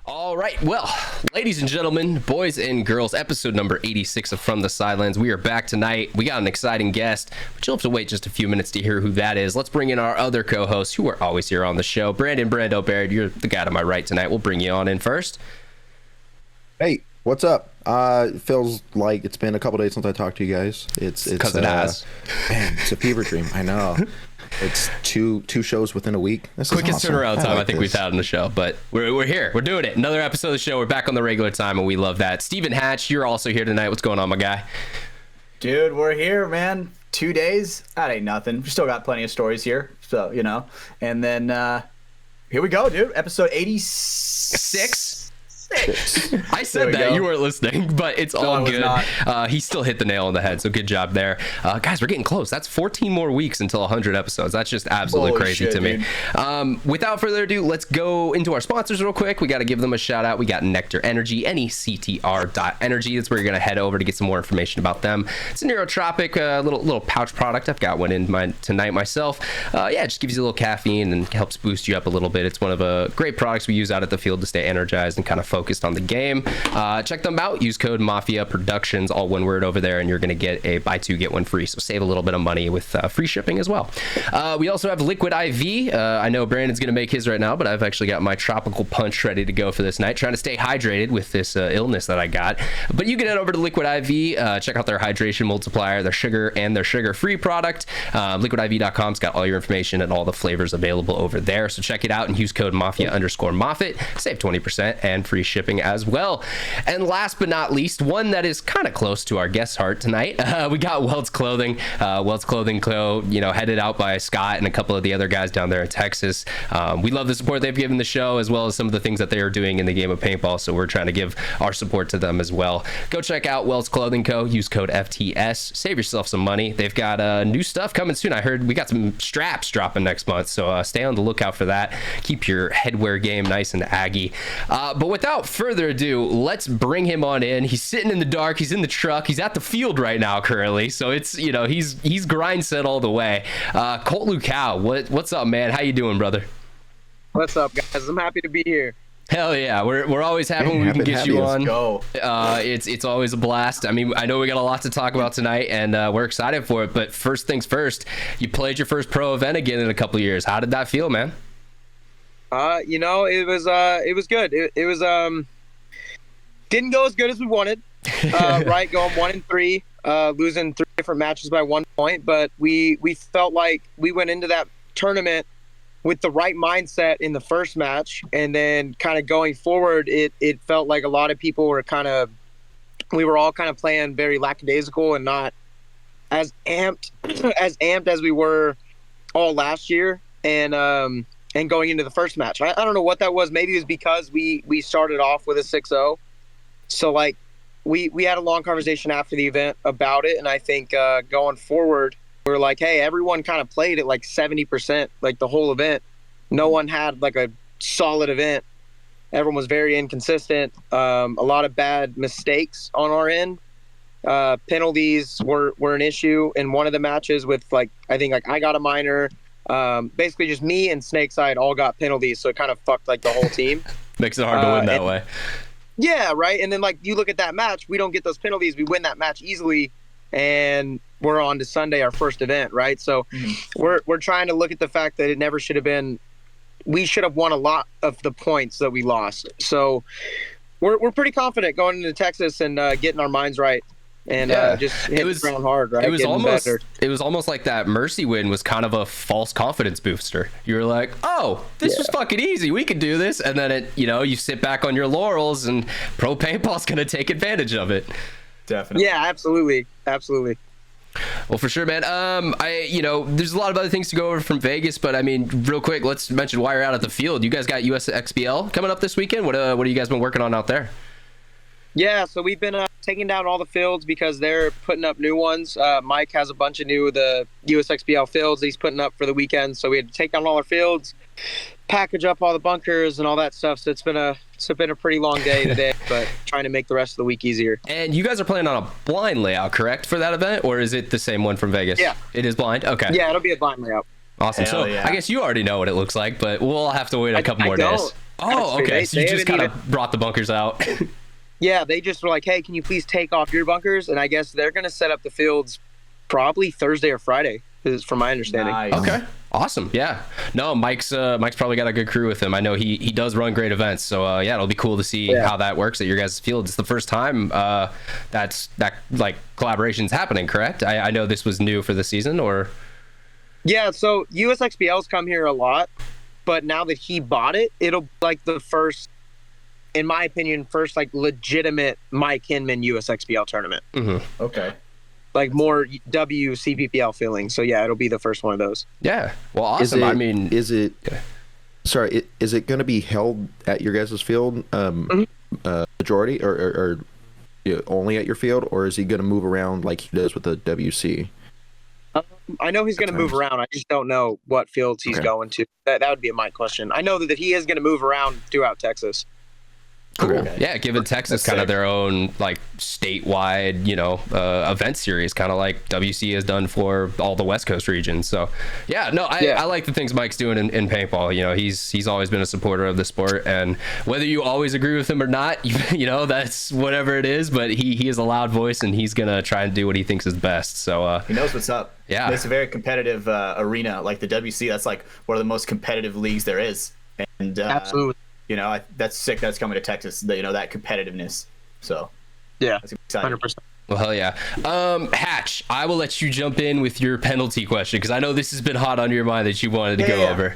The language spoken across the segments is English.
All right, well, ladies and gentlemen, boys and girls, episode number 86 of From the Sidelines. We are back tonight. We got an exciting guest, but you'll have to wait just a few minutes to hear who that is. Let's bring in our other co-hosts who are always here on the show. Brando Baird, you're the guy to my right tonight. We'll bring you on in first. Hey, what's up? It feels like it's been a couple days since I talked to you guys. It's because it has. Man, it's a fever dream. I know. It's two shows within a week. This Quickest is awesome. turnaround time I think this. we've had on the show, but we're here. We're doing it. Another episode of the show. We're back on the regular time, and we love that. Stephen Hatch, you're also here tonight. What's going on, my guy? Dude, we're here, man. 2 days? That ain't nothing. We still got plenty of stories here, so, you know. And then, here we go, dude. Episode 86. I said that. You weren't listening, but it's all good. He still hit the nail on the head, so good job there. Guys, we're getting close. That's 14 more weeks until 100 episodes. That's just absolutely crazy to me. Without further ado, let's go into our sponsors real quick. We got to give them a shout out. We got NECTR Energy, NECTR.energy. That's where you're going to head over to get some more information about them. It's a neurotropic little pouch product. I've got one in tonight myself. Yeah, it just gives you a little caffeine and helps boost you up a little bit. It's one of the great products we use out at the field to stay energized and kind of focused on the game. Check them out. Use code MafiaProductions, all one word over there, and you're going to get a buy two get one free. So save a little bit of money with free shipping as well. We also have Liquid IV. I know Brandon's going to make his right now, but I've actually got my tropical punch ready to go for this night. Trying to stay hydrated with this illness that I got. But you can head over to Liquid IV. Check out their hydration multiplier, their sugar and their sugar-free product. LiquidIV.com's got all your information and all the flavors available over there. So check it out and use code Mafia_Moffitt. Save 20% and free shipping as well. And last but not least, one that is kind of close to our guest's heart tonight, we got Welts Clothing. Welts Clothing Co., headed out by Scott and a couple of the other guys down there in Texas. We love the support they've given the show, as well as some of the things that they are doing in the game of paintball, so we're trying to give our support to them as well. Go check out Welts Clothing Co., use code FTS, save yourself some money. They've got new stuff coming soon. I heard we got some straps dropping next month, so stay on the lookout for that. Keep your headwear game nice and aggy. But without further ado, let's bring him on in. He's sitting in the dark. He's in the truck. He's at the field right now currently. So it's, he's grind set all the way. Colt Luckau, what's up, man? How you doing, brother? What's up, guys? I'm happy to be here. Hell yeah, we're always happy when we can get you on. Go. It's always a blast. I mean, I know we got a lot to talk about tonight, and we're excited for it. But first things first, you played your first pro event again in a couple of years. How did that feel, man? It was good. It was didn't go as good as we wanted. Right, going 1-3, losing 3 different matches by 1 point, but we felt like we went into that tournament with the right mindset in the first match, and then kind of going forward, it felt like a lot of people were we were all kind of playing very lackadaisical and not as amped as we were all last year, and going into the first match. I don't know what that was. Maybe it was because we started off with a 6-0. So like we had a long conversation after the event about it, and I think going forward, we were like, hey, everyone kind of played at like 70%, like the whole event. No one had like a solid event. Everyone was very inconsistent. A lot of bad mistakes on our end. Penalties were an issue in one of the matches with I got a minor. Basically just me and Snakeside all got penalties, so it kind of fucked like the whole team. Makes it hard to win that way. Yeah, right. And then you look at that match, we don't get those penalties, we win that match easily, and we're on to Sunday, our first event, right? So we're trying to look at the fact that it never should have been. We should have won a lot of the points that we lost. So we're pretty confident going into Texas and getting our minds right. And just hit the ground hard, right? It was almost like that Mercy win was kind of a false confidence booster. You were like, oh, this was fucking easy. We could do this. And then you sit back on your laurels, and Pro Paintball's going to take advantage of it. Definitely. Yeah, absolutely. Absolutely. Well, for sure, man. There's a lot of other things to go over from Vegas, but I mean, real quick, let's mention why you're out at the field. You guys got USXBL coming up this weekend. What have you guys been working on out there? Yeah, so we've been taking down all the fields because they're putting up new ones. Mike has a bunch of the USXBL fields he's putting up for the weekend, so we had to take down all our fields, package up all the bunkers and all that stuff. So it's been a pretty long day today, but trying to make the rest of the week easier. And you guys are playing on a blind layout, correct, for that event, or is it the same one from Vegas? Yeah, it is blind. Okay. Yeah, it'll be a blind layout. Awesome. Hell so yeah. I guess you already know what it looks like, but we'll have to wait a couple more days. Oh, okay. So you just kind of brought the bunkers out. Yeah, they just were like, hey, can you please take off your bunkers? And I guess they're going to set up the fields probably Thursday or Friday, is from my understanding. Nice. Okay. Awesome. Yeah. No, Mike's probably got a good crew with him. I know he does run great events. So yeah, it'll be cool to see how that works at your guys' field. It's the first time that like collaboration's happening, correct? I know this was new for the season, or Yeah, so USXBL's come here a lot, but now that he bought it, it'll be like the first, in my opinion, first like legitimate Mike Hinman USXBL tournament. Mm-hmm. Okay. Like more WCPPL feeling. So yeah, it'll be the first one of those. Yeah. Well, awesome. Is it going to be held at your guys' field majority or only at your field, or is he going to move around like he does with the WC? I know he's going to move around. I just don't know what fields he's going to. That would be a Mike question. I know that he is going to move around throughout Texas. Cool. Okay. Yeah, giving Texas kind of their own like statewide, event series, kind of like WC has done for all the West Coast regions. So, yeah, no, I like the things Mike's doing in paintball. He's always been a supporter of the sport, and whether you always agree with him or not, that's whatever it is. But he is a loud voice, and he's gonna try and do what he thinks is best. So he knows what's up. Yeah, it's a very competitive arena, like the WC. That's like one of the most competitive leagues there is, and absolutely. That's sick. That's coming to Texas. That competitiveness. So yeah, 100%. Well, hell yeah. Hatch, I will let you jump in with your penalty question because I know this has been hot on your mind that you wanted to go over.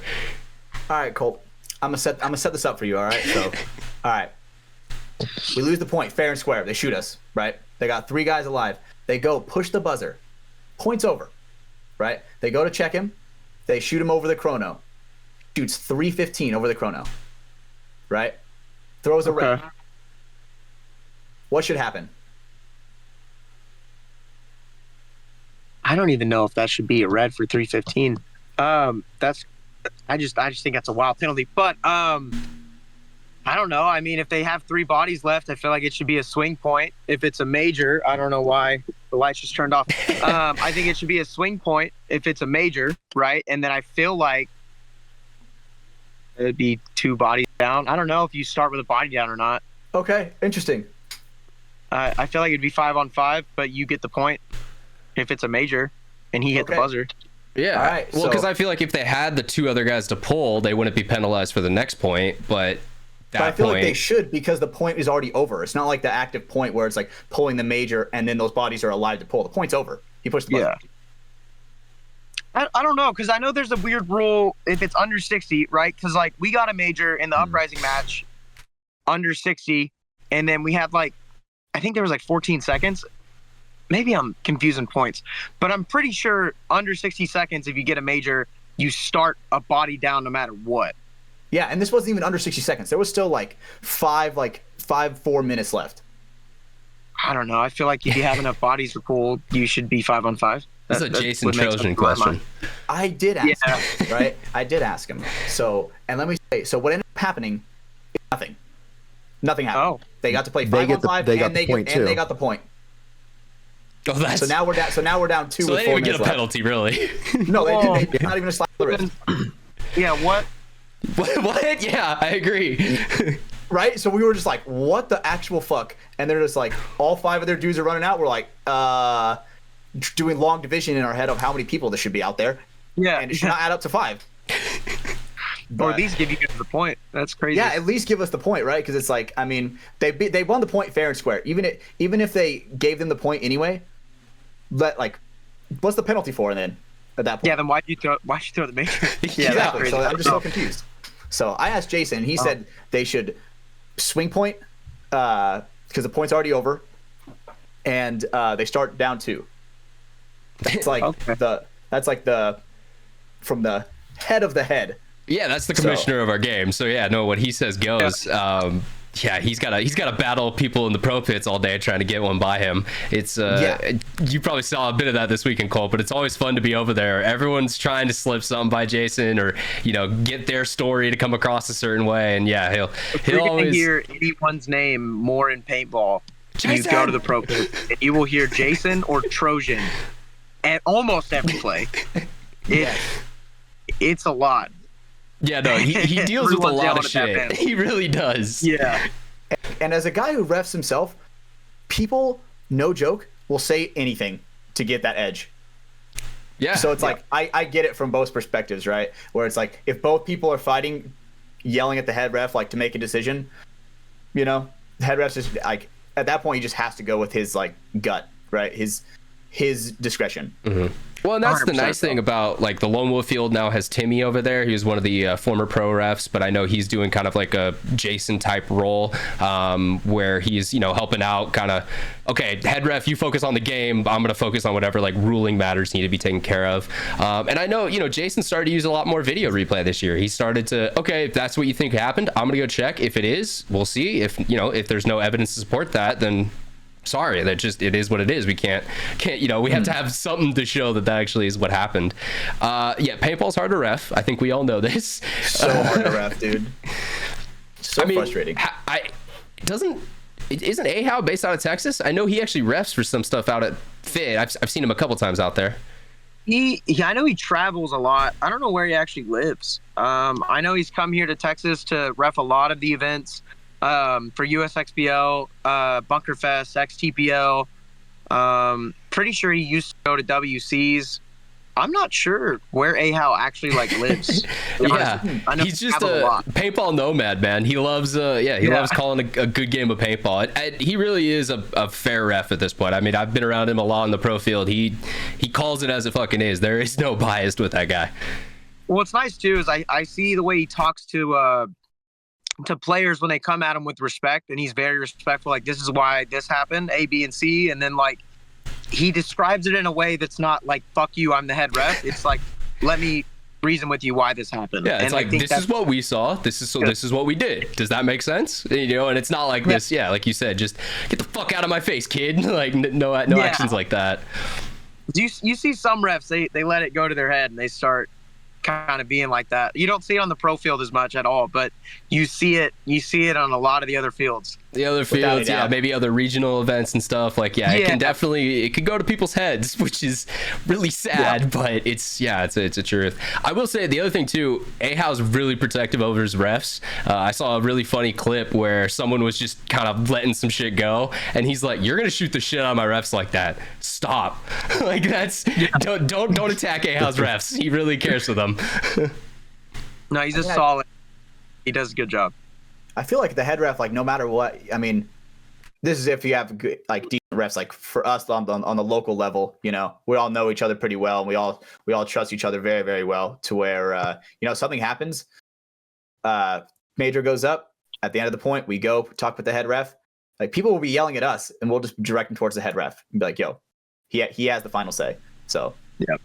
All right, Colt. I'm gonna set this up for you. All right. So, all right. We lose the point, fair and square. They shoot us, right? They got 3 guys alive. They go push the buzzer. Points over, right? They go to check him. They shoot him over the chrono. Shoots 3:15 over the chrono. Right? Throws a red. What should happen? I don't even know if that should be a red for 3:15. I just think that's a wild penalty. But I don't know. I mean, if they have 3 bodies left, I feel like it should be a swing point. If it's a major, I don't know why the lights just turned off. I think it should be a swing point if it's a major, right? And then I feel like it'd be 2 bodies down. I don't know if you start with a body down or not. Okay, interesting. I feel like it'd be 5-on-5, but you get the point if it's a major and he hit the buzzer. Yeah. All right. Well, because I feel like if they had the 2 other guys to pull, they wouldn't be penalized for the next point. But I feel like they should because the point is already over. It's not like the active point where it's like pulling the major and then those bodies are alive to pull. The point's over. He pushed the buzzer. Yeah. I don't know, because I know there's a weird rule if it's under 60, right? Because, like, we got a major in the Uprising match under 60, and then we had, like, I think there was, like, 14 seconds. Maybe I'm confusing points. But I'm pretty sure under 60 seconds, if you get a major, you start a body down no matter what. Yeah, and this wasn't even under 60 seconds. There was still, like, 4 minutes left. I don't know. I feel like if you have enough bodies to pull, you should be 5-on-5. That's a Jason Trojan question. I did ask him, right? I did ask him. So, and let me say, so what ended up happening is nothing. Nothing happened. Oh. They got to play 5-on-5, and they got the point. Oh, that's... So now we're down 2 so with 4 minutes left. they didn't even get a penalty, really. No, they not even a slap of the wrist. Yeah, what? What? Yeah, I agree. Right? So we were just like, what the actual fuck? And they're just like, all 5 of their dudes are running out. We're like, doing long division in our head of how many people there should be out there. Yeah. And it should not add up to 5. Or at least give you guys the point. That's crazy. Yeah, at least give us the point, right? Because it's like, I mean, they won the point fair and square. Even if they gave them the point anyway, what's the penalty for then at that point? Yeah, then why'd you throw the major? Yeah, exactly. So I'm just so confused. So I asked Jason, and he said they should swing point because the point's already over, and they start down 2. That's like from the head of the head. Yeah, that's the commissioner of our game. So yeah, no, what he says goes. Yeah, he's got to battle people in the pro pits all day trying to get one by him. It's you probably saw a bit of that this weekend, Cole, but it's always fun to be over there. Everyone's trying to slip something by Jason or get their story to come across a certain way, and yeah, he'll always hear anyone's name more in paintball. Jason! You go to the pro pit, and you will hear Jason or Trojan at almost every play. It's a lot. Yeah, no, he deals with a Everyone's lot of yelling at that shit. He really does. Yeah. And as a guy who refs himself, people, no joke, will say anything to get that edge. Yeah. So it's like I get it from both perspectives, right? Where it's like if both people are fighting, yelling at the head ref like to make a decision, you know, the head ref's just like at that point he just has to go with his like gut, right? His discretion. Mm-hmm. Well, and that's the nice thing about like the Lone Wolf field now has Timmy over there. He was one of the former pro refs, but I know he's doing kind of like a Jason type role where he's, you know, helping out kind of, okay, head ref, you focus on the game. I'm going to focus on whatever like ruling matters need to be taken care of. And I know, you know, Jason started to use a lot more video replay this year. He started to, okay, if that's what you think happened, I'm going to go check. If it is, we'll see. If, you know, if there's no evidence to support that, then sorry, that just, it is what it is. We can't, you know, we have to have something to show that actually is what happened. Yeah, paintball's hard to ref. I think we all know this. So hard to ref, dude. So frustrating. Isn't Ahau based out of Texas? I know he actually refs for some stuff out at FIT. I've seen him a couple times out there. I know he travels a lot. I don't know where he actually lives. I know he's come here to Texas to ref a lot of the events. For USXBL, Bunkerfest, XTPL. Pretty sure he used to go to WCs. I'm not sure where Ahau actually like lives. Yeah, I know he's just a paintball nomad, man. He loves, he loves calling a good game of paintball. He really is a fair ref at this point. I mean, I've been around him a lot in the pro field. He calls it as it fucking is. There is no bias with that guy. Well, what's nice too is I see the way he talks to players when they come at him with respect, and he's very respectful. Like, this is why this happened, A, B, and C, and then like he describes it in a way that's not like "fuck you, I'm the head ref." It's like, let me reason with you why this happened. Yeah, it's and like this is what we saw. This is what we did. Does that make sense? You know, and it's not like this. Yeah, like you said, just get the fuck out of my face, kid. Like no actions like that. You see some refs they let it go to their head and they start kind of being like that. You don't see it on the pro field as much at all, but you see it on a lot of the other fields. The other fields, yeah, maybe other regional events and stuff. Like, it can definitely, it could go to people's heads, which is really sad, but it's a truth. I will say the other thing too, Ahau's really protective over his refs. I saw a really funny clip where someone was just kind of letting some shit go, and he's like, "You're gonna shoot the shit out of my refs like that? Stop!" Like don't attack Ahau's refs. He really cares for them. No, he's just solid. He does a good job. I feel like the head ref, like no matter what, I mean, this is if you have good, like decent refs. Like for us on the local level, you know, we all know each other pretty well, and we all trust each other very, very well. To where you know, something happens, major goes up. At the end of the point, we go talk with the head ref. Like people will be yelling at us, and we'll just direct them towards the head ref and be like, "Yo, he has the final say." So yeah.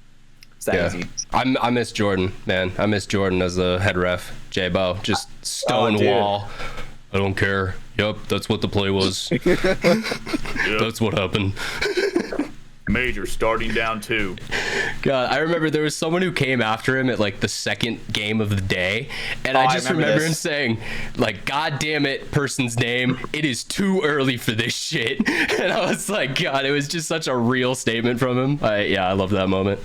It's that easy. I miss Jordan, man. I miss Jordan as a head ref. J-Bo, just stonewall. I don't care. Yep, that's what the play was. That's what happened. Major starting down 2. God, I remember there was someone who came after him at like the second game of the day, and I just remember him saying, like, "God damn it, person's name, it is too early for this shit." And I was like, God, it was just such a real statement from him. I love that moment.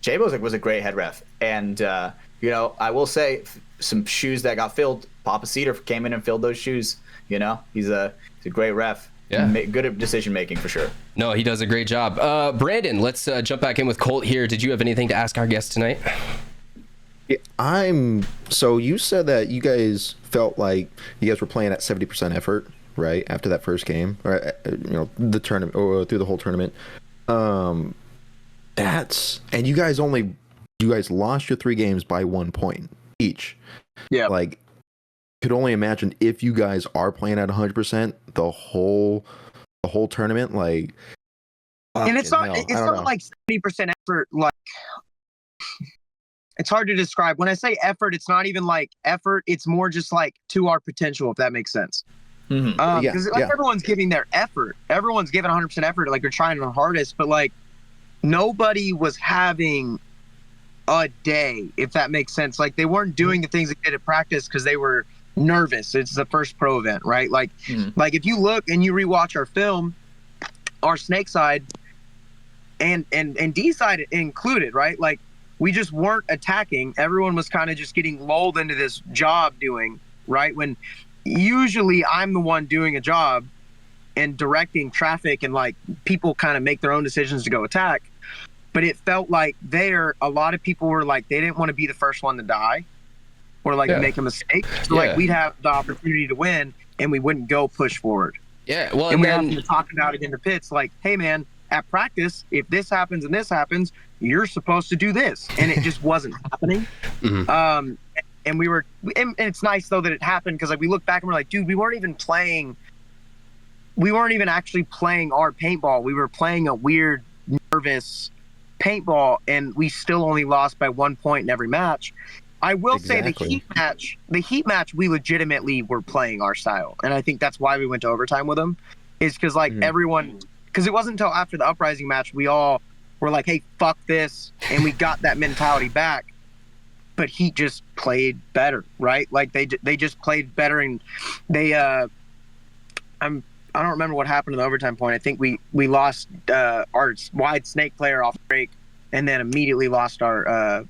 J-Bo was a great head ref, and you know, I will say some shoes that got filled. Papa Cedar came in and filled those shoes. You know, he's a great ref. Yeah, good at decision making for sure. No, he does a great job. Brandon, let's jump back in with Colt here. Did you have anything to ask our guest tonight? Yeah, so you said that you guys felt like you guys were playing at 70% effort, right? After that first game, or you know, the tournament, or through the whole tournament. And you guys lost your 3 games by 1 point each. Yeah. Like, could only imagine if you guys are playing at 100% the whole tournament, like. And it's not like 70% effort. Like, it's hard to describe. When I say effort, it's not even like effort. It's more just like to our potential, if that makes sense. Mm-hmm. Because everyone's giving their effort. Everyone's giving 100% effort. Like, they're trying their hardest, but like, nobody was having a day, if that makes sense. Like, they weren't doing the things they did at practice because they were nervous. It's the first pro event, right? Like, like if you look and you rewatch our film, our snake side and D side included, right? Like, we just weren't attacking. Everyone was kind of just getting lulled into this job doing, right? When usually I'm the one doing a job and directing traffic, and like people kind of make their own decisions to go attack. But it felt like a lot of people were like, they didn't want to be the first one to die or like make a mistake. So like we'd have the opportunity to win and we wouldn't go push forward. Yeah. Well, and we have to talk about it in the pits. Like, hey man, at practice, if this happens and this happens, you're supposed to do this. And it just wasn't happening. And and it's nice though that it happened, because like we look back and we're like, dude, we weren't even actually playing our paintball. We were playing a weird, nervous paintball, and we still only lost by 1 point in every match. I will say the heat match, we legitimately were playing our style. And I think that's why we went to overtime with them, is because like everyone, because it wasn't until after the Uprising match, we all were like, hey, fuck this. And we got that mentality back. But Heat just played better, right? Like they just played better, and they, I don't remember what happened in the overtime point. I think we lost our wide snake player off break, and then immediately lost our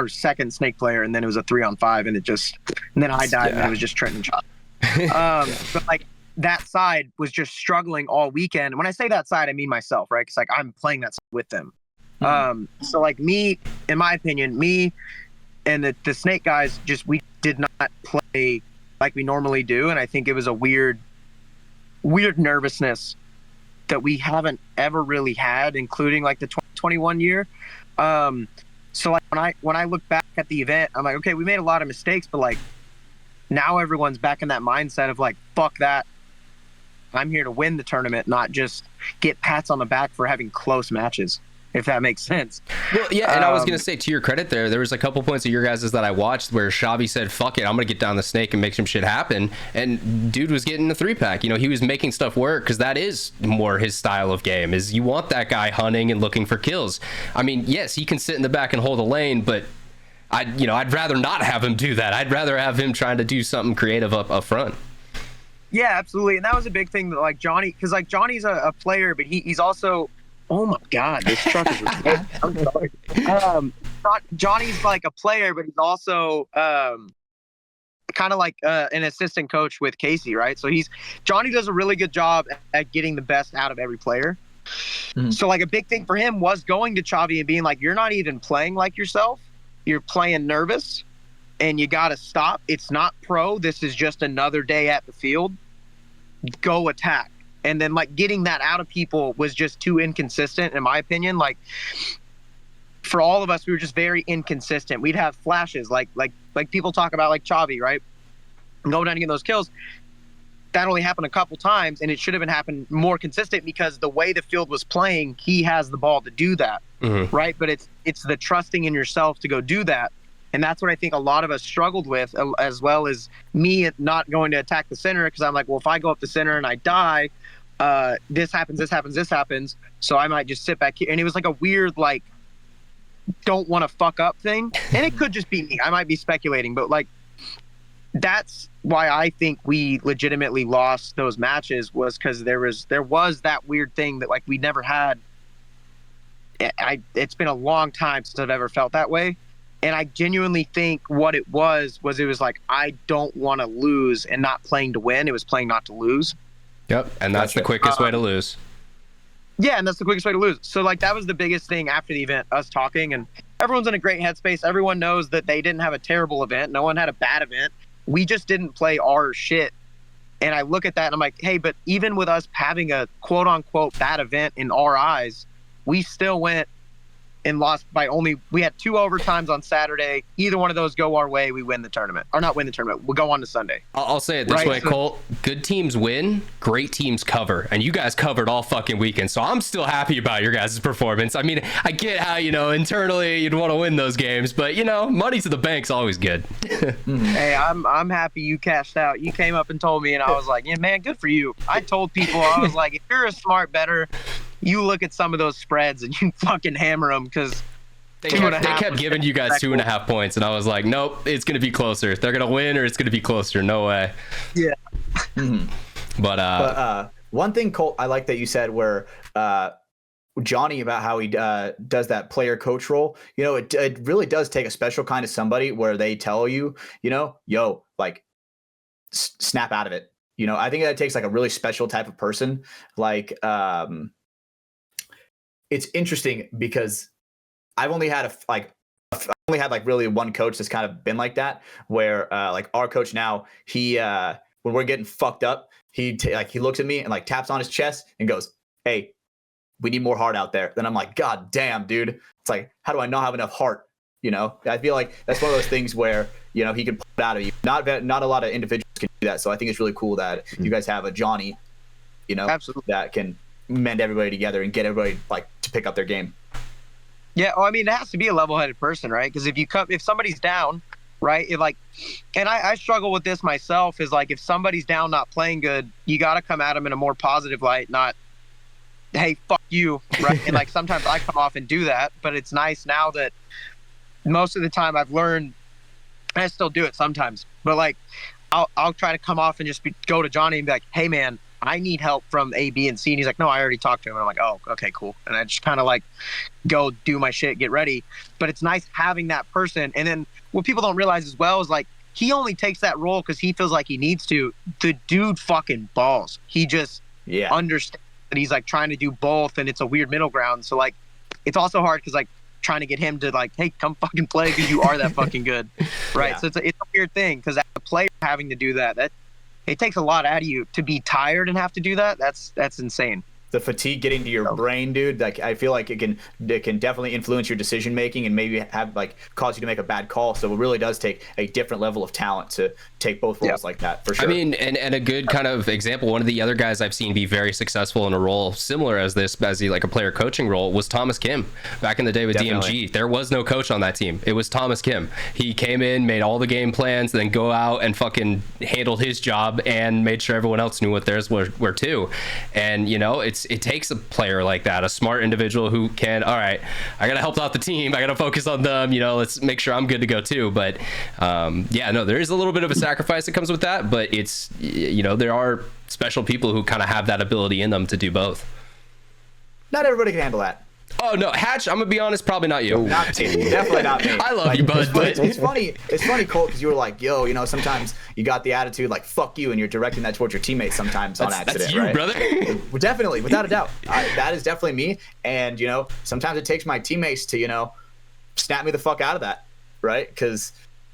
second snake player, and then it was a 3-on-5, and then I died, and it was just Trenton shot. But like that side was just struggling all weekend. And when I say that side, I mean myself, right? Because like I'm playing that side with them. So like in my opinion, me and the snake guys, we did not play like we normally do, and I think it was a weird nervousness that we haven't ever really had, including like the 2021 year. So like when I look back at the event, I'm like, okay, we made a lot of mistakes, but like now everyone's back in that mindset of like, fuck that. I'm here to win the tournament, not just get pats on the back for having close matches, if that makes sense. Well, yeah, and I was going to say, to your credit there was a couple points of your guys' that I watched where Shabby said, fuck it, I'm going to get down the snake and make some shit happen. And dude was getting the 3-pack. You know, he was making stuff work, because that is more his style of game, is you want that guy hunting and looking for kills. I mean, yes, he can sit in the back and hold a lane, but I'd rather not have him do that. I'd rather have him trying to do something creative up front. Yeah, absolutely. And that was a big thing that like Johnny, because like Johnny's a player, but he's also, oh my God, this truck is I'm sorry. Johnny's like a player, but he's also kind of like an assistant coach with Casey, right? So Johnny does a really good job at getting the best out of every player. So like a big thing for him was going to Chavi and being like, you're not even playing like yourself. You're playing nervous, and you got to stop. It's not pro. This is just another day at the field. Go attack. And then like getting that out of people was just too inconsistent, in my opinion. Like for all of us, we were just very inconsistent. We'd have flashes like people talk about, like Chavi, right? Going down to get those kills. That only happened a couple times, and it should have been happening more consistent, because the way the field was playing, he has the ball to do that, right? But it's the trusting in yourself to go do that. And that's what I think a lot of us struggled with, as well as me not going to attack the center, because I'm like, well, if I go up the center and I die, this happens. So I might just sit back here. And it was like a weird, like, don't want to fuck up thing. And it could just be me. I might be speculating, but like, that's why I think we legitimately lost those matches, was because there was that weird thing that like we never had. It's been a long time since I've ever felt that way. And I genuinely think what it was it was like, I don't want to lose, and not playing to win. It was playing not to lose. Yep. And that's the quickest way to lose. Yeah. And that's the quickest way to lose. So like, that was the biggest thing after the event, us talking, and everyone's in a great headspace. Everyone knows that they didn't have a terrible event. No one had a bad event. We just didn't play our shit. And I look at that and I'm like, hey, but even with us having a quote unquote bad event in our eyes, we still went and lost by we had 2 overtimes on Saturday. Either one of those go our way, we win the tournament. Or not win the tournament, we'll go on to Sunday. I'll say it this way, Colt. Good teams win, great teams cover. And you guys covered all fucking weekend. So I'm still happy about your guys' performance. I mean, I get how, internally you'd want to win those games, but money to the bank's always good. Hey, I'm happy you cashed out. You came up and told me, and I was like, yeah, man, good for you. I told people, I was like, if you're a smart bettor, you look at some of those spreads and you fucking hammer them, because they kept giving you guys 2.5 points, and I was like, nope, it's going to be closer. They're going to win, or it's going to be closer. No way. Yeah. But one thing, Colt, I like that you said, where Johnny about how he does that player coach role. You know, it really does take a special kind of somebody where they tell you, you know, yo, like snap out of it. You know, I think that takes like a really special type of person. Like, it's interesting because I've only had really one coach that's kind of been like that, where like our coach now, he when we're getting fucked up, he looks at me and like taps on his chest and goes, "Hey, we need more heart out there." Then I'm like, God damn, dude. It's like, how do I not have enough heart? You know, I feel like that's one of those things where, you know, he can pull it out of you. Not a lot of individuals can do that. So I think it's really cool that you guys have a Johnny, you know, Absolutely. that can mend everybody together and get everybody like to pick up their game. Yeah, well, I mean, it has to be a level-headed person, right? Because if somebody's down, right, and I struggle with this myself, is like if somebody's down not playing good, you got to come at them in a more positive light, not, hey, fuck you, right? And like sometimes I come off and do that, but it's nice now that most of the time I've learned, and I still do it sometimes, but like I'll try to come off and just go to Johnny and be like, hey man, I need help from A, B, and C. And he's like, no, I already talked to him. And I'm like, oh, okay, cool. And I just kind of like go do my shit, get ready. But it's nice having that person. And then what people don't realize as well is like, he only takes that role because he feels like he needs to. The dude fucking balls. He just understands that he's like trying to do both, and it's a weird middle ground. So like, it's also hard because like trying to get him to like, hey, come fucking play because you are that fucking good, right? Yeah. So it's a weird thing because as a player having to do that it takes a lot out of you to be tired and have to do that. That's insane. The fatigue getting to your brain, dude. Like I feel like it can definitely influence your decision making and maybe have like cause you to make a bad call. So it really does take a different level of talent to take both roles like that, for sure. I mean, and a good kind of example, one of the other guys I've seen be very successful in a role similar as this, like a player coaching role, was Thomas Kim. Back in the day with DMG, there was no coach on that team. It was Thomas Kim. He came in, made all the game plans, then go out and fucking handled his job and made sure everyone else knew what theirs were too. And you know, it takes a player like that, a smart individual who can, all right, I gotta help out the team, I gotta focus on them, you know, let's make sure I'm good to go too. But yeah, no, there is a little bit of a sacrifice that comes with that, but it's, you know, there are special people who kind of have that ability in them to do both. Not everybody can handle that. Oh no, Hatch, I'm gonna be honest, probably not you. Not me. Definitely not me. I love you, bud. It's funny, Colt, because you were like, yo, you know, sometimes you got the attitude like fuck you, and you're directing that towards your teammates sometimes on accident. That's you, right? brother. Well, definitely, without a doubt. That is definitely me. And you know, sometimes it takes my teammates to, you know, snap me the fuck out of that, right? Because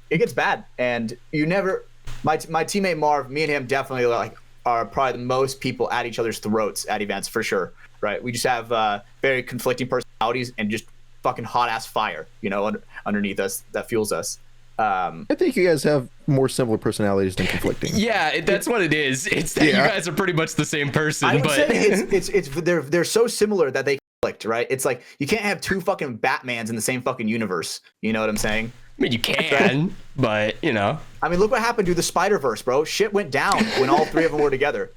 it gets bad, and you never. My teammate Marv, me and him definitely like are probably the most people at each other's throats at events, for sure. Right, we just have very conflicting personalities and just fucking hot ass fire, you know, underneath us that fuels us. I think you guys have more similar personalities than conflicting. Yeah, that's what it is. It's that you guys are pretty much the same person. I would but say they're so similar that they conflict, right? It's like you can't have two fucking Batmans in the same fucking universe. You know what I'm saying? I mean, you can, but you know. I mean, look what happened to the Spider-Verse, bro. Shit went down when all three of them were together.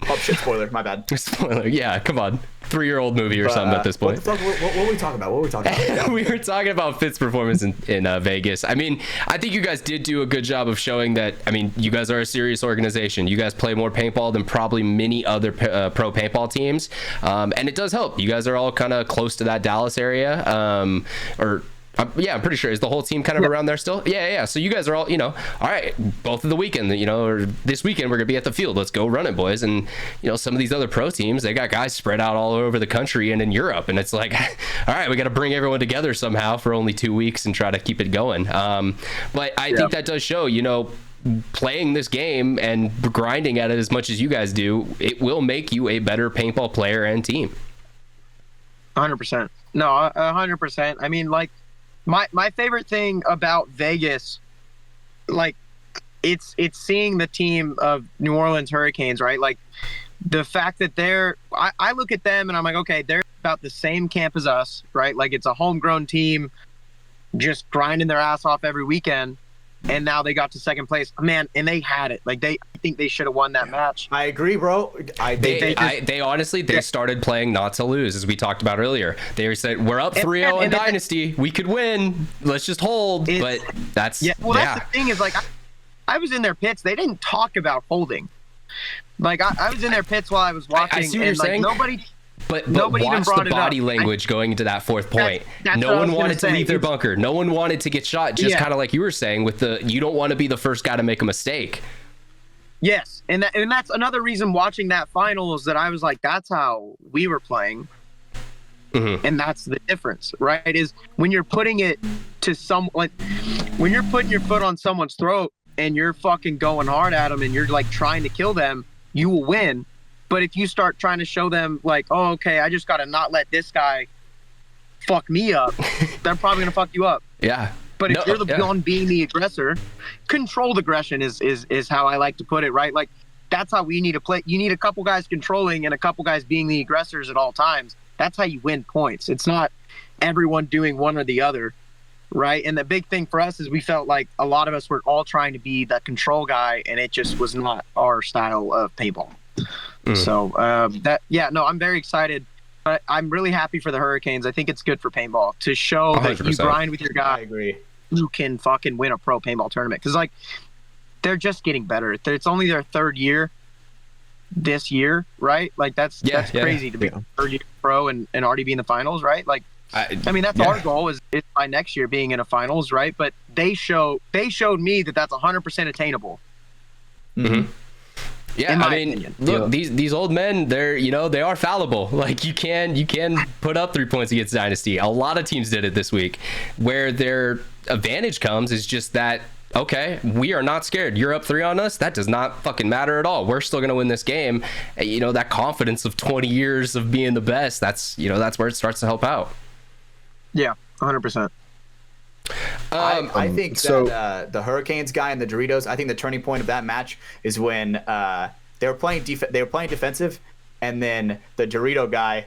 Oh shit! Spoiler, my bad. Spoiler, yeah, come on, 3-year-old movie or something at this point. What were we talking about? We were talking about Fitz's performance in Vegas. I mean, I think you guys did do a good job of showing that. I mean, you guys are a serious organization. You guys play more paintball than probably many other pro paintball teams, and it does help. You guys are all kind of close to that Dallas area, yeah, I'm pretty sure. Is the whole team kind of around there still? Yeah. So you guys are all, you know, all right, both of the weekend, you know, or this weekend we're going to be at the field. Let's go run it, boys. And, you know, some of these other pro teams, they got guys spread out all over the country and in Europe. And it's like, all right, we got to bring everyone together somehow for only 2 weeks and try to keep it going. But I think that does show, you know, playing this game and grinding at it as much as you guys do, it will make you a better paintball player and team. 100%. No, 100%. I mean, like, My favorite thing about Vegas, like, it's seeing the team of New Orleans Hurricanes, right? Like, the fact that I look at them and I'm like, okay, they're about the same camp as us, right? Like, it's a homegrown team just grinding their ass off every weekend. And now they got to second place, man, and they had it. Like, I think they should have won that match. I agree, bro. They honestly started playing not to lose, as we talked about earlier. They said, we're up 3-0 in Dynasty. We could win. Let's just hold. But that's that's the thing is, like, I was in their pits. They didn't talk about holding. Like, I was in their pits while I was watching. I see what you're saying. Nobody. But Nobody even watch brought the it up. body language going into that fourth point. That's no what I one was gonna wanted to say. leave their bunker. No one wanted to get shot. Just Yeah. kind of like you were saying with the, you don't want to be the first guy to make a mistake. Yes, and that's another reason watching that finals that I was like, that's how we were playing. And that's the difference, right? Is when you're putting it to someone, when you're putting your foot on someone's throat and you're fucking going hard at them and you're like trying to kill them, you will win. But if you start trying to show them like, oh, okay, I just got to not let this guy fuck me up, they're probably going to fuck you up. Yeah. But if you're the one being the aggressor, controlled aggression is how I like to put it, right? Like, that's how we need to play. You need a couple guys controlling and a couple guys being the aggressors at all times. That's how you win points. It's not everyone doing one or the other, right? And the big thing for us is we felt like a lot of us were all trying to be the control guy, and it just was not our style of paintball. So I'm very excited. But I'm really happy for the Hurricanes. I think it's good for paintball to show 100%. That you grind with your guy. I agree. You can fucking win a pro paintball tournament. Because, like, they're just getting better. It's only their third year this year, right? Like, that's crazy to be third year pro and already be in the finals, right? Like, I mean, that's our goal is by next year being in a finals, right? But they showed me that that's 100% attainable. Yeah, I mean, opinion. Look, these old men, they are fallible. Like, you can put up 3 points against Dynasty. A lot of teams did it this week. Where their advantage comes is just that, okay, we are not scared. You're up 3 on us. That does not fucking matter at all. We're still going to win this game. That confidence of 20 years of being the best, that's where it starts to help out. Yeah, 100%. I think that the Hurricanes guy and the Doritos, I think the turning point of that match is when they were playing defensive, and then the Dorito guy,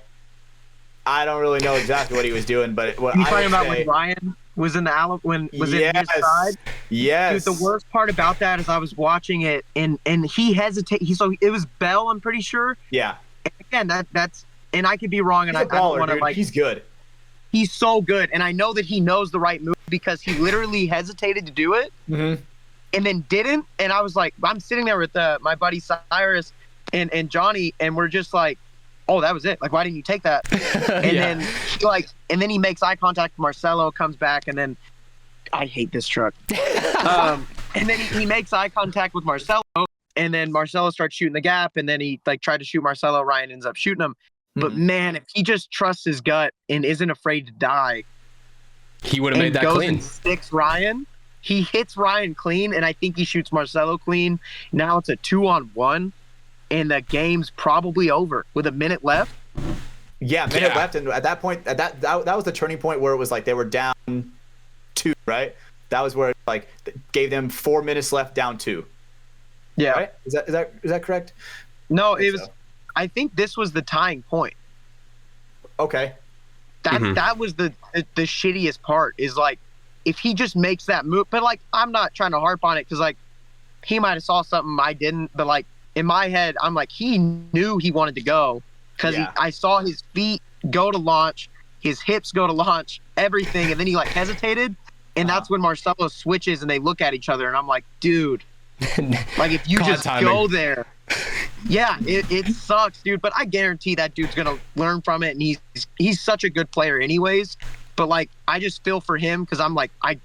I don't really know exactly what he was doing, but what you talking about when Ryan was in the was it his side? Yes. Dude, the worst part about that is I was watching it and he hesitated. So it was Bell, I'm pretty sure. Yeah. And again, that's and I could be wrong, and I don't want to like. He's good. He's so good, and I know that he knows the right move because he literally hesitated to do it and then didn't. And I was like, I'm sitting there with my buddy Cyrus and Johnny, and we're just like, oh, that was it. Like, why didn't you take that? And then he makes eye contact with Marcelo, comes back, and then I hate this truck. And then he makes eye contact with Marcelo, and then Marcelo starts shooting the gap, and then he like tried to shoot Marcelo. Ryan ends up shooting him. But man, if he just trusts his gut and isn't afraid to die, he would have made that goes clean. And sticks Ryan. He hits Ryan clean, and I think he shoots Marcelo clean. Now it's a 2-on-1, and the game's probably over with a minute left. Yeah, minute left, and at that point, that was the turning point where it was like they were down 2, right? That was where it like gave them 4 minutes left, down 2. Yeah, right? Is that correct? No, it was. I think this was the tying point. Okay. That was the shittiest part is like if he just makes that move. But like I'm not trying to harp on it because like he might have saw something I didn't. But like in my head, I'm like he knew he wanted to go because I saw his feet go to launch, his hips go to launch, everything, and then he like hesitated, and that's when Marcelo switches and they look at each other, and I'm like, dude, like if you just go there. Yeah, it sucks, dude. But I guarantee that dude's gonna learn from it, and he's such a good player, anyways. But like, I just feel for him because I'm like, I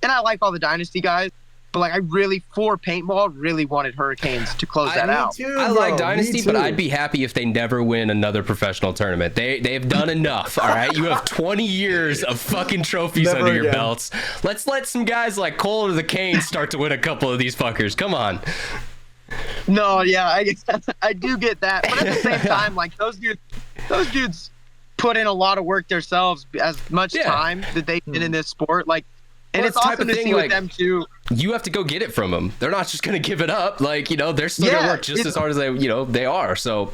like all the Dynasty guys, but like, I really for paintball really wanted Hurricanes to close that out. Too, I like Dynasty, but I'd be happy if they never win another professional tournament. They've done enough. All right, you have 20 years of fucking trophies under your belts. Let's let some guys like Colt or the Canes start to win a couple of these fuckers. Come on. No, yeah, I do get that, but at the same time, like those dudes put in a lot of work themselves, as much time that they've been in this sport, like, and it's awesome to see with them too. You have to go get it from them. They're not just gonna give it up. Like they're still gonna work just as hard as they are. So,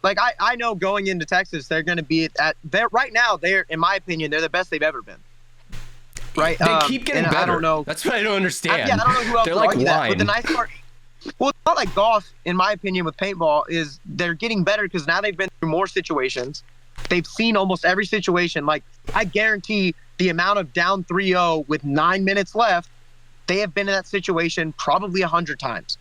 like I know going into Texas, they're gonna be right now. They're in my opinion, they're the best they've ever been. Right? They keep getting better. I don't know. That's what I don't understand. I don't know who else they're like wine. But the nice part. Well, it's not like golf, in my opinion, with paintball, is they're getting better because now they've been through more situations. They've seen almost every situation. Like, I guarantee the amount of down 3-0 with 9 minutes left, they have been in that situation probably 100 times.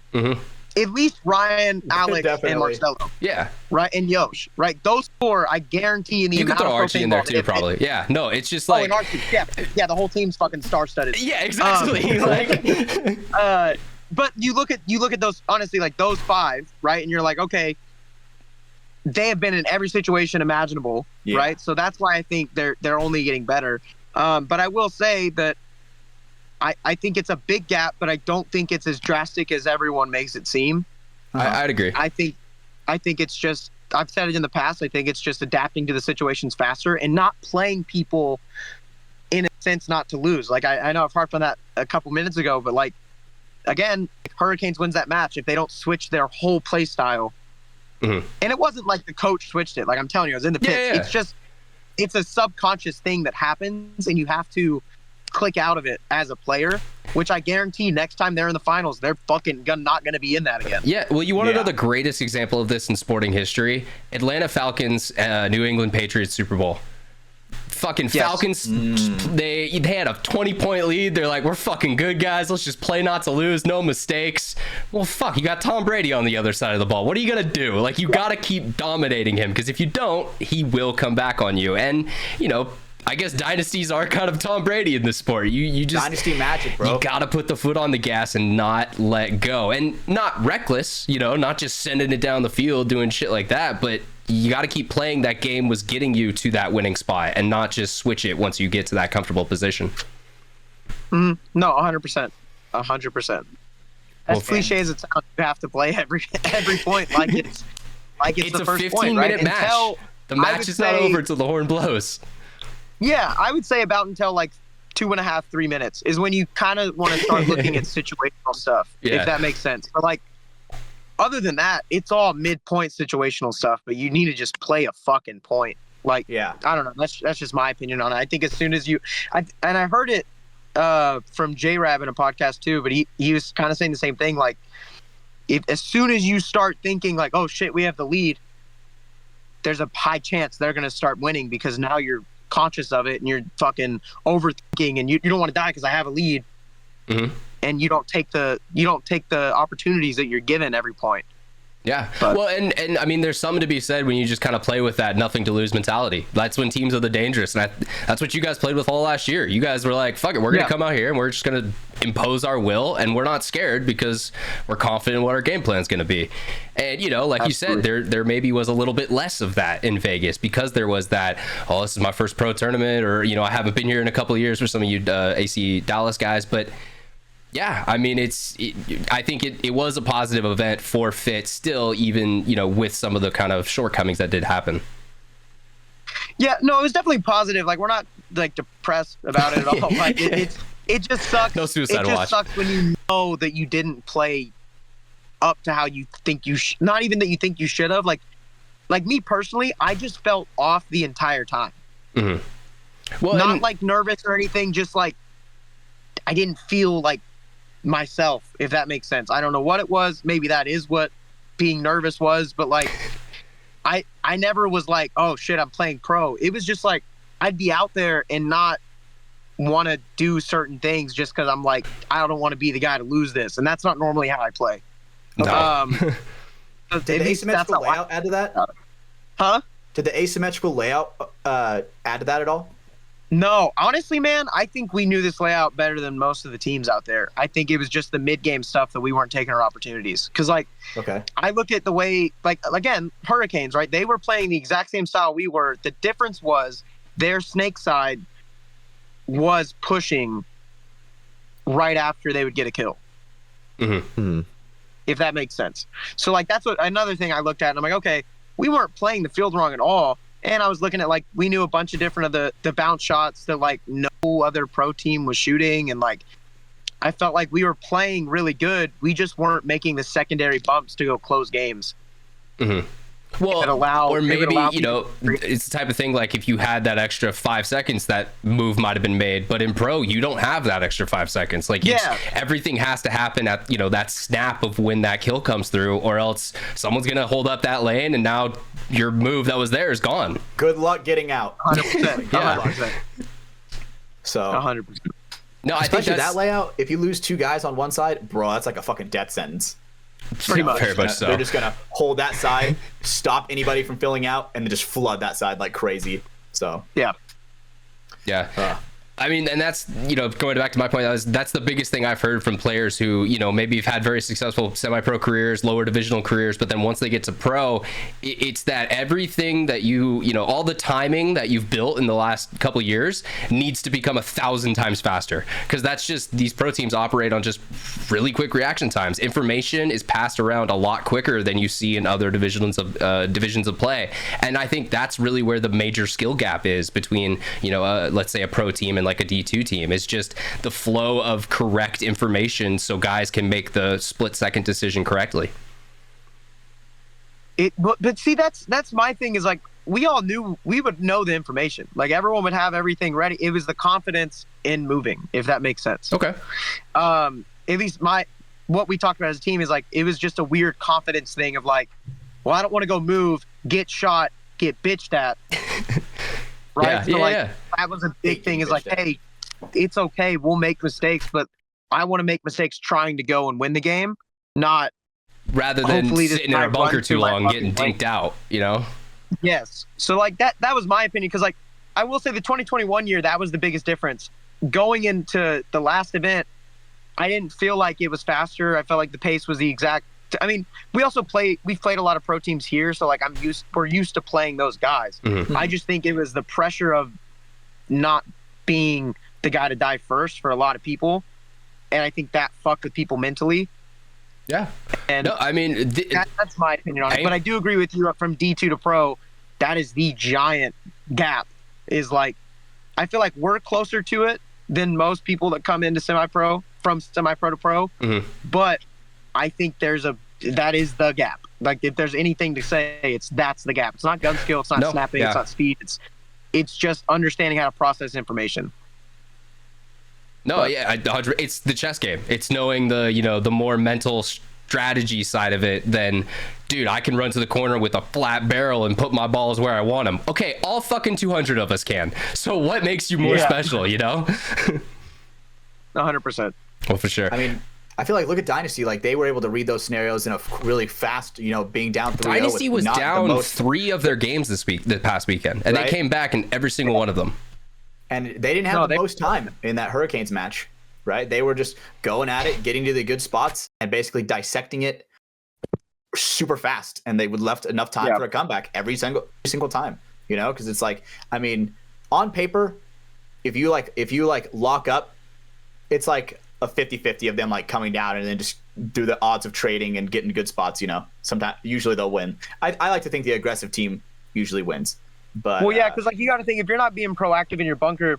at least Ryan, Alex, and Definitely. Marcelo, Yeah. right, and Yosh, right? Those four, I guarantee in the You could amount throw of Pro Archie in there Paintball too, they- probably. Yeah. No, it's just Oh, like. and Archie, yeah, the whole team's fucking star-studded. Yeah, exactly. Like. But you look at those, honestly, like those five, right? And you're like, okay, they have been in every situation imaginable, Yeah. right? So that's why I think they're only getting better. But I will say that I think it's a big gap, but I don't think it's as drastic as everyone makes it seem. I'd agree. I think it's just, I've said it in the past, I think it's just adapting to the situations faster and not playing people in a sense not to lose. Like I know I've harped on that a couple minutes ago, but like, again, if Hurricanes wins that match, if they don't switch their whole play style, and it wasn't like the coach switched it, like I'm telling you, I was in the pits. Yeah. It's just, it's a subconscious thing that happens, and you have to click out of it as a player, which I guarantee next time they're in the finals, they're fucking not going to be in that again. Yeah, well, you want to know Yeah. the greatest example of this in sporting history? Atlanta Falcons, New England Patriots Super Bowl. Fucking Yes. Falcons, they had a 20-point lead. They're like, we're fucking good, guys. Let's just play not to lose, no mistakes. Well, fuck, you got Tom Brady on the other side of the ball. What are you going to do? Like, you got to keep dominating him, because if you don't, he will come back on you. And, you know, I guess dynasties are kind of Tom Brady in this sport. You just Dynasty magic, bro. You gotta put the foot on the gas and not let go, and not reckless. You know, not just sending it down the field doing shit like that, but you got to keep playing that game was getting you to that winning spot, and not just switch it once you get to that comfortable position. No, 100%, 100%. As Well, cliche as it sounds, you have to play every point like it's It's the a first 15-minute point, right? match. The I match would is not say- over until the horn blows. Yeah, I would say about until like 2.5, 3 minutes is when you kind of want to start looking at situational stuff, Yeah. if that makes sense. But like, other than that, it's all midpoint situational stuff. But you need to just play a fucking point. Like, Yeah. I don't know. That's just my opinion on it. I think as soon as I heard it from J-Rab in a podcast too, but he was kind of saying the same thing. Like, as soon as you start thinking like, oh shit, we have the lead, there's a high chance they're gonna start winning, because now you're conscious of it and you're fucking overthinking, and you don't want to die because I have a lead, and you don't take the opportunities that you're given every point. Yeah. But- Well, and I mean, there's something to be said when you just kind of play with that nothing to lose mentality. That's when teams are the dangerous. And that's what you guys played with all last year. You guys were like, fuck it, we're going to come out here and we're just going to impose our will, and we're not scared because we're confident in what our game plan is going to be. And, you know, like you said, there maybe was a little bit less of that in Vegas, because there was that, oh, this is my first pro tournament, or, you know, I haven't been here in a couple of years for some of you AC Dallas guys. But yeah, I mean, I think it was a positive event for Fit still, even, you know, with some of the kind of shortcomings that did happen. Yeah, no, it was definitely positive. Like, we're not like depressed about it at all. Like, it just sucks. No suicide It just watch. sucks when you know that you didn't play up to how you think you not even that you think you should have. Like me personally, I just felt off the entire time. Well, Not and- like nervous or anything, just like I didn't feel like myself, if that makes sense. I don't know what it was. Maybe that is what being nervous was, but like I never was like, oh shit, I'm playing pro. It was just like I'd be out there and not want to do certain things just because I'm like, I don't want to be the guy to lose this, and that's not normally how I play. No. Did the asymmetrical layout add to that? Huh? Did the asymmetrical layout add to that at all? No, honestly, man, I think we knew this layout better than most of the teams out there. I think it was just the mid-game stuff that we weren't taking our opportunities. Because, like, Okay. I look at the way, like, again, Hurricanes, right? They were playing the exact same style we were. The difference was their snake side was pushing right after they would get a kill. If that makes sense. So, like, that's what another thing I looked at, and I'm like, okay, we weren't playing the field wrong at all. And I was looking at, like, we knew a bunch of different of the bounce shots that, like, no other pro team was shooting. And, like, I felt like we were playing really good. We just weren't making the secondary bumps to go close games. Well, That allow- or it would maybe, allow you know, it's the type of thing like if you had that extra 5 seconds, that move might have been made. But in pro, you don't have that extra 5 seconds. Like, everything has to happen at, you know, that snap of when that kill comes through, or else someone's going to hold up that lane and now your move that was there is gone. Good luck getting out. 100%. Yeah. 100%. So 100%. No, I think especially that's that layout, if you lose two guys on one side, bro, that's like a fucking death sentence. Pretty much. Very much so. They're just gonna hold that side, stop anybody from filling out, and then just flood that side like crazy. So Yeah. I mean, and that's, going back to my point, that's the biggest thing I've heard from players who, maybe have had very successful semi-pro careers, lower divisional careers, but then once they get to pro, it's that everything that all the timing that you've built in the last couple of years needs to become 1,000 times faster, because that's just, these pro teams operate on just really quick reaction times. Information is passed around a lot quicker than you see in other divisions of play, and I think that's really where the major skill gap is between, let's say a pro team and like a D2 team. Is just the flow of correct information so guys can make the split-second decision correctly. But see, that's my thing, is like, we all knew, we would know the information. Like, everyone would have everything ready. It was the confidence in moving, if that makes sense. Okay. At least what we talked about as a team is like, it was just a weird confidence thing of like, well, I don't want to go move, get shot, get bitched at. Right? That was a big thing, is like, hey, it's okay, we'll make mistakes, but I want to make mistakes trying to go and win the game, not rather than sitting in our bunker too long getting dinked out, Yes. So like that was my opinion, because like, I will say the 2021 year, that was the biggest difference. Going into the last event, I didn't feel like it was faster. I felt like the pace was the exact. I mean, we've played a lot of pro teams here, so like we're used to playing those guys. Mm-hmm. I just think it was the pressure of not being the guy to die first for a lot of people, and I think that fucked with people mentally. Yeah. And no, I mean, that's my opinion on it. But I do agree with you, from D2 to pro, that is the giant gap. Is like, I feel like we're closer to it than most people that come into semi-pro, from semi-pro to pro. Mm-hmm. But I think that is the gap. Like, if there's anything to say, that's the gap. It's not gun skill, it's not snapping, it's not speed. It's just understanding how to process information. No, it's the chess game. It's knowing the more mental strategy side of it than, dude, I can run to the corner with a flat barrel and put my balls where I want them. Okay, all fucking 200 of us can. So what makes you more special, 100%. Well, for sure. I mean, I feel like, look at Dynasty. Like, they were able to read those scenarios in a really fast, being down 3-0. Dynasty was down 3 of their games this past weekend, and they came back in every single one of them. And they didn't have the most time in that Hurricanes match, right? They were just going at it, getting to the good spots, and basically dissecting it super fast. And they would left enough time for a comeback every single time, because it's like, I mean, on paper, if you lock up, it's like a 50-50 of them like coming down and then just do the odds of trading and getting good spots. Sometimes, usually they'll win. I like to think the aggressive team usually wins. But because like, you got to think, if you're not being proactive in your bunker,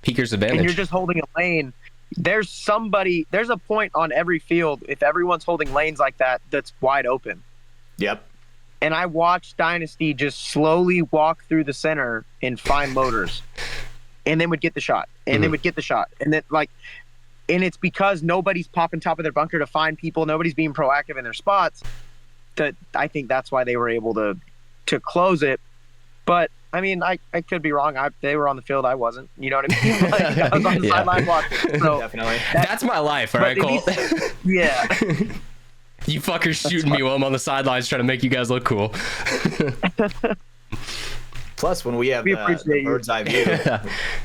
Peeker's advantage, and you're just holding a lane, there's a point on every field, if everyone's holding lanes like that, that's wide open. Yep. And I watched Dynasty just slowly walk through the center and find loaders, and then would get the shot, and then would get the shot, and then like, and it's because nobody's popping top of their bunker to find people, nobody's being proactive in their spots. That I think that's why they were able to close it. But I mean, I could be wrong. They were on the field, I wasn't. You know what I mean? Like, I was on the sideline watching. So definitely. That's my life, all right, Colt. Yeah. You fuckers shooting me while I'm on the sidelines trying to make you guys look cool. Plus, when we have the bird's eye view,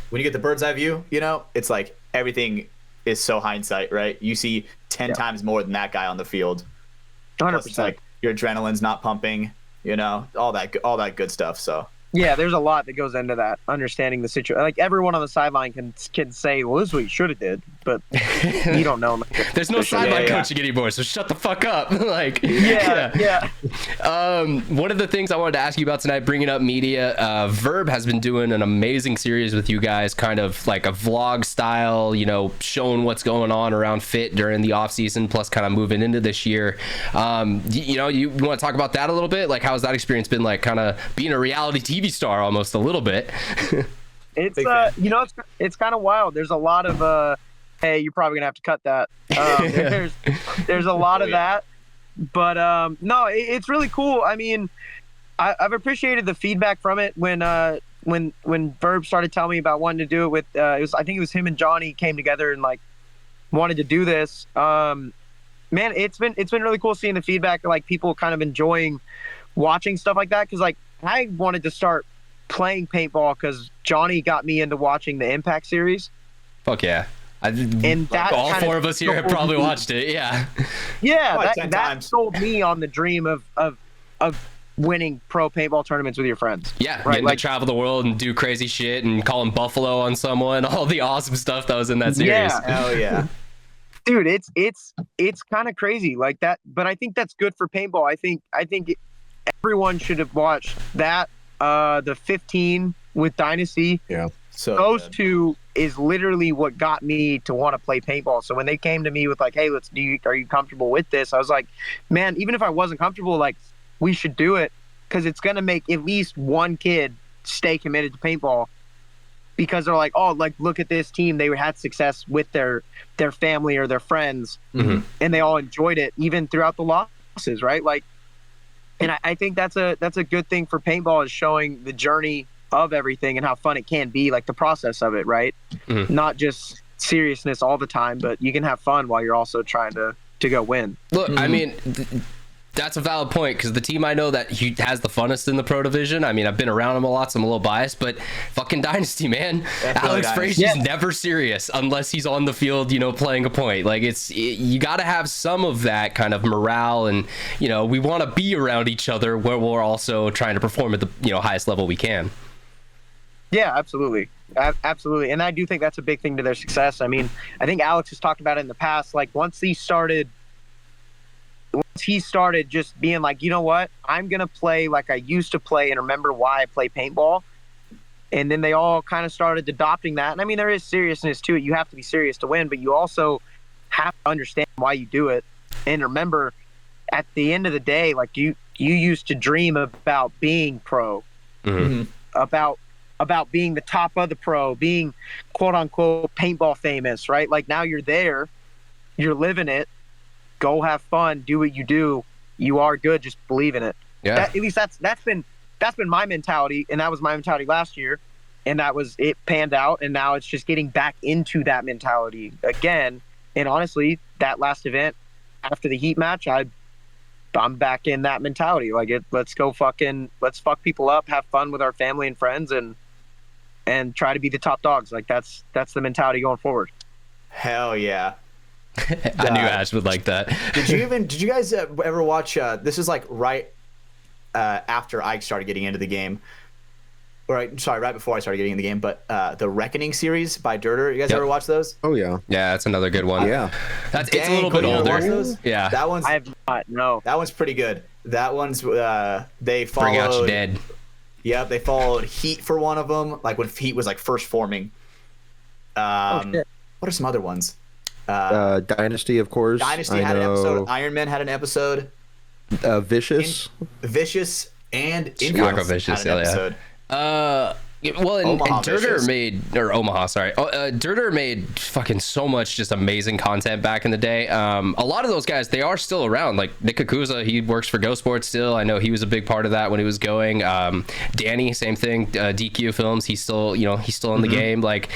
when you get the bird's eye view, it's like everything is so hindsight, right? You see 10 times more than that guy on the field. 100%. Like, your adrenaline's not pumping, all that good stuff. So yeah, there's a lot that goes into that, understanding the situation. Like, everyone on the sideline can say, well, this is what you should have did, but you don't know. There's no sideline coaching anymore, so shut the fuck up. Like, yeah. One of the things I wanted to ask you about tonight, bringing up media, Verb has been doing an amazing series with you guys, kind of like a vlog style, showing what's going on around Fit during the off season, plus kind of moving into this year. You want to talk about that a little bit? Like, how's that experience been, like, kind of being a reality TV star almost a little bit? It's it's kind of wild. There's a lot of hey, you're probably gonna have to cut that. There's a lot of that, but no, it's really cool. I mean, I've appreciated the feedback from it. When Verb started telling me about wanting to do it with I think it was him and Johnny came together and like wanted to do this. man, it's been really cool seeing the feedback, like people kind of enjoying watching stuff like that. Cause like I wanted to start playing paintball because Johnny got me into watching the Impact series. Fuck yeah. And that all four of us here have probably watched it. Yeah. Yeah. Ten That times. sold me on the dream of winning pro paintball tournaments with your friends. Yeah. Right. Getting Like, to travel the world and do crazy shit and calling Buffalo on someone, all the awesome stuff that was in that series. Yeah. Hell yeah. dude, it's kind of crazy like that. But I think that's good for paintball. I think everyone should have watched that. The 15 with Dynasty. Yeah. So Those good. two is literally what got me to want to play paintball. So when they came to me with like, hey, are you comfortable with this? I was like, man, even if I wasn't comfortable, like we should do it because it's going to make at least one kid stay committed to paintball because they're like, oh, like, look at this team. They had success with their family or their friends Mhm. and they all enjoyed it even throughout the losses. Right. Like, and I think that's a good thing for paintball is showing the journey of everything and how fun it can be, like the process of it, right? Mhm. Not just seriousness all the time, but you can have fun while you're also trying to go win. Look, I mean, that's a valid point because the team I know that he has the funnest in the pro division. I mean, I've been around him a lot, so I'm a little biased, but fucking Dynasty, man. Definitely Alex Dynasty. Frazier's Yeah. never serious unless he's on the field, playing a point. Like you got to have some of that kind of morale, and we want to be around each other where we're also trying to perform at the highest level we can. Yeah, absolutely. Absolutely. And I do think that's a big thing to their success. I mean, I think Alex has talked about it in the past. Like once he started just being like, you know what, I'm going to play like I used to play and remember why I play paintball. And then they all kind of started adopting that. And I mean, there is seriousness to it. You have to be serious to win, but you also have to understand why you do it. And remember, at the end of the day, like you used to dream about being pro, Mhm. about being the top of the pro, being quote unquote paintball famous, right? Like now you're there, you're living it. Go have fun, do what you do. You are good, just believe in it. Yeah. At least that's been my mentality, and that was my mentality last year, and it panned out, and now it's just getting back into that mentality again. And honestly, that last event after the Heat match, I'm back in that mentality. Like let's fuck people up, have fun with our family and friends, and try to be the top dogs. Like that's the mentality going forward. Hell yeah. I knew Ash would like that. Did you guys ever watch this is like right after I started getting into the game, right before I started getting in the game, but the Reckoning series by Dirter, you guys Yep. ever watch those? Oh yeah. Yeah, that's another good one. Yeah. It's a Dang, little bit Cody, you ever older. watched those? Yeah. That one's I have not. No. that one's pretty good. That one's they followed Bring out your dead. Yep, they followed Heat for one of them, like when Heat was like first forming. shit. What are some other ones? Dynasty, of course. Dynasty I had an know. episode. Iron Man had an episode. Vicious. Vicious and Chicago Infamous Vicious, had an yeah. episode. Well, and Omaha Dirter Vicious. Omaha, sorry. Dirter made fucking so much just amazing content back in the day. A lot of those guys, they are still around. Like Nick Kakuza, he works for Go Sports still. I know he was a big part of that when he was going. Danny, same thing. DQ Films, he's still in the game. Like,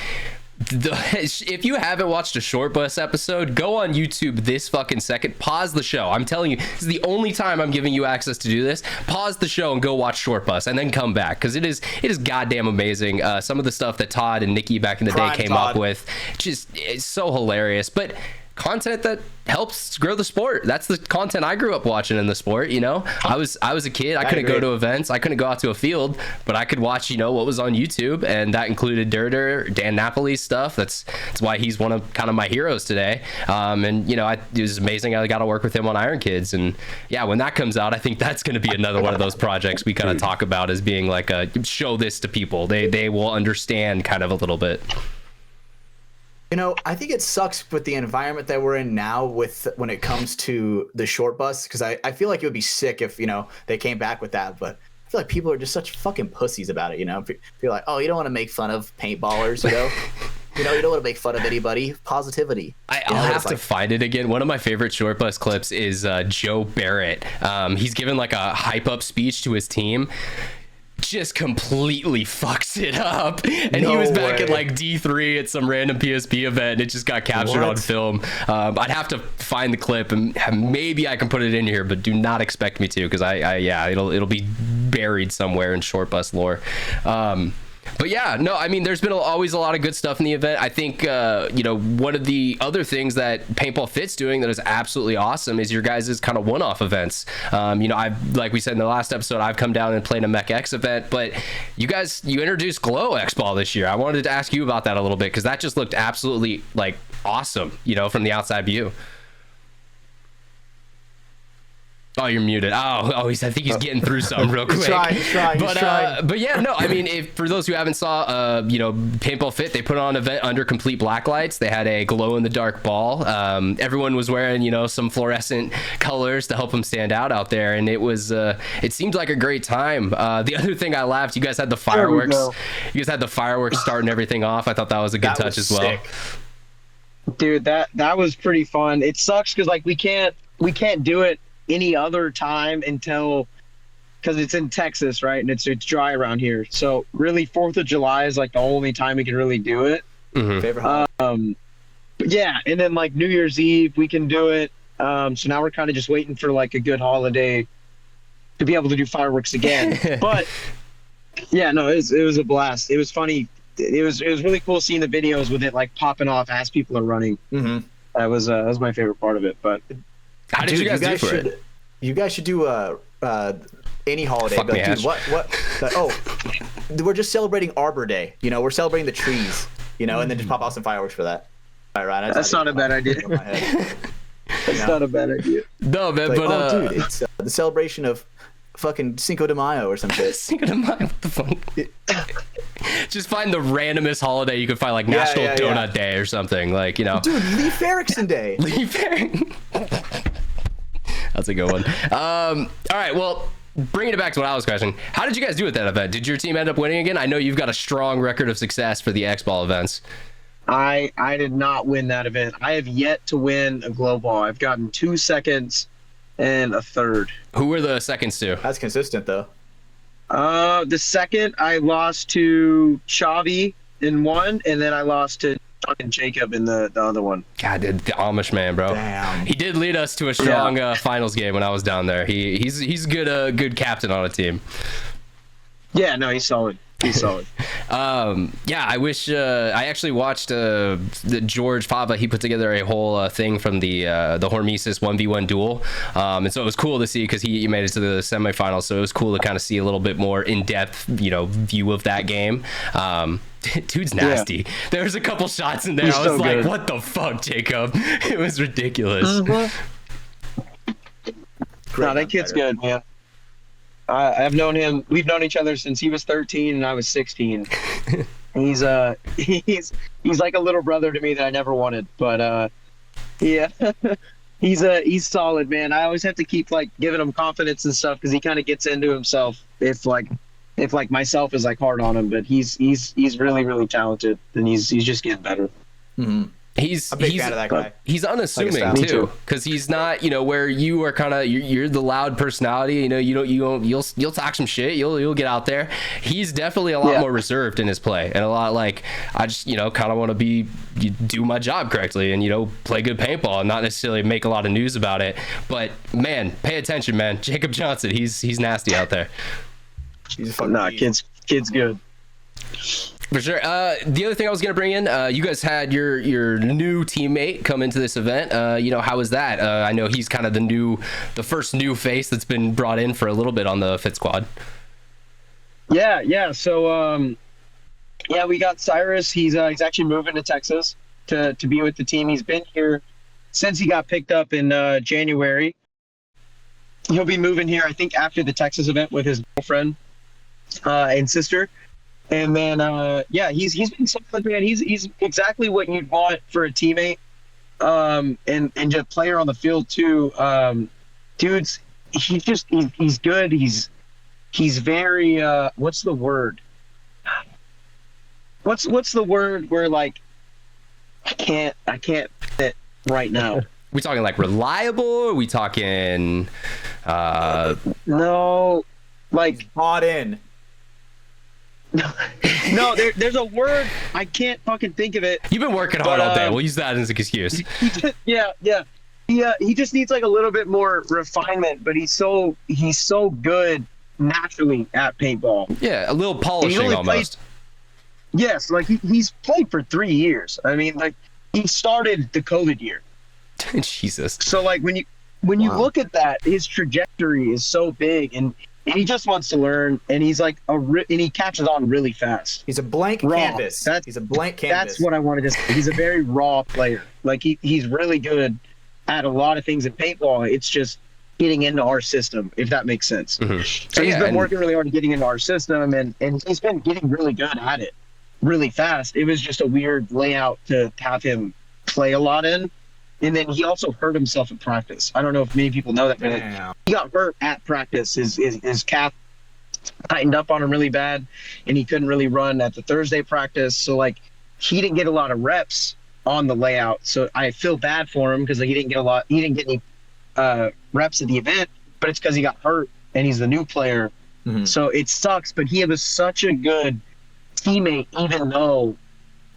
if you haven't watched a Short Bus episode, go on YouTube this fucking second, pause the show. I'm telling you, this is the only time I'm giving you access to do this. Pause the show and go watch Short Bus and then come back, because it is goddamn amazing. Some of the stuff that Todd and Nikki back in the Prime day came Todd. up with, just it's so hilarious. But content that helps grow the sport. That's the content I grew up watching in the sport. I was a kid. I couldn't go agree. to events. I couldn't go out to a field, but I could watch what was on YouTube, and that included Dirter, Dan Napoli's stuff. That's why he's one of kind of my heroes today. And it was amazing. I got to work with him on Iron Kids, and yeah, when that comes out, I think that's going to be another one of those projects we kind of talk about as being like a show this to people. They will understand kind of a little bit. I think it sucks with the environment that we're in now when it comes to the Short Bus, because I feel like it would be sick if, they came back with that, but I feel like people are just such fucking pussies about it, Feel like, oh, you don't want to make fun of paintballers, you don't want to make fun of anybody. Positivity. I'll have to find it again. One of my favorite Short Bus clips is Joe Barrett. He's given like a hype up speech to his team. just completely fucks it up. And he No was back at way. like D3 at some random PSP event, and it just got captured on film. I'd have to find the clip, and maybe I can put it in here, but do not expect me to, because it'll be buried somewhere in Short Bus lore. But yeah, no, I mean, there's been always a lot of good stuff in the event. I think, one of the other things that Paintball Fit's doing that is absolutely awesome is your guys' kind of one-off events. I've, like we said in the last episode, I've come down and played a Mech X event, but you introduced Glow Xball this year. I wanted to ask you about that a little bit, because that just looked absolutely, like, awesome, from the outside view. Oh, you're muted. I think he's getting through something real quick. He's trying. But yeah, no, I mean, for those who haven't saw, Paintball Fit, they put on an event under complete black lights. They had a glow-in-the-dark ball. Everyone was wearing, some fluorescent colors to help them stand out there, and it seemed like a great time. The other thing I laughed, you guys had the fireworks. You guys had the fireworks starting everything off. I thought that was a good touch as well. Sick. Dude, that was pretty fun. It sucks because we can't do it any other time because it's in Texas, right? And it's dry around here. So really 4th of July is like the only time we can really do it. Mm-hmm. Favorite holiday. But yeah, and then like New Year's Eve we can do it. So now we're kind of just waiting for like a good holiday to be able to do fireworks again. But yeah, no, it was a blast. It was funny. It was really cool seeing the videos with it like popping off as people are running. Mm-hmm. That was my favorite part of it. But How did you guys do for it? You guys should do any holiday. Fuck me, Ash. We're just celebrating Arbor Day. We're celebrating the trees. And then just pop out some fireworks for that. All right, Ryan. that's not a bad idea. That's not a bad idea. No, man, dude, it's the celebration of fucking Cinco de Mayo or some shit. Cinco de Mayo, what the fuck? Just find the randomest holiday you could find, like National Donut Day or something, like Dude, Leif Erikson Day. Leif Erikson. That's a good one. All right, well, bringing it back to what I was questioning, how did you guys do at that event? Did your team end up winning again? I know you've got a strong record of success for the Xball events. I did not win that event. I have yet to win a glow ball. I've gotten 2 seconds and a third. Who were the seconds to? That's consistent, though. The second I lost to Chavi in one, and then I lost to fucking Jacob in the other one. God, the Amish man, bro. Damn. He did lead us to a strong finals game when I was down there. He's good captain on a team. Yeah, no, he's solid. He's solid. I wish I actually watched the George Fava. He put together a whole thing from the Hormesis 1v1 duel, and so it was cool to see because he made it to the semifinals. So it was cool to kind of see a little bit more in-depth, view of that game. Dude's nasty. Yeah. There was a couple shots in there. I was so like, "What the fuck, Jacob?" It was ridiculous. No, that kid's good, man. I've known him. We've known each other since he was 13 and I was 16. He's like a little brother to me that I never wanted. But yeah, he's solid, man. I always have to keep like giving him confidence and stuff because he kind of gets into himself. If myself is like hard on him, but he's really, really talented and he's just getting better. Mm-hmm. He's a big fan of that guy. He's unassuming too, because he's not, where you are kind of you're the loud personality. You'll talk some shit. You'll get out there. He's definitely a lot more reserved in his play, and a lot like I just kind of want to do my job correctly and play good paintball and not necessarily make a lot of news about it. But man, pay attention, man. Jacob Johnson, he's nasty out there. He's a fucking kid's good. For sure. The other thing I was going to bring in, you guys had your new teammate come into this event. How was that? I know he's kind of the first new face that's been brought in for a little bit on the Fit Squad. Yeah. So, we got Cyrus. He's actually moving to Texas to be with the team. He's been here since he got picked up in January. He'll be moving here, I think, after the Texas event with his girlfriend and sister. And then, he's been solid, man. He's exactly what you'd want for a teammate, and just a player on the field too. He's good. He's very what's the word? What's the word where like I can't fit right now. We talking like reliable? Are we talking no, like bought in. No, there's a word I can't fucking think of it. You've been working hard all day. We'll use that as an excuse. Yeah. He just needs like a little bit more refinement, but he's so good naturally at paintball. Yeah, a little polishing almost. Yes, like he's played for 3 years. I mean, like he started the COVID year. Jesus. So like when you look at that, his trajectory is so big, and he just wants to learn, and he's like and he catches on really fast. He's a blank canvas. He's a blank canvas. That's what I wanted to say. He's a very raw player. Like he's really good at a lot of things in paintball. It's just getting into our system, if that makes sense. Mm-hmm. So he's been working really hard at getting into our system, and he's been getting really good at it really fast. It was just a weird layout to have him play a lot in. And then he also hurt himself at practice. I don't know if many people know that, but he got hurt at practice. His calf tightened up on him really bad, and he couldn't really run at the Thursday practice. So like he didn't get a lot of reps on the layout. So I feel bad for him because like, he didn't get any reps at the event, but it's because he got hurt and he's the new player. Mm-hmm. So it sucks, but he was such a good teammate, even though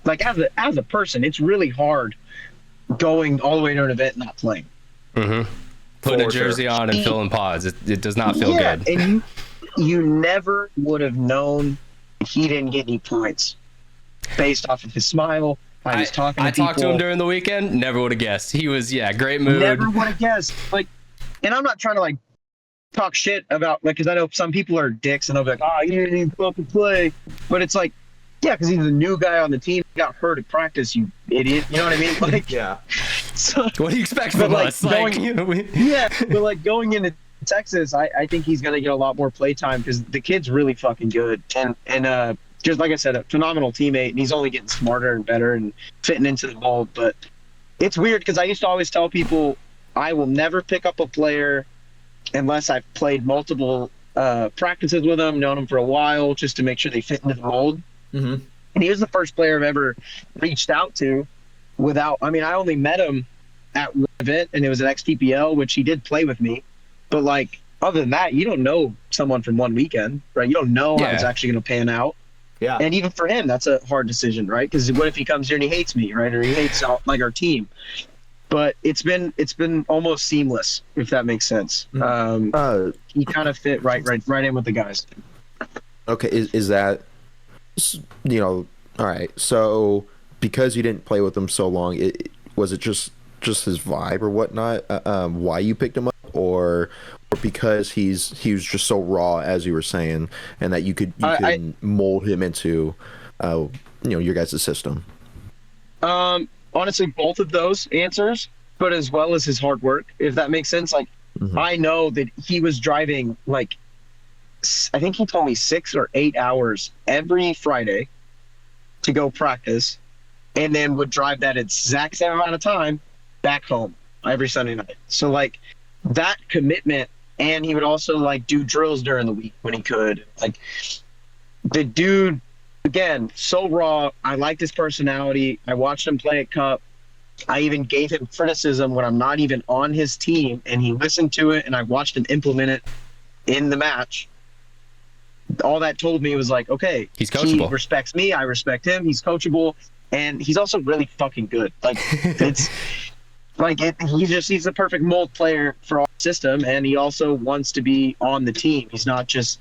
like as a person, it's really hard going all the way to an event and not playing. Mm-hmm. Putting a jersey on and filling pods. It does not feel good. And you never would have known he didn't get any points based off of his smile. I talked to him during the weekend. Never would have guessed. He was, great mood. Never would have guessed. Like, and I'm not trying to like talk shit about like, because I know some people are dicks and they'll be like, oh, you didn't even fucking play. But it's like, yeah, because he's the new guy on the team. He got hurt at practice, you idiot. You know what I mean? Like, yeah. So, what do you expect from us? But like going into Texas, I think he's gonna get a lot more play time because the kid's really fucking good, and just like I said, a phenomenal teammate, and he's only getting smarter and better and fitting into the mold. But it's weird because I used to always tell people I will never pick up a player unless I've played multiple practices with them, known them for a while, just to make sure they fit into the mold. Mm-hmm. And he was the first player I've ever reached out to without, I mean, I only met him at one event, and it was at XTPL, which he did play with me. But like, other than that, you don't know someone from one weekend, right? You don't know how it's actually going to pan out. Yeah. And even for him, that's a hard decision, right? Because what if he comes here and he hates me, right? Or he hates like our team. But it's been almost seamless, if that makes sense. He kind of fit right in with the guys. Okay, is that, all right, so because you didn't play with him so long, was it just his vibe or whatnot, why you picked him up, or because he was just so raw, as you were saying, and that you could mold him into your guys' system? Honestly, both of those answers, but as well as his hard work, if that makes sense. Like, I know that he was driving like, I think he told me 6 or 8 hours every Friday to go practice, and then would drive that exact same amount of time back home every Sunday night. So like that commitment, and he would also like do drills during the week when he could. Like, the dude, again, so raw. I liked his personality. I watched him play at Cup. I even gave him criticism when I'm not even on his team, and he listened to it, and I watched him implement it in the match. All that told me was like, okay, he's coachable. He respects me. I respect him. He's coachable, and he's also really fucking good. Like, it's like he's the perfect mold player for our system, and he also wants to be on the team. He's not just,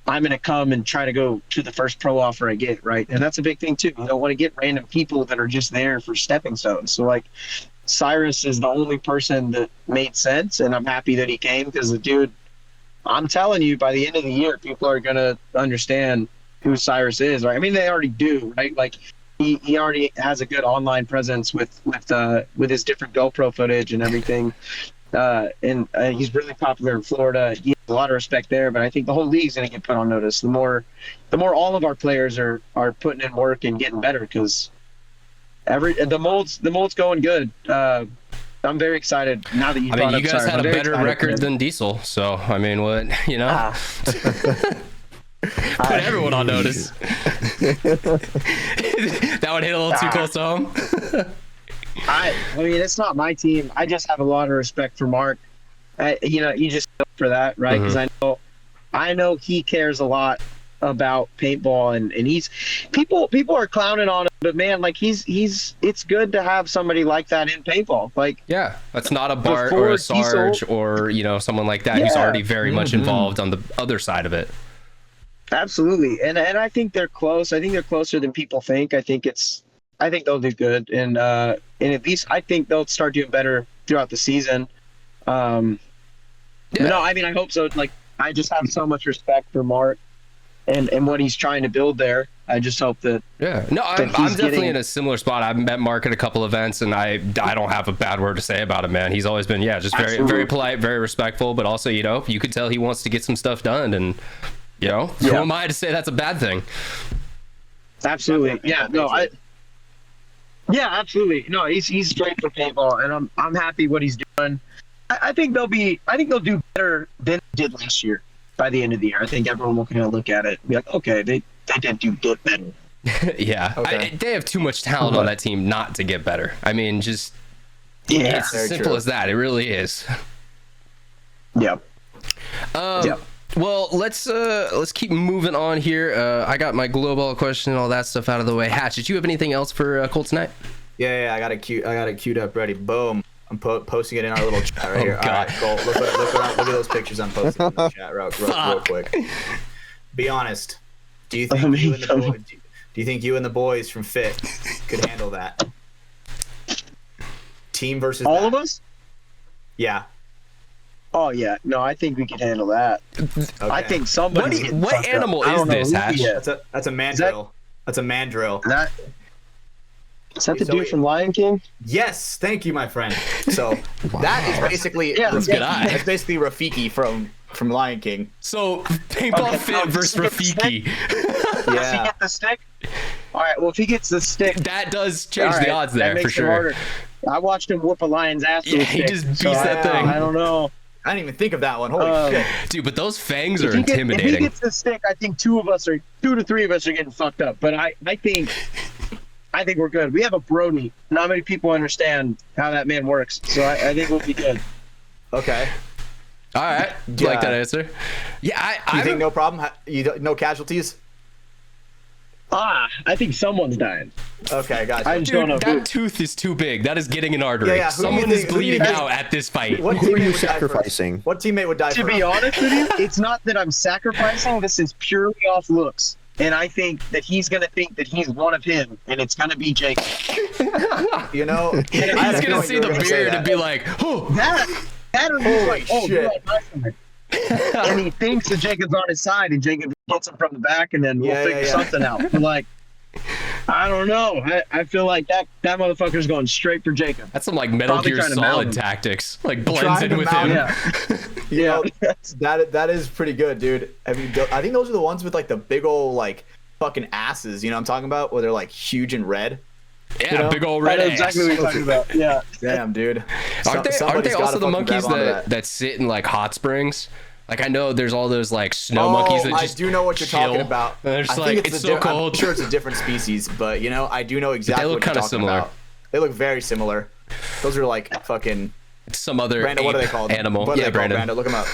I'm going to come and try to go to the first pro offer I get, right? And that's a big thing too. You don't want to get random people that are just there for stepping stones. So like, Cyrus is the only person that made sense, and I'm happy that he came, because the dude, I'm telling you, by the end of the year, people are going to understand who Cyrus is, right? I mean, they already do, right? Like, he already has a good online presence with his different GoPro footage and everything. And he's really popular in Florida. He has a lot of respect there, but I think the whole league's going to get put on notice. The more all of our players are putting in work and getting better, because the mold's going good. I'm very excited now that you brought up you guys Cyrus. had a better record than Diesel, so I mean, what, put everyone on notice. That would hit a little too close to home. I mean, it's not my team. I just have a lot of respect for Mark. You just for that, right? Because I know he cares a lot about paintball, and he's people are clowning on him, but man, like he's it's good to have somebody like that in paintball. Like, Yeah, that's not a Bart or Before a Sarge Diesel- or someone like that who's Yeah. already very much involved on the other side of it. absolutely, and I think they're close. I think they're closer than people think. I think they'll do good, and at least I think they'll start doing better throughout the season. But no, I mean, I hope so. Like, I just have so much respect for Mark and what he's trying to build there. I just hope that. Yeah, no, I'm he's definitely getting- in a similar spot. I've met Mark at a couple events, and I don't have a bad word to say about him, man. He's always been, just very Absolutely. very polite, very respectful, but also, you could tell he wants to get some stuff done, and who Yeah. am I to say that's a bad thing? Absolutely, yeah. No, Yeah, absolutely. No, he's great for paintball, and I'm happy what he's doing. I think they'll do better than they did last year by the end of the year. I think everyone will kind of look at it and be like, okay, they did do good better. Yeah, Okay. they have too much talent on that team not to get better. I mean, just Yeah. it's Very as simple true. as that. It really is. Yeah. Well, let's keep moving on here. I got my glow ball question and all that stuff out of the way. Hatch, did you have anything else for Colt tonight? Yeah, I got it queued up, ready. Boom. I'm posting it in our little chat right here. God. All right, Colt, look at those pictures I'm posting in the chat real quick. Be honest. Do you think you and the boys from Fit could handle that? Team versus All that. of us? Yeah. Oh yeah. No, I think we can handle that. Okay. I think somebody. What animal is this, Hatch? That's a mandrill. That's a mandrill. Is that the So dude it- from Lion King? Yes, thank you, my friend. So that is basically Yeah, that's good eye. That's basically Rafiki from Lion King. So paintball Okay, fit now, versus does he Rafiki. Does he Yeah. get the stick? All right. Well, if he gets the stick, That does change all the right, odds that there makes for it sure. harder. I watched him whoop a lion's ass. Yeah, with a he stick, just beats so that thing. I don't know. I didn't even think of that one. Holy shit. Dude, but those fangs If are he If he intimidating. gets the stick, I think two to three of us are getting fucked up. But I think we're good. We have a Brody. Not many people understand how that man works, so I think we'll be good. Okay. All right, Yeah. like that answer. Yeah, You I think no problem? No casualties? I think someone's dying. Okay, gotcha. I just don't know Dude, who. that tooth is too big. That is getting an artery. Yeah, who do you Someone is think- who do you bleeding think- out at this fight. What Who are teammate you would die first? sacrificing? What teammate would die To first? be honest with you, it's not that I'm sacrificing. This is purely off looks. And I think that he's going to think that he's one of him, and it's going to be Jake. You know, I had He's a gonna feeling see you were the gonna say beard that. and be like, "Oh, That or he's Holy like, oh, shit. you're like my friend. And he thinks that Jacob's on his side, and Jacob hits him from the back, and then we'll Yeah, figure yeah. something out. But like, I don't know. I feel like that motherfucker's going straight for Jacob. that's some like Metal Probably Gear trying to mount Solid him. tactics." Like blends Trying in to with mount him. him. Yeah. You know, that is pretty good, dude. I mean, I think those are the ones with like the big old like fucking asses. You know what I'm talking about? Where they're like huge and red. Yeah, You know? big old I red know ass. exactly what you're talking about. Yeah. Damn, dude. Aren't they Somebody's also gotta the fucking monkeys grab onto that sit in like hot springs? Like I know there's all those like snow monkeys that I just do know what you're chill. talking about. And they're just I like, think it's a so I'm cold. sure it's a different species, but you know, I do know exactly look what you're kinda talking similar. about. They look very similar. Those are like fucking Some other Brando. What are ape they called? animal. What are Yeah, they called, Brandon. Brando? Look them up.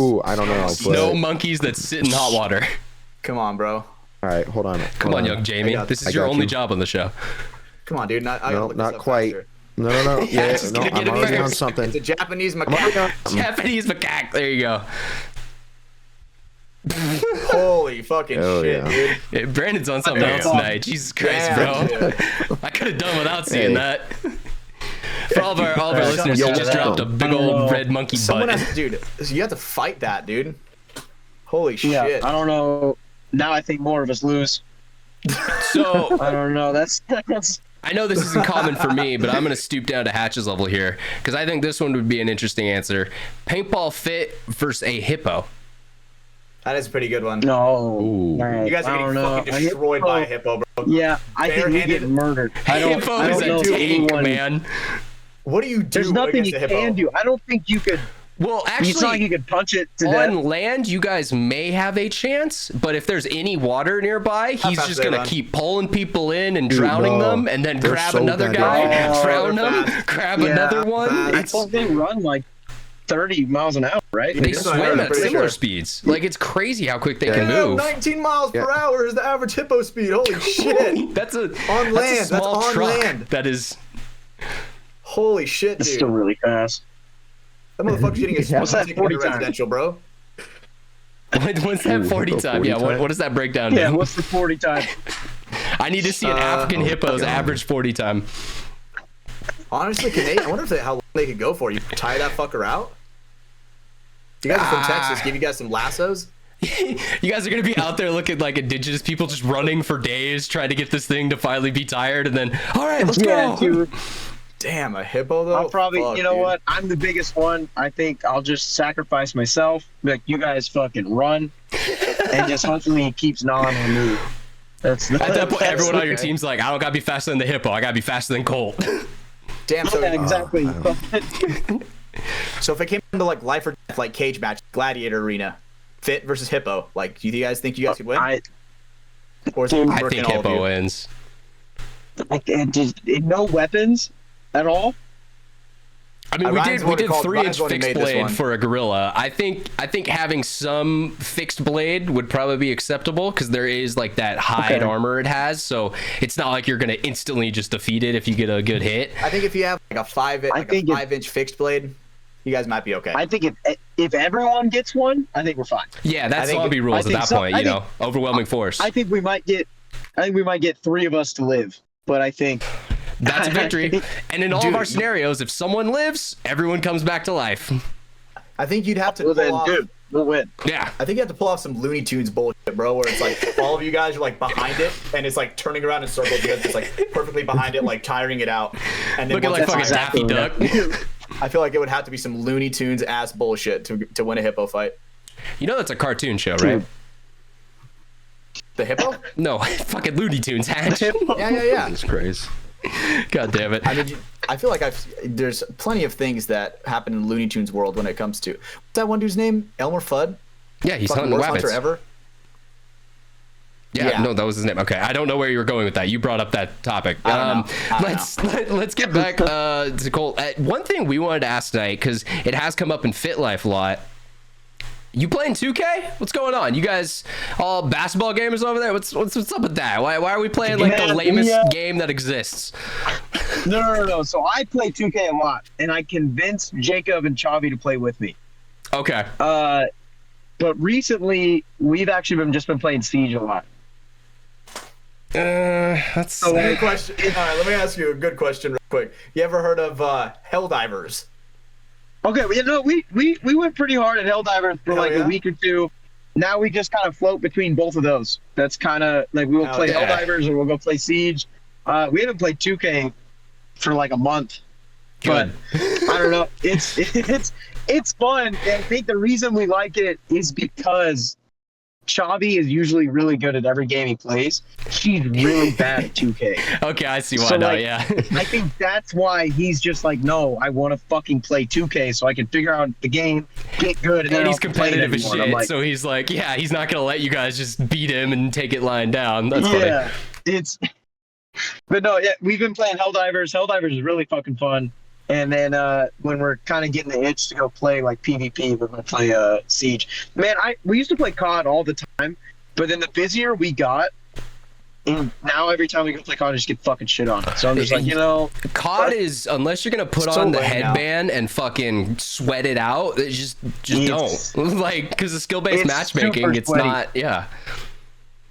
Ooh, I don't know. Snow But, monkeys that sit in hot water. Come on, bro. all right, hold on. Come on, young Jamie. got- This I is your got only you. job on the show. Come on, dude. I gotta No, look this not up quite. faster. No. Yeah, just no, gonna get I'm it already on first. something. It's a Japanese I'm already macaque. on- Japanese macaque. There you go. Holy fucking Oh, shit, yeah. dude. Yeah, Brandon's on something Damn. else tonight. Jesus Christ, Damn, bro. dude. I could have done without seeing Hey. that. For all of our listeners, Yo, you just dropped a big old red monkey Someone butt. has to, dude. You have to fight that, dude. Holy Yeah. shit. I don't know. Now I think more of us lose. So I don't know. That's I know this isn't common for me, but I'm going to stoop down to Hatch's level here because I think this one would be an interesting answer. Paintball fit versus a hippo. That is a pretty good one. no. Ooh. No, You guys I are don't getting know. fucking destroyed by a hippo, bro. Yeah, I think we Barehanded. get murdered. I don't Hippo I is don't know a if tank, anyone- man. What do you do There's nothing against you a hippo? can do. I don't think you could. Well, It's not like actually, you could punch it to on death. land, you guys may have a chance, but if there's any water nearby, he's fast just they going to run? keep pulling people in and Dude, drowning no. them, and then They're grab so another bad. guy, Oh, drown they're them, fast. grab Yeah, another one. fast. I It's thought they run like 30 miles an hour, right? They That's what I swim heard, I'm at pretty similar sure. speeds. Like, it's crazy how quick they Yeah. can Damn, move. 19 miles per Yeah. hour is the average hippo speed. Holy shit. That's a On land. That's a small That's on truck. land. That is. Holy shit, It's dude. still really fast. That motherfucker's getting a What's that ticket 40 into time? residential, bro. What's that Ooh, 40 hippo time? 40 Yeah, time? what does that break down to? Yeah, what's the 40 time? I need to see an African hippo's God. average 40 time. Honestly, I wonder if how long they could go for. You tie that fucker out? You guys are from Texas. Give you guys some lassos? You guys are gonna be out there looking like indigenous people just running for days trying to get this thing to finally be tired, and then all right, let's Yeah, go. dude. Damn, a hippo though? I'll probably, Fuck, you know dude. what? I'm the biggest one. I think I'll just sacrifice myself. Be like, you guys fucking run, and just hopefully he keeps gnawing on me. That's At that point, that's everyone on your okay. team's like, I don't gotta be faster than the hippo. I gotta be faster than Colt. Damn, so, Yeah, exactly. so if it came to like life or death, like cage match, gladiator arena, fit versus hippo, like, do you guys think you guys could win? Or is it I working think all of hippo you? wins. Just no weapons at all. I mean, Ryan's we one who did called- 3-inch Ryan's one who fixed made this blade one. for a gorilla. I think having some fixed blade would probably be acceptable because there is like that hide Okay. armor it has, so it's not like you're gonna instantly just defeat it if you get a good hit. I think if you have like a think if- 5-inch fixed blade, you guys might be okay. I think if everyone gets one, I think we're fine. Yeah, that's think- zombie I rules at think that so. point. I You know, think- overwhelming force. I think we might get 3 of us to live, but I think That's a victory. And in all of Dude, our scenarios, if someone lives, everyone comes back to life. I think you'd have to well, pull then, off. dude, we'll win. Yeah. I think you have to pull off some Looney Tunes bullshit, bro, where it's like all of you guys are like behind it, and it's like turning around in circles. You guys just like perfectly behind it, like tiring it out, and then Looking once like it's fucking behind Daffy it- Duck. I feel like it would have to be some Looney Tunes ass bullshit to win a hippo fight. You know that's a cartoon show, right? The hippo? No, fucking Looney Tunes, Hatch. Yeah. That's crazy. God damn it. I mean, I feel like there's plenty of things that happen in Looney Tunes world when it comes to what's that one dude's name? Elmer Fudd? Yeah, he's Fucking hunting the worst rabbits. hunter ever. Yeah, Yeah. no, that was his name. Okay, I don't know where you were going with that. You brought up that topic. I don't know. Let's get back to Colt. One thing we wanted to ask tonight, because it has come up in Fit Life a lot. You playing 2K? What's going on? You guys all basketball gamers over there? What's up with that? Why are we playing like the Yeah, lamest yeah. game that exists? No. So I play 2K a lot, and I convinced Jacob and Chavi to play with me. Okay. But recently, we've actually just been playing Siege a lot. That's Good question. All right, let me ask you a good question real quick. You ever heard of Helldivers? Okay, well, you know, we went pretty hard at Helldivers for Hell like yeah. a week or two. Now we just kind of float between both of those. That's kind of like we will Hell play yeah. Helldivers or we'll go play Siege. We haven't played 2K for like a month, but I don't know. It's fun. And I think the reason we like it is because Chavi is usually really good at every game he plays. She's really bad at 2K. Okay, I see why So, now. like, Yeah. I think that's why he's just like, no, I want to fucking play 2K so I can figure out the game, get good, and then And I'll he's play it competitive as anymore. shit, I'm like, so he's like, yeah, he's not gonna let you guys just beat him and take it lying down. That's yeah, it's. But no, yeah, we've been playing Helldivers. Helldivers is really fucking fun. And then when we're kind of getting the itch to go play like PvP, we're gonna play Siege. Man, we used to play COD all the time, but then the busier we got, and now every time we go play COD, I just get fucking shit on. So I'm just like, you know, funny. COD is, unless you're gonna put So on the lame now. headband and fucking sweat it out, it just It's- don't. Like, because the skill-based it's matchmaking, super it's sweaty. not. Yeah.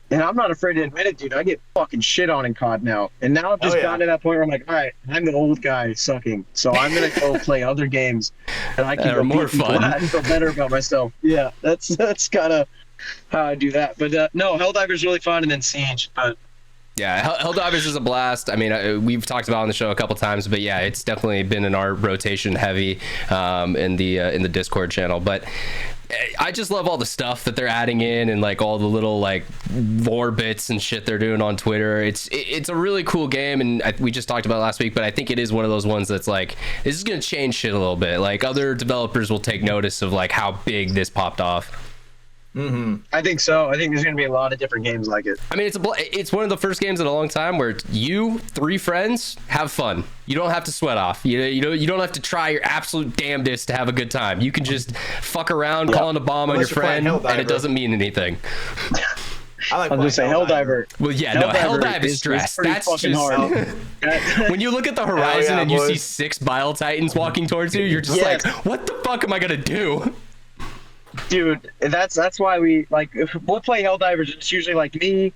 and I'm not afraid to admit it, dude. I get fucking shit on in COD now. And now I've just yeah. gotten to that point where I'm like, all right, I'm the old guy sucking. So I'm going to go play other games. And I can That are go more beat people fun. out and feel better about myself. Yeah, that's kind of how I do that. But no, Helldiver's really fun, and then Siege. But Yeah, Helldivers is a blast. I mean, we've talked about it on the show a couple times, but yeah, it's definitely been in our rotation heavy in the Discord channel. But I just love all the stuff that they're adding in and like all the little like lore bits and shit they're doing on Twitter. It's a really cool game, and we just talked about it last week, but I think it is one of those ones that's like, this is gonna change shit a little bit. Like other developers will take notice of like how big this popped off. I think so. I think there's going to be a lot of different games like it. I mean, it's one of the first games in a long time where you, 3 friends, have fun. You don't have to sweat off. You don't have to try your absolute damnedest to have a good time. You can just fuck around, calling a bomb on your friend, and it doesn't mean anything. I like I'll just say Helldiver. Well, yeah, no, Helldive is stress. That's fucking just hard. when you look at the horizon and you boys. see 6 Bile Titans walking towards you, you're just like, what the fuck am I gonna do? Dude, that's why we like we'll play Helldivers. It's usually like me.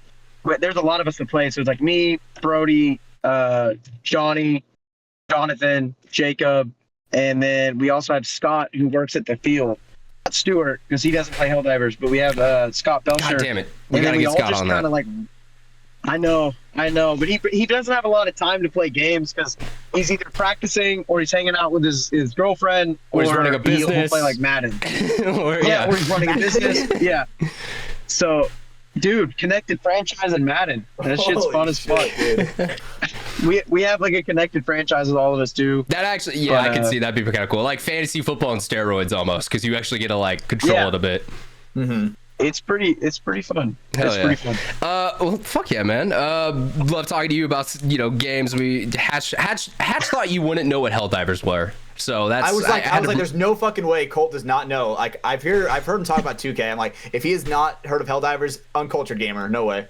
There's a lot of us that play, so it's like me, Brody, Johnny, Jonathan, Jacob, and then we also have Scott who works at the field. Not Stewart because he doesn't play Helldivers, but we have Scott Belcher. God damn it, we and gotta then get all Scott just on kind that. of like. I know, but he doesn't have a lot of time to play games because he's either practicing or he's hanging out with his girlfriend Or he's running a he'll business. play like Madden. or, Or he's running a business. Yeah. So, dude, connected franchise and Madden. That shit's fun as fuck. We have like a connected franchise with all of us too. That actually, I can see that'd be kind of cool. Like fantasy football on steroids almost, because you actually get to like control it a bit. It's pretty fun. Pretty fun. Well, fuck yeah, man. Love talking to you about games. Hatch thought you wouldn't know what Helldivers were, so that's. I was like, there's no fucking way Colt does not know. Like, I've heard him talk about 2K. I'm like, if he has not heard of Helldivers, uncultured gamer, no way.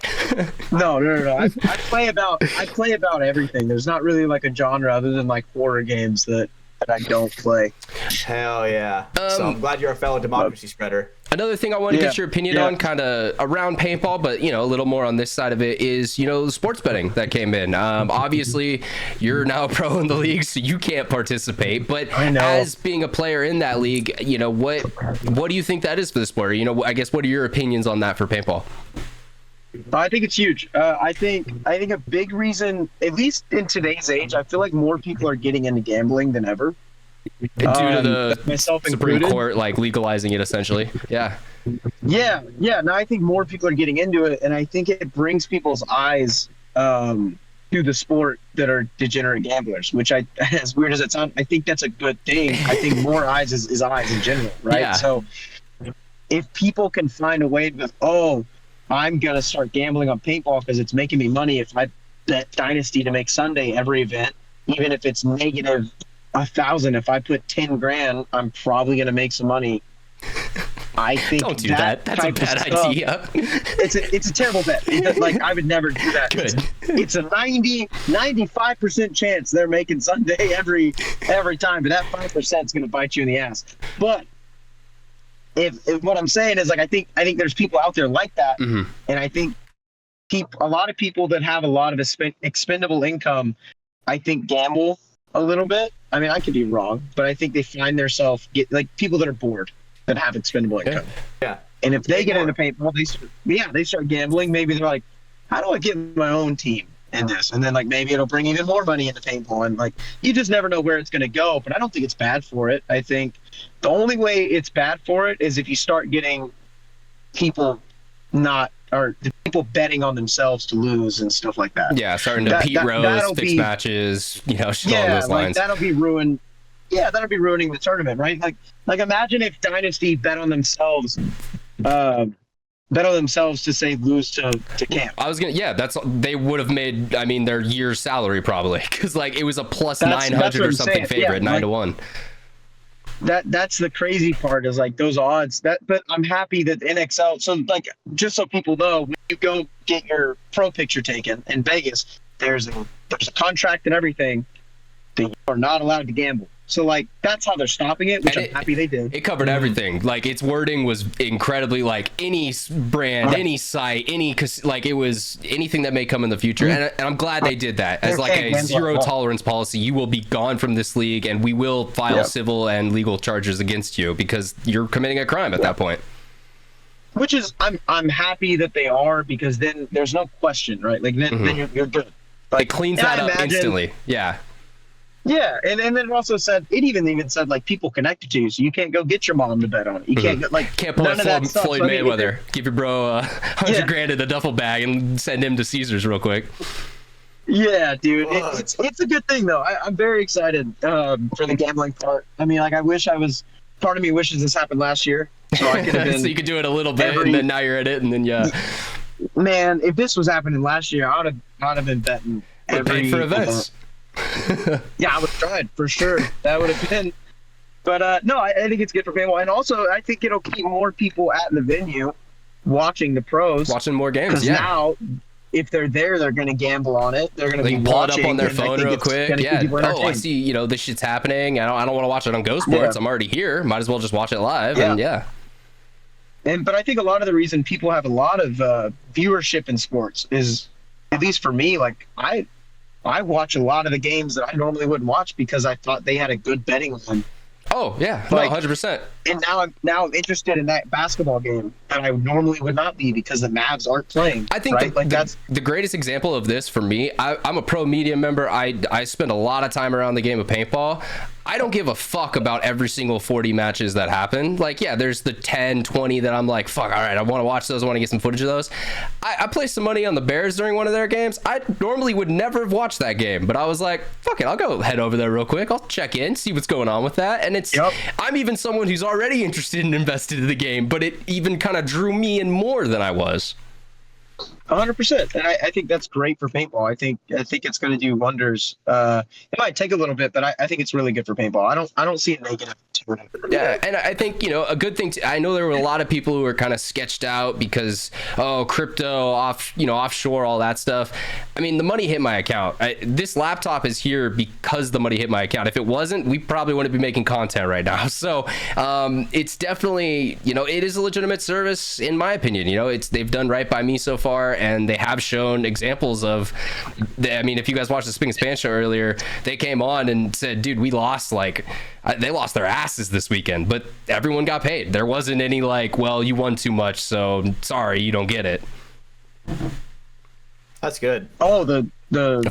No. I play about everything. There's not really like a genre other than like horror games that I don't play. Hell yeah. So I'm glad you're a fellow democracy spreader. Another thing I want to get your opinion on, kind of around paintball, but a little more on this side of it, is the sports betting that came in. Obviously, you're now a pro in the league, so you can't participate. But as being a player in that league, what do you think that is for the sport? I guess what are your opinions on that for paintball? I think it's huge. I think a big reason, at least in today's age, I feel like more people are getting into gambling than ever. Due to the myself Supreme included. Court like legalizing it essentially. Yeah. No, I think more people are getting into it, and I think it brings people's eyes to the sport that are degenerate gamblers, which as weird as it sounds, I think that's a good thing. I think more eyes is eyes in general, right? Yeah. So if people can find a way to, I'm going to start gambling on paintball because it's making me money if I bet Dynasty to make Sunday every event, even if it's negative 1,000, if I put 10 grand, I'm probably going to make some money. I think don't do that. That's a bad idea. It's a terrible bet. Like, I would never do that. Good. It's a 95% chance they're making Sunday every time, but that 5% is going to bite you in the ass. But if what I'm saying is, like, I think there's people out there like that, and I think a lot of people that have a lot of expendable income, I think gamble a little bit. I mean, I could be wrong, but I think they find themselves like people that are bored that have expendable income. Yeah. And if they get into paintball, they start gambling. Maybe they're like, how do I get my own team in this? And then like maybe it'll bring even more money into paintball. And like you just never know where it's going to go. But I don't think it's bad for it. I think the only way it's bad for it is if you start getting people the people betting on themselves to lose and stuff like that. Yeah, starting to Pete Rose, fixed matches, shit along those lines. That'll be ruined. Yeah, that'll be ruining the tournament, right? Like imagine if Dynasty bet on themselves to say lose to camp. I was they would have made their year's salary probably, because like it was a plus 900 or something favorite, 9-1. That's the crazy part is like those odds but I'm happy that NXL, so like just so people know, when you go get your pro picture taken in Vegas, there's a contract and everything that you are not allowed to gamble. So like that's how they're stopping it, which I'm happy they did. It covered everything. Like its wording was incredibly like any brand, any site, it was anything that may come in the future. And I'm glad they did that as like a zero tolerance policy. You will be gone from this league, and we will file civil and legal charges against you because you're committing a crime at that point. Which is I'm happy that they are, because then there's no question, right? Like then you're good. Like, it cleans that up instantly. Yeah. Yeah, and then it also said, it even said like people connected to you, so you can't go get your mom to bet on it. You can't can't pull Floyd Mayweather. Give your bro $100,000 in a duffel bag and send him to Caesars real quick. Yeah, dude, it's a good thing though. I'm very excited for the gambling part. I mean, like I wish I was part of me wishes this happened last year, so I could have been. So you could do it a little bit, and then now you're at it, and then yeah. Man, if this was happening last year, I'd have been betting Paid for events. Yeah, I would have tried for sure. That would have been. But no, I think it's good for paintball, and also I think it'll keep more people at the venue watching the pros, watching more games. Because Yeah. now, if they're there, they're going to gamble on it. They're going to They be can pull it watching up on their and I phone think real it's quick. gonna keep Yeah. people Oh, I entertained. see. This shit's happening. I don't want to watch it on Go Sports. Yeah. I'm already here. Might as well just watch it live. Yeah. And yeah. But I think a lot of the reason people have a lot of viewership in sports is, at least for me, like I watch a lot of the games that I normally wouldn't watch because I thought they had a good betting line. Oh yeah. Like- No, 100%. And now I'm interested in that basketball game that I normally would not be because the Mavs aren't playing. I think right? that's the greatest example of this for me. I'm a pro media member. I spend a lot of time around the game of paintball. I don't give a fuck about every single 40 matches that happen. Like, yeah, there's the 10, 20 that I'm like, fuck, all right, I want to watch those. I want to get some footage of those. I placed some money on the Bears during one of their games. I normally would never have watched that game, but I was like, fuck it, I'll go head over there real quick. I'll check in, see what's going on with that. And I'm even someone who's already interested and invested in the game, but it even kind of drew me in more than I was. 100%, and I think that's great for paintball. I think it's going to do wonders. It might take a little bit, but I think it's really good for paintball. I don't see a negative to it. Yeah, and I think a good thing. I know there were a lot of people who were kind of sketched out because crypto offshore, all that stuff. I mean, the money hit my account. This laptop is here because the money hit my account. If it wasn't, we probably wouldn't be making content right now. So it's definitely it is a legitimate service in my opinion. They've done right by me so far. And they have shown examples of, if you guys watched the Spin and Span show earlier, they came on and said, dude, we lost, they lost their asses this weekend, but everyone got paid. There wasn't any well, you won too much, so sorry, you don't get it. That's good. Oh, the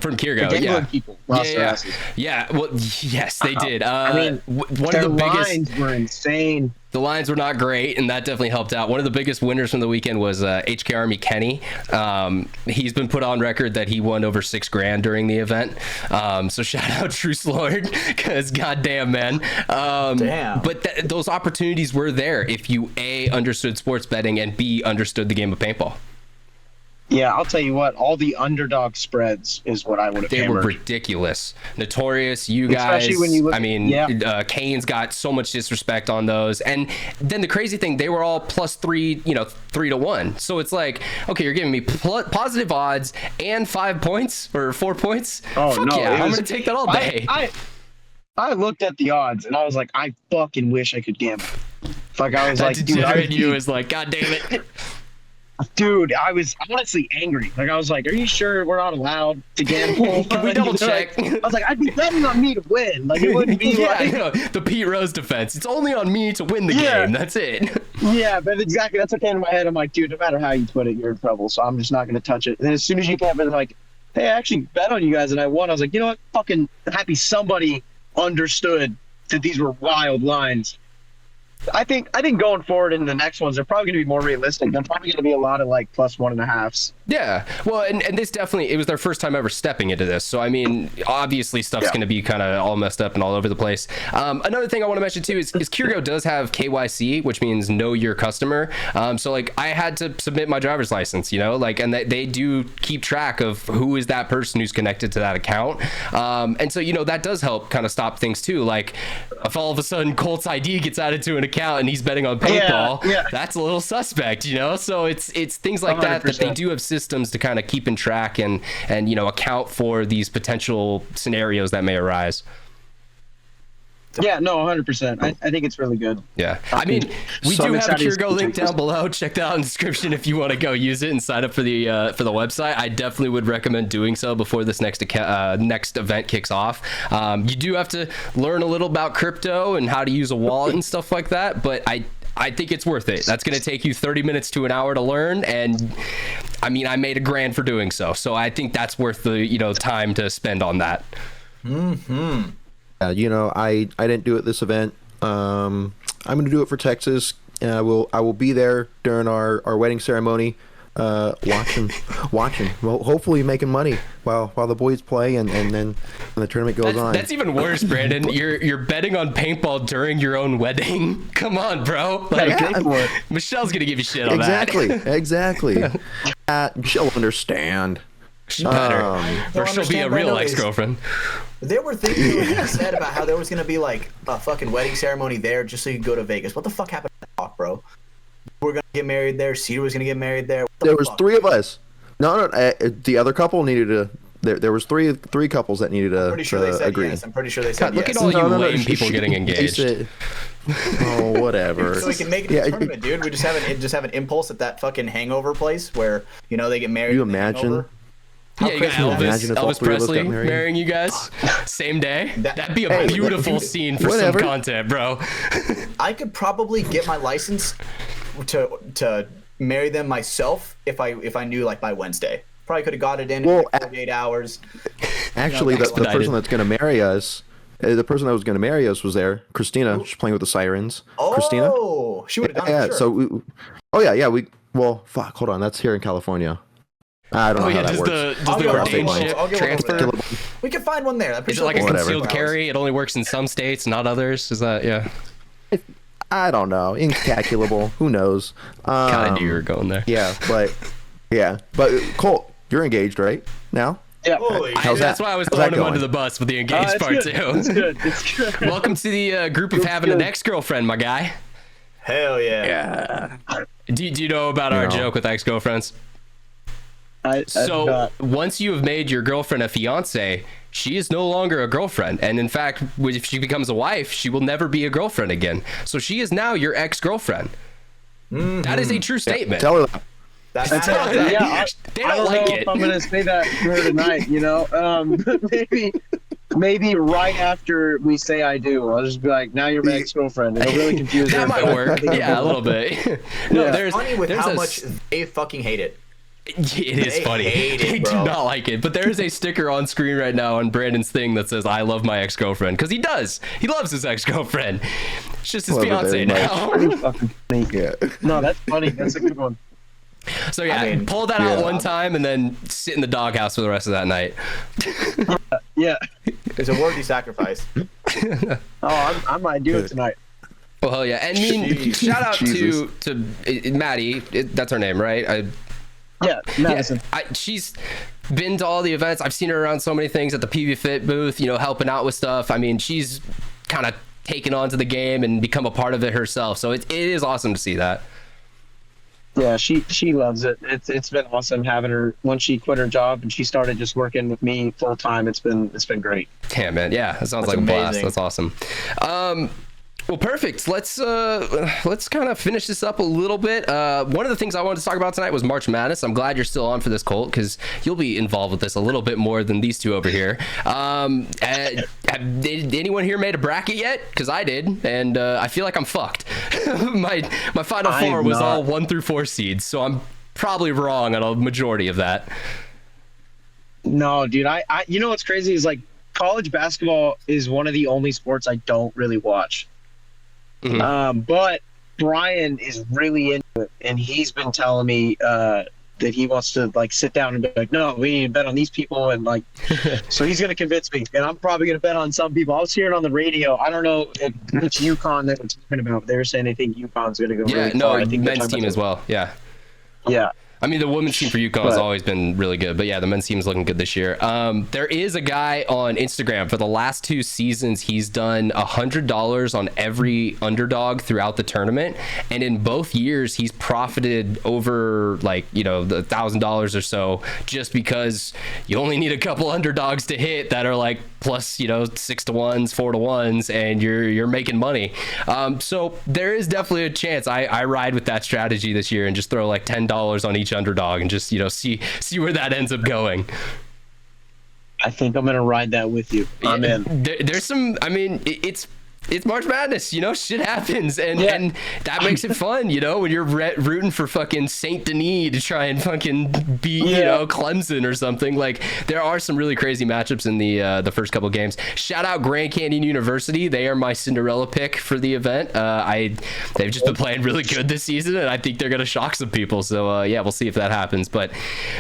from Kirgo, the yeah. people lost their asses. Yeah, well, yes, they did. One of the biggest lines were insane. The lines were not great, and that definitely helped out. One of the biggest winners from the weekend was HK Army Kenny. He's been put on record that he won over $6,000 during the event. So shout out Truce Lord, because goddamn, man. Damn. But those opportunities were there if you A, understood sports betting, and B, understood the game of paintball. Yeah, I'll tell you what, all the underdog spreads is what I would have hammered. They were ridiculous. Notorious, you guys. Especially when you look, Kane's got so much disrespect on those. And then the crazy thing, they were all plus 3-1. So it's like, okay, you're giving me positive odds and 5 points or 4 points? Oh, fuck no. yeah, I'm going to take that all day. I looked at the odds and I was like, I fucking wish I could gamble. Like, I was that like, dude, is like, God damn it. Dude, I was honestly angry. Like, I was like, are you sure we're not allowed to gamble? Can we double check? I was like, I'd be betting on me to win. Like, it wouldn't be I know. The Pete Rose defense. It's only on me to win the game. That's it. Yeah, but exactly. That's what came to my head. I'm like, dude, no matter how you put it, you're in trouble. So I'm just not going to touch it. And then as soon as you came in, like, hey, I actually bet on you guys and I won. I was like, you know what? Fucking happy somebody understood that these were wild lines. I think going forward in the next ones, they're probably going to be more realistic. They're probably going to be a lot of plus 1.5s. Yeah. Well, and this definitely, it was their first time ever stepping into this. So, I mean, obviously stuff's going to be kind of all messed up and all over the place. Another thing I want to mention too is Kirgo does have KYC, which means know your customer. So I had to submit my driver's license, and they do keep track of who is that person who's connected to that account. And so, that does help kind of stop things too. Like if all of a sudden Colt's ID gets added to an account and he's betting on paintball, that's a little suspect, so it's things like 100%. that they do have systems to kind of keep in track and account for these potential scenarios that may arise. Yeah, no, 100%. I think it's really good. Yeah. I mean, we do have a Kirgo link down below. Check that out in the description if you want to go use it and sign up for the website. I definitely would recommend doing so before this next event kicks off. You do have to learn a little about crypto and how to use a wallet and stuff like that, but I think it's worth it. That's going to take you 30 minutes to an hour to learn, and I mean, I made $1,000 for doing so. So I think that's worth the time to spend on that. Mm-hmm. I didn't do it this event. I'm going to do it for Texas. I will be there during our wedding ceremony, watching. Well, hopefully making money while the boys play, and then And the tournament goes on. That's even worse, Brandon. You're betting on paintball during your own wedding. Come on, bro. Like, Michelle's gonna give you shit on exactly, that. Exactly. She'll understand. She better, or she'll be a real Brando, ex-girlfriend. There were things that were said about how there was gonna be like a fucking wedding ceremony there just so you could go to Vegas. What the fuck happened to that talk, bro? We're gonna get married there. Cedar was gonna get married there. There was 3 of us. No, the other couple needed to. There was three couples that needed to agree. Yes. I'm pretty sure they said Look yes. at all you lame people getting engaged. Oh, whatever. So we can make it a tournament, dude. We just have an impulse at that fucking hangover place where they get married. You imagine? Yeah, you got Elvis three of us Presley got married. marrying you guys same day. That'd be a beautiful scene for some content, bro. I could probably get my license to marry them myself if I knew like by Wednesday. Probably could have got it in 48 hours. Actually, the person that's going to marry us, the person that was going to marry us was there. Christina, she's playing with the Sirens. Oh, Christina. She would have done it. For sure. Fuck. Hold on. That's here in California. I don't know how that works. Does the ordained ship transfer? We can find one there. Is it like a concealed carry? It only works in some states, not others. Is that I don't know. Incalculable. Who knows? Kind of knew you were going there. But Colt, you're engaged right now. Yeah. That's why I was throwing him under the bus with the engaged part too. It's good. It's good. Welcome to the group of having an ex-girlfriend, my guy. Hell yeah. Do you know about our joke with ex-girlfriends? So once you have made your girlfriend a fiance, she is no longer a girlfriend. And in fact, if she becomes a wife, she will never be a girlfriend again. So she is now your ex-girlfriend. Mm-hmm. That is a true statement. Tell her that. I don't like know it. if I'm gonna say that to her tonight. Maybe right after we say I do, I'll just be like, "Now you're my ex-girlfriend." It'll really confuse her. That might work. Yeah, a little bit. No, there's funny with how much they fucking hate it. It is funny. They do not like it. But there is a sticker on screen right now on Brandon's thing that says, "I love my ex-girlfriend," because he does. He loves his ex-girlfriend. It's just his fiance now. No, that's funny. That's a good one. So pull that out one time and then sit in the doghouse for the rest of that night. Yeah. It's a worthy sacrifice. I might do it tonight. Well, hell yeah. And shout out to Maddie. That's her name, right? Madison. She's been to all the events. I've seen her around so many things at the PV Fit booth, helping out with stuff. I mean, she's kind of taken on to the game and become a part of it herself. So it is awesome to see that. Yeah, she loves it. It's been awesome having her once she quit her job and she started just working with me full time. It's been great. Damn, man. Yeah, that sounds like amazing. A blast. That's awesome. Well, perfect. Let's kind of finish this up a little bit. One of the things I wanted to talk about tonight was March Madness. I'm glad you're still on for this, Colt, because you'll be involved with this a little bit more than these two over here. Did anyone here made a bracket yet? Because I did, and I feel like I'm fucked. my final four was all 1 through 4 seeds, so I'm probably wrong on a majority of that. No, dude. I you know what's crazy is like college basketball is one of the only sports I don't really watch. Mm-hmm. But Brian is really into it, and he's been telling me that he wants to like sit down and be like, no, we need to bet on these people, and like, so he's gonna convince me, and I'm probably gonna bet on some people. I was hearing on the radio. I don't know which UConn they were talking about. They were saying they think UConn's gonna go. Yeah, really no, far. I think men's team as well. Yeah. I mean, the women's team for UConn has always been really good, but yeah, the men's team is looking good this year. There is a guy on Instagram for the last 2 seasons. He's done $100 on every underdog throughout the tournament, and in both years, he's profited over the $1,000 or so, just because you only need a couple underdogs to hit that are like plus 6 to 1s, 4 to 1s, and you're making money. So there is definitely a chance I ride with that strategy this year and just throw like $10 on each underdog and just see where that ends up going. I think I'm gonna ride that with you. I'm in. There's some. I mean, it's it's March Madness, shit happens, and that makes it fun, when you're rooting for fucking Saint Denis to try and fucking beat, Clemson or something. Like, there are some really crazy matchups in the first couple games. Shout out Grand Canyon University. They are my Cinderella pick for the event. They've just been playing really good this season, and I think they're going to shock some people. So, we'll see if that happens. But,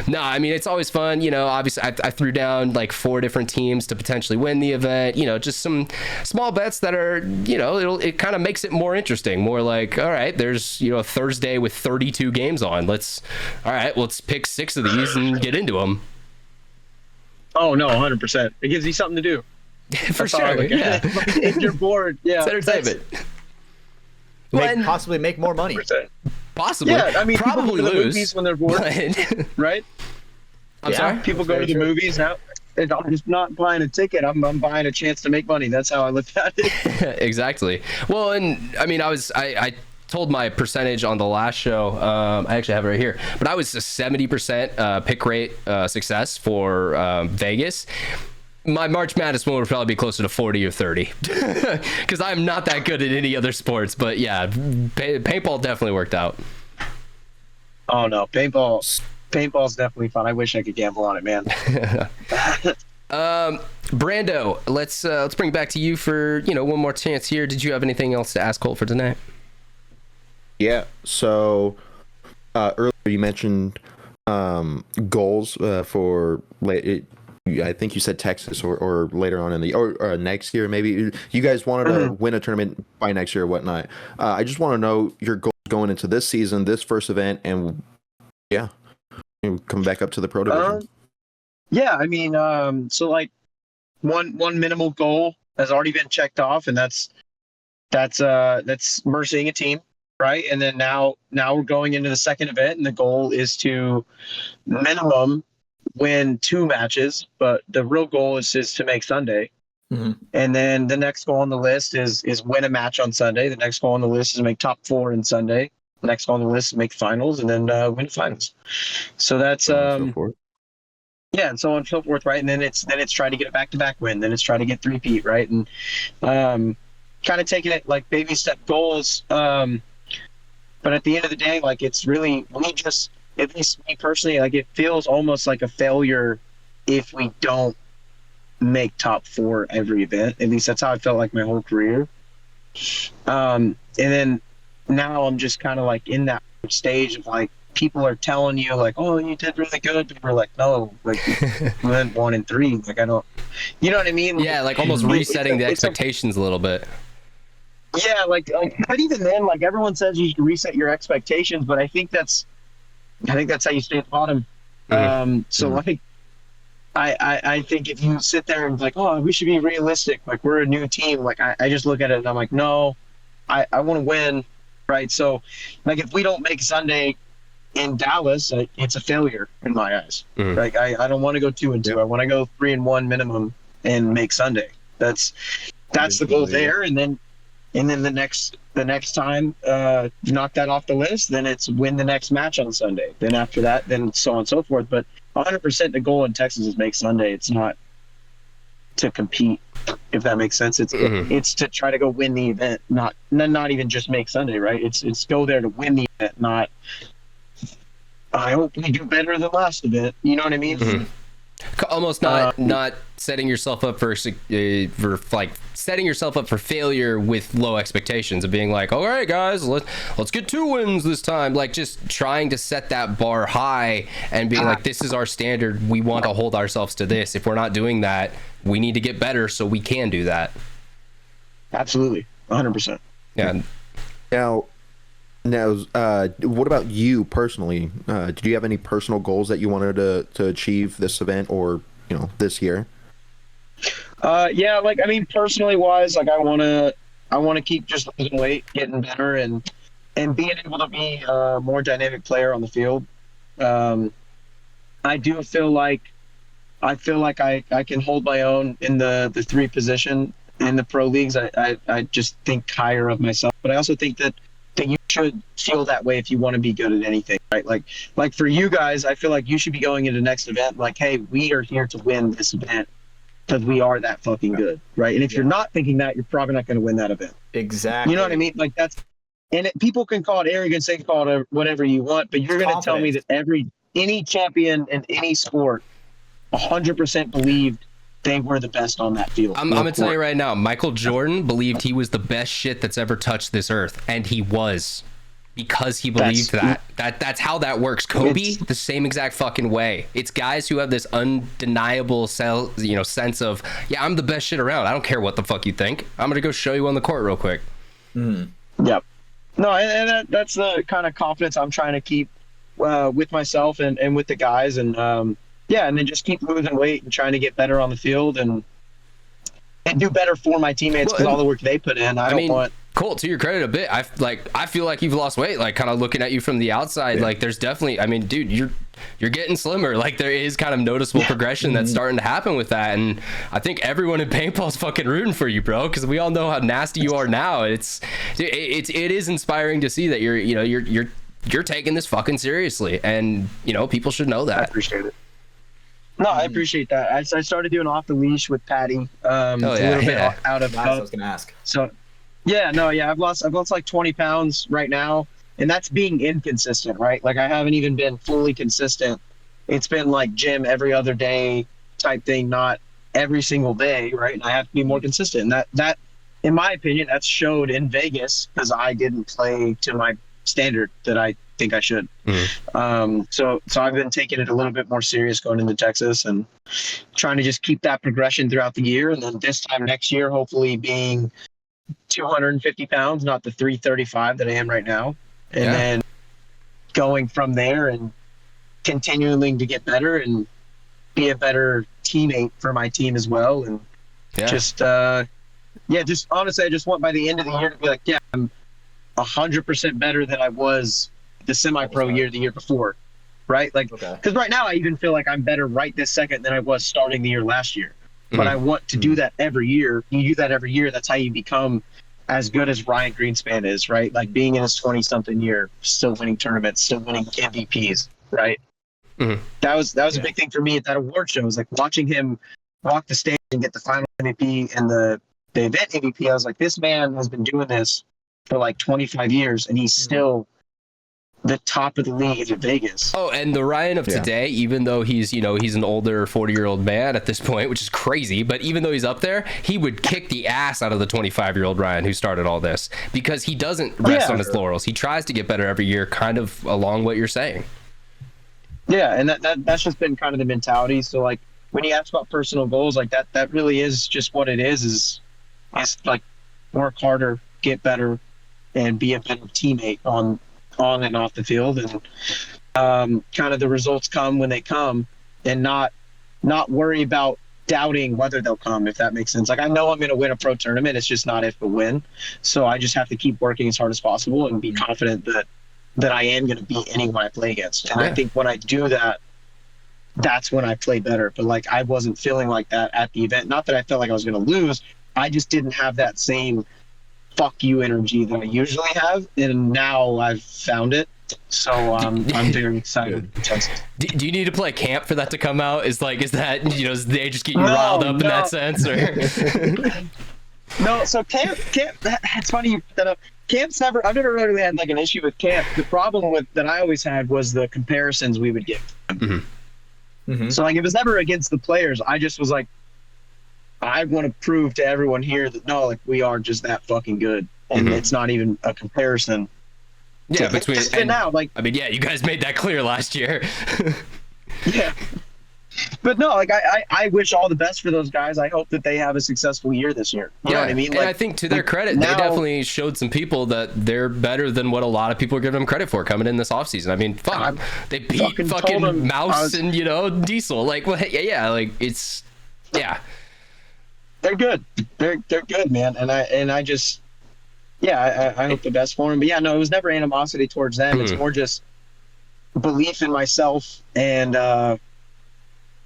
no, I mean, it's always fun. Obviously, I threw down, like, 4 different teams to potentially win the event. Just some small bets that are, it kind of makes it more interesting, more like, all right, there's a Thursday with 32 games on, let's pick 6 of these and get into them. Oh no, 100%. It gives you something to do. For sure. Yeah. If you're bored, it's entertainment. Possibly make more money. Possibly. Yeah, I mean, probably people go to the lose movies when they're bored, right? I'm sorry. People go to the movies now. I'm just not buying a ticket. I'm buying a chance to make money. That's how I look at it. Exactly. Well, and I mean, I told my percentage on the last show. I actually have it right here, but I was a 70% pick rate success for Vegas. My March Madness one would probably be closer to 40 or 30 because I'm not that good at any other sports. But yeah, paintball definitely worked out. Oh no, paintball's definitely fun. I wish I could gamble on it, man. Brando, let's bring it back to you for one more chance here. Did you have anything else to ask Colt for tonight? Yeah. So earlier you mentioned goals for late. I think you said Texas or later on in the or next year maybe. You guys wanted to win a tournament by next year or whatnot. I just want to know your goals going into this season, this first event, and come back up to the pro division. Yeah, I mean, so like one minimal goal has already been checked off, and that's mercying a team, right? And then now we're going into the second event, and the goal is to minimum win 2 matches, but the real goal is to make Sunday. Mm-hmm. And then the next goal on the list is win a match on Sunday. The next goal on the list is make top 4 in Sunday. The next goal on the list is make finals, and then win finals. So that's and so on and so forth, right? And then it's try to get a back-to-back win. Then it's try to get 3-peat, right? And kind of taking it like baby step goals. But at the end of the day, like it's really at least me personally, like it feels almost like a failure if we don't make top 4 every event. At least that's how I felt like my whole career. And then now I'm just kind of like in that stage of like people are telling you like, oh, you did really good. People are like, no, like we went 1 and 3. Like I don't, you know what I mean? Yeah, like almost resetting the expectations a little bit. Yeah, like but even then, like everyone says you should reset your expectations, but I think that's how you stay at the bottom. So like I think if you sit there and like, oh, we should be realistic, like we're a new team, like I just look at it and I'm like, no, I want to win, right? So like if we don't make Sunday in Dallas, it's a failure in my eyes. Like I don't want to go 2 and 2. I want to go 3 and 1 minimum and make Sunday. That's the goal there. And then the next time knock that off the list, then it's win the next match on Sunday. Then after that, then so on and so forth. But 100% the goal in Texas is make Sunday. It's not to compete, if that makes sense. It's to try to go win the event, not even just make Sunday, right? It's go there to win the event, not I hope we do better than last event. You know what I mean? Almost not setting yourself up for like setting yourself up for failure with low expectations of being like, all right guys, let's get 2 wins this time. Like just trying to set that bar high and being like, this is our standard. We want to hold ourselves to this. If we're not doing that, we need to get better so we can do that. Absolutely, 100%. Yeah. Now, what about you personally? Did you have any personal goals that you wanted to achieve this event or this year? Yeah, like I mean, personally wise, like I want to keep just losing weight, getting better, and being able to be a more dynamic player on the field. I do feel like I can hold my own in the 3 position in the pro leagues. I just think higher of myself, but I also think that you should feel that way if you want to be good at anything, right? Like for you guys, I feel like you should be going into the next event like, hey, we are here to win this event, because we are that fucking good, right? And if you're not thinking that, you're probably not going to win that event. Exactly. You know what I mean? Like that's, and people can call it arrogance, they can call it whatever you want, but you're going to tell me that any champion in any sport 100% believed they were the best on that field. I'm going to tell you right now, Michael Jordan believed he was the best shit that's ever touched this earth, and he was. Because he believed that's how that works. Kobe, the same exact fucking way. It's guys who have this undeniable sense of, yeah, I'm the best shit around. I don't care what the fuck you think. I'm gonna go show you on the court real quick. Yep. No, and that's the kind of confidence I'm trying to keep with myself and with the guys, and and then just keep losing weight and trying to get better on the field and do better for my teammates because all the work they put in. I don't want. Colt, to your credit a bit, I feel like you've lost weight, like kind of looking at you from the outside. Like there's definitely, I mean, dude, you're getting slimmer. Like there is kind of noticeable progression that's starting to happen with that. And I think everyone in paintball's fucking rooting for you, bro, because we all know how nasty you are now. It is inspiring to see that you're taking this fucking seriously, and people should know that. I appreciate it. No, I appreciate that. I started doing off the leash with Patty. A little bit out of. I was gonna ask. So. I've lost like 20 pounds right now, and that's being inconsistent, right? Like I haven't even been fully consistent. It's been like gym every other day type thing, not every single day, right? And I have to be more consistent. And that in my opinion, that's showed in Vegas because I didn't play to my standard that I think I should. So I've been taking it a little bit more serious going into Texas and trying to just keep that progression throughout the year. And then this time next year, hopefully being 250 pounds, not the 335 that I am right now. And then going from there and continuing to get better and be a better teammate for my team as well. And just honestly, I just want by the end of the year to be like, I'm 100% better than I was the semi-pro year, the year before. Right? Like, because right now I even feel like I'm better right this second than I was starting the year last year. But I want to do that every year. You do that every year. That's how you become as good as Ryan Greenspan is, right? Like being in his 20-something year, still winning tournaments, still winning MVPs, right? That was a big thing for me at that award show. It was like watching him walk the stage and get the final MVP and the event MVP. I was like, this man has been doing this for like 25 years, and he's still the top of the league in Vegas. Oh, and the Ryan of today, even though he's an older 40-year-old man at this point, which is crazy, but even though he's up there, he would kick the ass out of the 25-year-old Ryan who started all this because he doesn't rest on his laurels. He tries to get better every year, kind of along what you're saying. Yeah, and that's just been kind of the mentality. So like when you ask about personal goals, like that really is just what it is like work harder, get better, and be a better teammate on and off the field, and kind of the results come when they come, and not worry about doubting whether they'll come, if that makes sense. Like I know I'm going to win a pro tournament, it's just not if but when. So I just have to keep working as hard as possible and be confident that I am going to beat anyone I play against. And I think when I do that, that's when I play better. But like I wasn't feeling like that at the event. Not that I felt like I was going to lose. I just didn't have that same fuck you energy that I usually have, and now I've found it. So I'm very excited. Do you need to play camp for that to come out? Is that they just get you riled up in that sense, or? No, so camp. It's funny you set up. Camp's I've never really had like an issue with camp. The problem that I always had was the comparisons we would get. So like it was never against the players. I just was like, I want to prove to everyone here that no, like we are just that fucking good, and it's not even a comparison. Yeah, and now, like I mean, you guys made that clear last year. But no, like I wish all the best for those guys. I hope that they have a successful year this year. You know what I mean? And I think to their credit, they definitely showed some people that they're better than what a lot of people are giving them credit for coming in this offseason. I mean, fuck, they beat fucking Mouse and Diesel. Like, well, like it's They're good. They're good, man. And I just I hope the best for them. But it was never animosity towards them. It's more just belief in myself and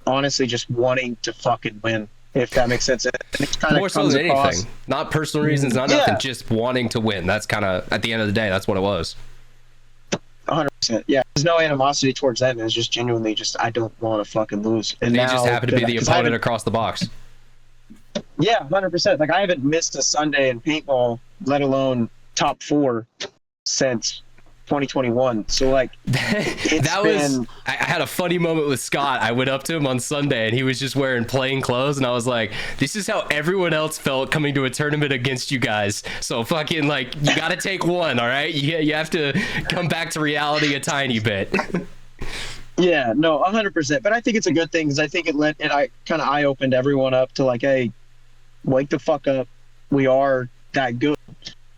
honestly just wanting to fucking win, if that makes sense. And it kind of more so than anything, not personal reasons, not nothing, just wanting to win. That's kind of at the end of the day, that's what it was. 100%. Yeah, there's no animosity towards them. It's just genuinely just I don't want to fucking lose. And they just happen to be the opponent across the box. Yeah, 100%. Like I haven't missed a Sunday in paintball, let alone top 4 since 2021. So like I had a funny moment with Scott. I went up to him on Sunday and he was just wearing plain clothes, and I was like, this is how everyone else felt coming to a tournament against you guys. So fucking like, you gotta take one, all right? You have to come back to reality a tiny bit. Yeah, no, 100%. But I think it's a good thing because I think I kind of eye opened everyone up to like, hey, wake the fuck up. We are that good.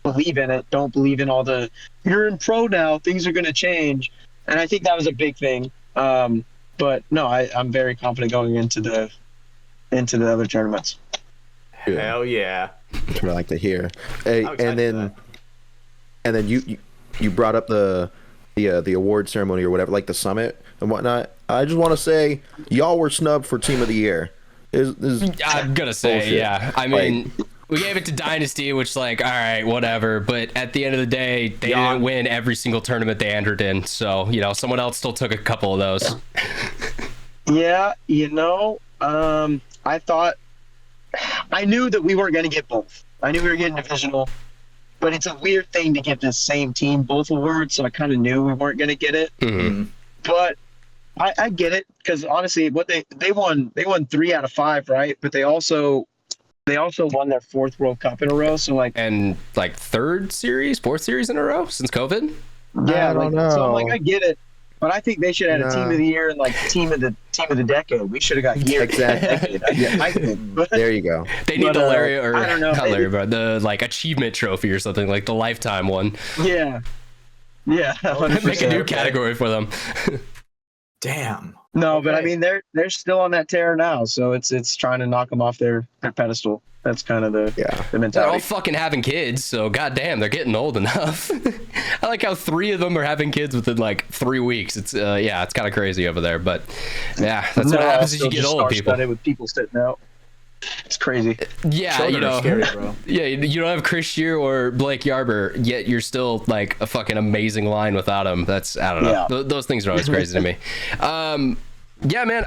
Believe in it. Don't believe in all the you're in pro now, things are going to change. And I think that was a big thing. But no, I'm very confident going into the other tournaments. Hell yeah. That's what I like to hear. Hey, and then you brought up the award ceremony or whatever, like the summit and whatnot. I just want to say y'all were snubbed for team of the year. I'm gonna say bullshit. yeah. I mean, we gave it to Dynasty, which like, all right, whatever. But at the end of the day, they didn't win every single tournament they entered in. So, you know, someone else still took a couple of those. Yeah, you know, I knew that we weren't going to get both. I knew we were getting divisional, but it's a weird thing to get the same team both awards. So I kind of knew we weren't going to get it. Mm-hmm. But I get it because honestly, what they won 3 out of 5, right? But they also won their 4th World Cup in a row. So like, And like 4th series in a row since COVID. yeah, I don't like, so I'm know. like, I get it, but I think they should have had a team of the year and like team of the decade. We should have got year Exactly. decade. I think. But, There you go. They need But, the Larry, or I don't know, not maybe- Larry, but the like achievement trophy or something, like the lifetime one. yeah, 100%. Make a new category for them. Damn. No, but I Okay. mean they're still on that tear now, so it's trying to knock them off their pedestal. That's kind of the Yeah. the They're all mentality. fucking having kids, so goddamn, they're getting old enough. I like how 3 of them are having kids within like 3 weeks. It's it's kind of crazy over there, but yeah, that's what happens as you get old, people. With people sitting out. It's crazy. Yeah, Children you know, are scary, bro. yeah, you don't have Chris Shear or Blake Yarber, yet you're still like a fucking amazing line without him. That's, I don't know. Yeah. Those things are always crazy to me. Yeah, man.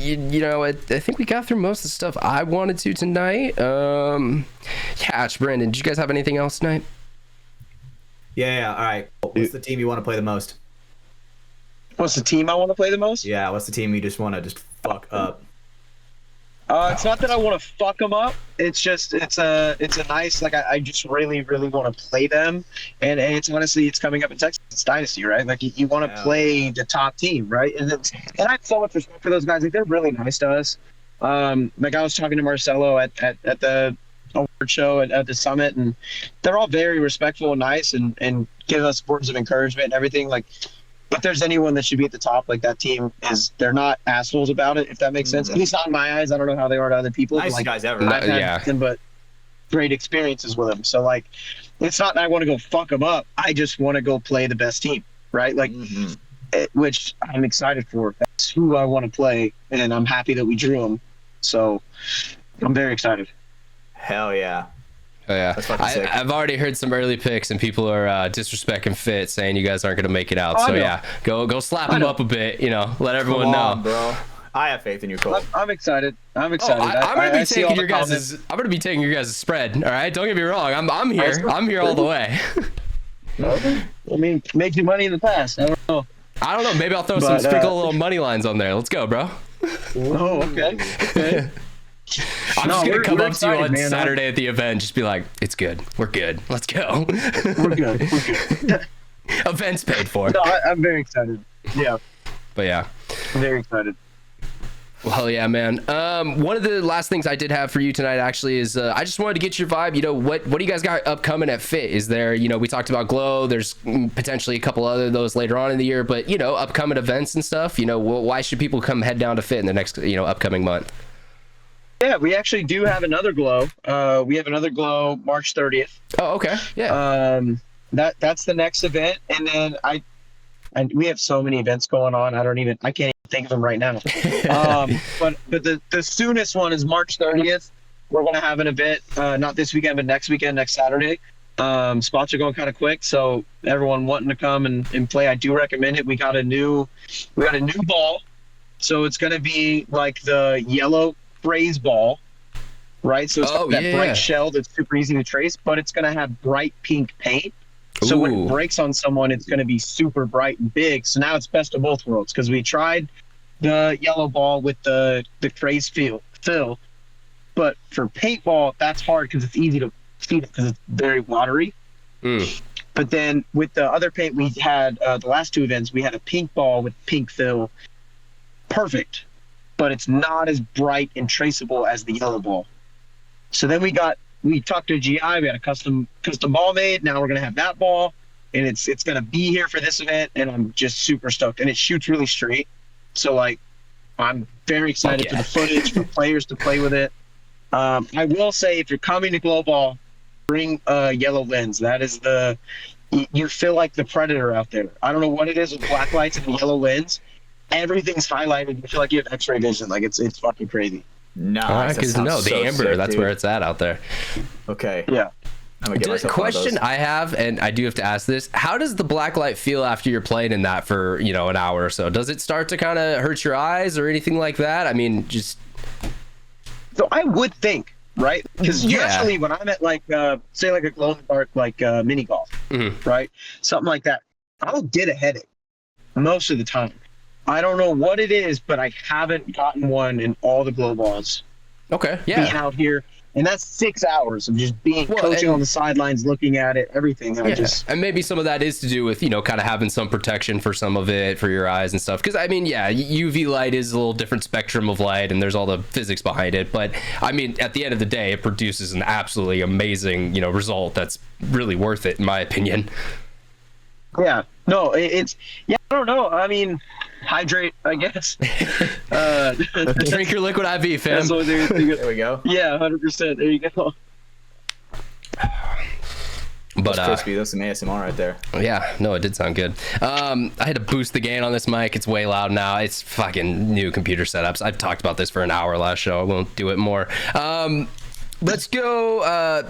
You know, I think we got through most of the stuff I wanted to tonight. Yeah, Brandon, did you guys have anything else tonight? Yeah. All right. What's the team you want to play the most? What's the team I want to play the most? Yeah. What's the team you just want to just fuck up? It's not that I want to fuck them up. It's just it's a nice, like I just really want to play them, and it's honestly it's coming up in Texas. It's Dynasty, right? Like you want to play the top team, right? And I have so much respect for those guys. Like they're really nice to us. Like I was talking to Marcelo at the award show at the summit, and they're all very respectful and nice, and give us words of encouragement and everything. Like if there's anyone that should be at the top, like that team they're not assholes about it, if that makes sense. At least not in my eyes. I don't know how they are to other people. Nicest Like, guys ever. I've had Yeah. nothing but great experiences with them. So like, it's not that I want to go fuck them up. I just want to go play the best team, right? Like, which I'm excited for. That's who I want to play, and I'm happy that we drew them. So I'm very excited. Hell yeah. Oh, yeah. That's fucking sick. I've already heard some early picks, and people are disrespecting Fit, saying you guys aren't going to make it out. I So know. yeah, go slap them up a bit. You know, let everyone Come on, know. bro. I have faith in you, Cole. I'm excited. I'm Oh, excited. I'm gonna be I see all taking the your guys'. comments. I'm gonna be taking your guys' spread. All right, don't get me wrong. I'm here. I'm here all the way. I mean, make you money in the past. I don't know. I don't know. Maybe I'll throw But, sprinkle little money lines on there. Let's go, bro. Oh, okay. Okay. I'm No, just gonna we're come up to you excited, on man. Saturday at the event. Just be like, "It's good. We're good. Let's go." We're good. We're good. Event's paid for. No, I'm very excited. Yeah, But yeah. I'm very excited. Well, yeah, man. One of the last things I did have for you tonight actually is I just wanted to get your vibe. You know, what do you guys got upcoming at Fit? Is there, you know, we talked about Glow. There's potentially a couple other of those later on in the year, but you know, upcoming events and stuff. You know, why should people come head down to Fit in the next, you know, upcoming month? Yeah, we actually do have another Glow. We have another Glow March 30th. Oh, okay. Yeah. That's the next event, and then we have so many events going on. I can't even think of them right now. But the soonest one is March 30th. We're going to have an event, not this weekend, but next weekend, next Saturday. Spots are going kind of quick, so everyone wanting to come and play, I do recommend it. We got a new ball, so it's going to be like the yellow phrase ball, right? So it's got that yeah. bright shell that's super easy to trace, but it's going to have bright pink paint. So when Ooh. it breaks on someone, it's going to be super bright and big. So now it's best of both worlds, because we tried the yellow ball with the craze fill, but for paintball, that's hard because it's easy to feed it because it's very watery. But then with the other paint we had, the last two events, we had a pink ball with pink fill. Perfect. But it's not as bright and traceable as the yellow ball. So then we talked to GI, we had a custom ball made. Now we're going to have that ball, and it's going to be here for this event, and I'm just super stoked. And it shoots really straight. So, like, I'm very excited for the footage, for players to play with it. I will say, if you're coming to Glow Ball, bring a yellow lens. That is you feel like the Predator out there. I don't know what it is with black lights and the yellow lens. Everything's highlighted. You feel like you have X-ray vision. Like, it's fucking crazy. Nice. Because the amber, sick, that's dude. where it's at out there. Okay. Yeah. I'm gonna get myself one of Question those. I have, and I do have to ask this: how does the black light feel after you're playing in that for an hour or so? Does it start to kind of hurt your eyes or anything like that? I mean, just So I would think, right? Because Yeah. usually when I'm at say like a glow in the dark mini golf, right, something like that, I'll get a headache most of the time. I don't know what it is, but I haven't gotten one in all the glow balls. okay, Being yeah. out here, and that's 6 hours of just coaching on the sidelines, looking at it, everything. And And maybe some of that is to do with, kind of having some protection for some of it for your eyes and stuff. Because, I mean, yeah, UV light is a little different spectrum of light, and there's all the physics behind it. But, I mean, at the end of the day, it produces an absolutely amazing, result that's really worth it, in my opinion. yeah, no, it's I don't know. I mean, hydrate, I guess. Drink your liquid IV, fam. That's what they're thinking. There we go. Yeah, 100%. There you go. But That's crispy. That's some ASMR right there. yeah, no, it did sound good. I had to boost the gain on this mic. It's way loud now. It's fucking new computer setups. I've talked about this for an hour last show. I won't do it more. Let's go,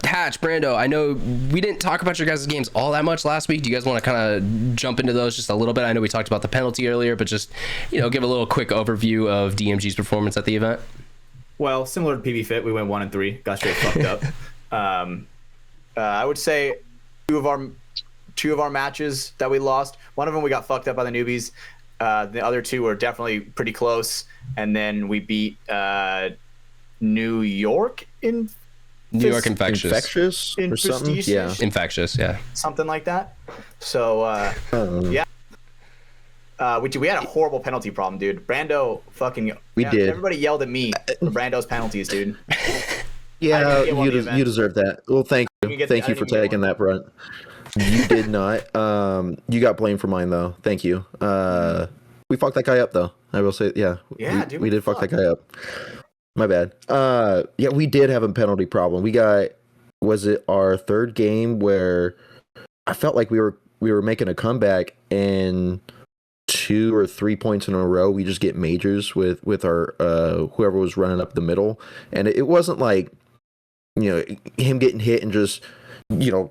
Hatch, Brando. I know we didn't talk about your guys' games all that much last week. Do you guys want to kind of jump into those just a little bit? I know we talked about the penalty earlier, but just, give a little quick overview of DMG's performance at the event. Well, similar to PB Fit, we went 1-3, got straight fucked up. I would say two of our matches that we lost. One of them we got fucked up by the newbies. The other two were definitely pretty close, and then we beat New York Infectious. in or something. Prestige, Yeah. Infectious, yeah. something like that. So yeah. We had a horrible penalty problem, dude. Brando fucking. We did. Everybody yelled at me for Brando's penalties, dude. Yeah, I didn't get one you, of the you events. deserve that. Well, thank you. You get Thank the- you I for didn't even get taking that brunt. You did not. You got blamed for mine though. Thank you. We fucked that guy up though. I will say, yeah. Yeah, we, dude, we did fuck fuck. that guy up. My bad. Yeah, we did have a penalty problem. We got. Was it our third game where I felt like we were making a comeback and 2 or 3 points in a row we just get majors with our whoever was running up the middle, and it wasn't like him getting hit and just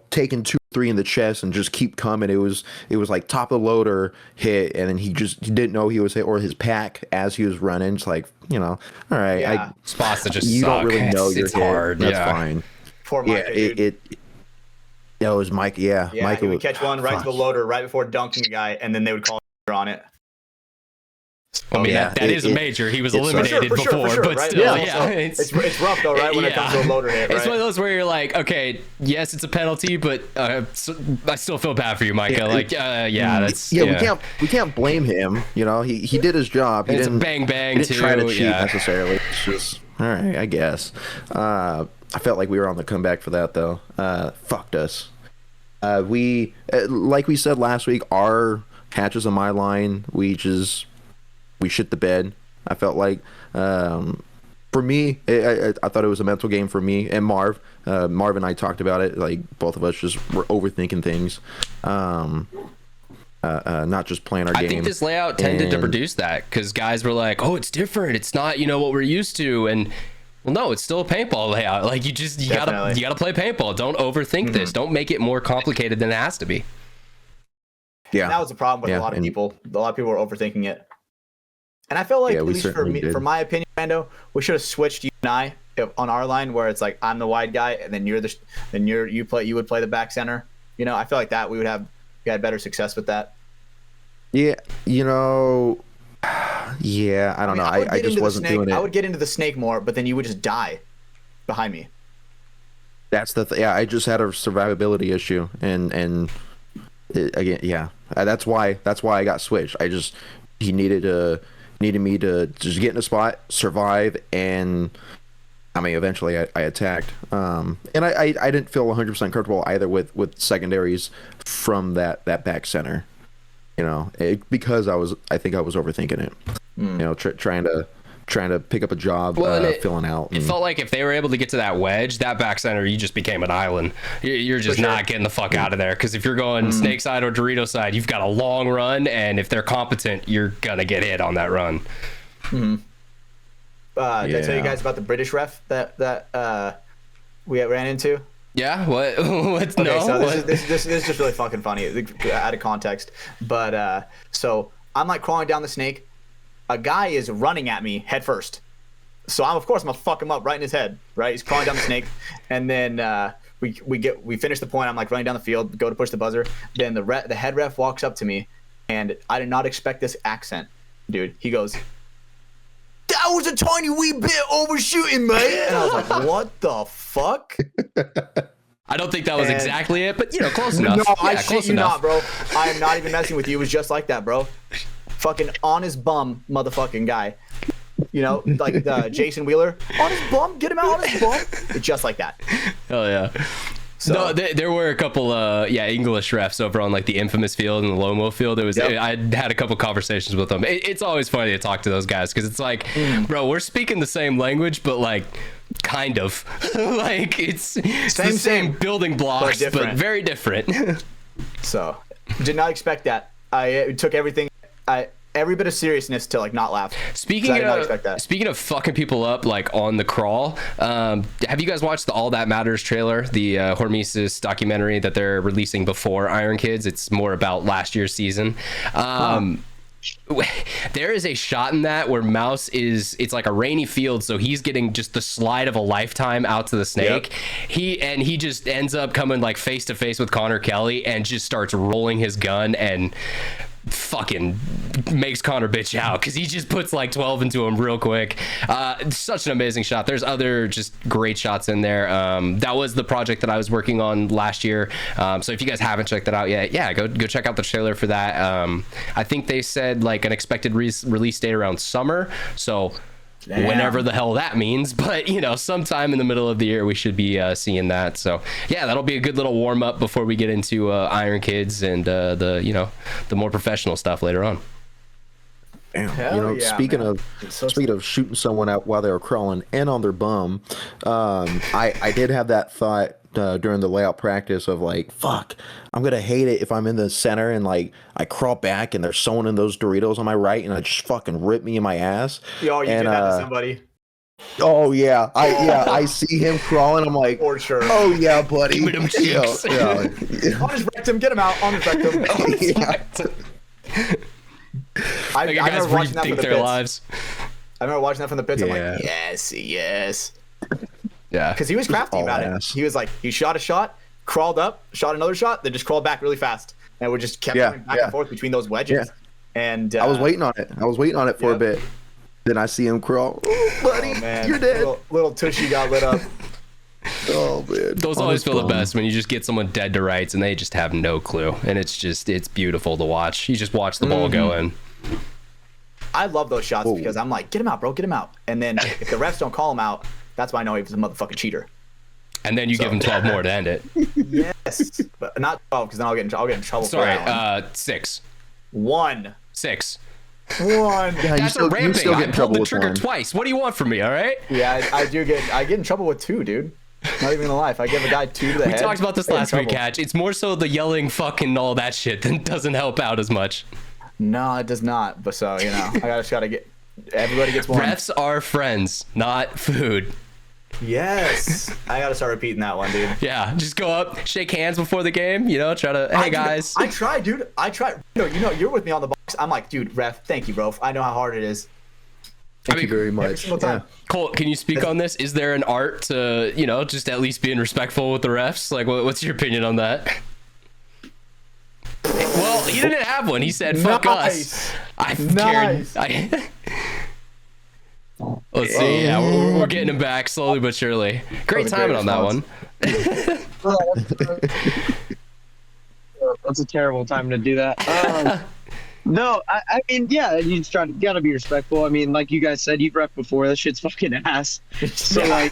taking 2 or 3 in the chest and just keep coming. It was like top of the loader hit, and then he didn't know he was hit, or his pack as he was running. It's like all right, Yeah. Spots that just you suck. don't really know it's you're it's hit. hard. That's yeah. fine. Poor Yeah, Micah, dude. it was Mike. Yeah, Yeah, Michael he would catch one right to the loader right before dunking a guy, and then they would call on it. I mean, Yeah, that is a it- major. He was it's- eliminated for sure, before, but right? still, Yeah, yeah. also, it's rough though, right? When it comes to a loader hit, right? It's one of those where you're like, okay, yes, it's a penalty, but I still feel bad for you, Micah. That's we can't blame him. He did his job. He It's a didn't bang bang he didn't try to too, cheat yeah. necessarily. It's just all right, I guess. I felt like we were on the comeback for that though. Fucked us. We like we said last week, our hatches on my line, we shit the bed. I felt like for me, I thought it was a mental game for me and Marv. Marv and I talked about it. Like both of us just were overthinking things. Not just playing our game. I think this layout tended to And- produce that because guys were like, oh, it's different. It's not, what we're used to. And well, no, it's still a paintball layout. Like you Definitely. gotta play paintball. Don't overthink this. Don't make it more complicated than it has to be. Yeah, And that was the problem with Yeah, a lot of and- people. A lot of people were overthinking it. And I feel like, Yeah, at we least for certainly me, did. for my opinion, Brando, we should have switched you on our line where it's like I'm the wide guy and then you would play the back center. You know, I feel like that we had better success with that. Yeah, you know, yeah, I don't know. I just wasn't doing it. I would get into the snake more, but then you would just die behind me. That's yeah. I just had a survivability issue, and again, yeah. That's why I got switched. He needed me to just get in a spot, survive, and I mean, eventually I attacked. And I didn't feel 100% comfortable either with secondaries from that back center. You know, because I think I was overthinking it. You know, trying to pick up a job, filling out. It felt like if they were able to get to that wedge, that back center, you just became an island. You're just not getting the fuck out of there. Because if you're going snake side or Dorito side, you've got a long run, and if they're competent, you're gonna get hit on that run. Did I tell you guys about the British ref that we ran into? Yeah, what? What's Okay, no? so this is just really fucking funny, out of context. But so I'm like crawling down the snake. A guy is running at me head first. So of course I'm gonna fuck him up right in his head. Right, he's crawling down the snake, and then we finish the point. I'm like running down the field, go to push the buzzer. Then the head ref walks up to me, and I did not expect this accent, dude. He goes, "That was a tiny wee bit overshooting, mate." And I was like, "What the fuck?" I don't think that was exactly it, but you know, close enough. No, I close shit you enough. not, bro. I am not even messing with you. It was just like that, bro. Fucking on his bum, motherfucking guy. You know, like Jason Wheeler. On his bum, get him out on his bum. It's just like that. Hell yeah. So, no, there were a couple, English refs over on like the infamous field and the Lomo field. I had a couple conversations with them. It's always funny to talk to those guys because it's like, bro, we're speaking the same language, but like, kind of, like it's the same building blocks, but very different. So, did not expect that. I took everything, every bit of seriousness to like not laugh. Speaking of fucking people up like on the crawl, have you guys watched the All That Matters trailer, the Hormesis documentary that they're releasing before Iron Kids? It's more about last year's season. There is a shot in that where Mouse it's like a rainy field, so he's getting just the slide of a lifetime out to the snake. Yep. He just ends up coming like face to face with Connor Kelly and just starts rolling his gun and fucking makes Connor bitch out because he just puts like 12 into him real quick. Such an amazing shot. There's other just great shots in there. That was the project that I was working on last year. So if you guys haven't checked that out yet, go check out the trailer for that. I think they said like an expected release date around summer. So whenever the hell that means, but you know, sometime in the middle of the year we should be seeing that. So yeah, that'll be a good little warm up before we get into Iron Kids and the more professional stuff later on. Damn. Speaking of shooting someone out while they were crawling and on their bum, I did have that thought during the layout practice of like, fuck, I'm gonna hate it if I'm in the center and like I crawl back and there's someone in those Doritos on my right and it just fucking rip me in my ass. Yo, you did that to somebody. Oh yeah, I see him crawling. I'm like, for sure. Oh yeah, buddy. Give me them cheeks. On his rectum, get him out. On his rectum. I remember watching that from the pits. Lives. I remember watching that from the pits. Yeah. I'm like, yes. Yeah. Because he was crafty about it. He was like, he shot a shot, crawled up, shot another shot, then just crawled back really fast, and we just kept going back and forth between those wedges. Yeah. And I was waiting on it for a bit. Then I see him crawl. Oh, buddy, man. You're dead. Little tushy got lit up. Oh man, those always feel the best when you just get someone dead to rights and they just have no clue, and it's beautiful to watch. You just watch the ball go in. I love those shots because I'm like, get him out, bro, get him out. And then if the refs don't call him out, that's why I know he was a motherfucking cheater. And then you give him 12 more to end it. Yes, but not 12 because then I'll get in trouble. Sorry, 6. 1. 6. 1. Yeah, that's a ramping. I pulled the trigger twice. What do you want from me? All right. Yeah, I get in trouble with 2, dude. Not even in life. I give a guy 2 to the head. We talked about this last week, Hatch. It's more so the yelling, fucking all that shit that doesn't help out as much. No, it does not. But so I gotta get. Everybody gets 1. Refs are friends, not food. Yes, I gotta start repeating that one, dude. Yeah, just go up, shake hands before the game. Try to. Hey guys. I tried, dude. I tried. You're with me on the box. I'm like, dude, ref, thank you, bro. I know how hard it is. Thank you very much. single time. Colt, can you speak on this? Is there an art to, just at least being respectful with the refs? Like, what's your opinion on that? Well, he didn't have one. He said, fuck us. Nice. Let's see. Yeah, we're getting him back slowly but surely. Great timing on that one. That's a terrible time to do that. No, I mean, yeah, you just gotta be respectful. I mean, like you guys said, you've rep before. That shit's fucking ass. So like,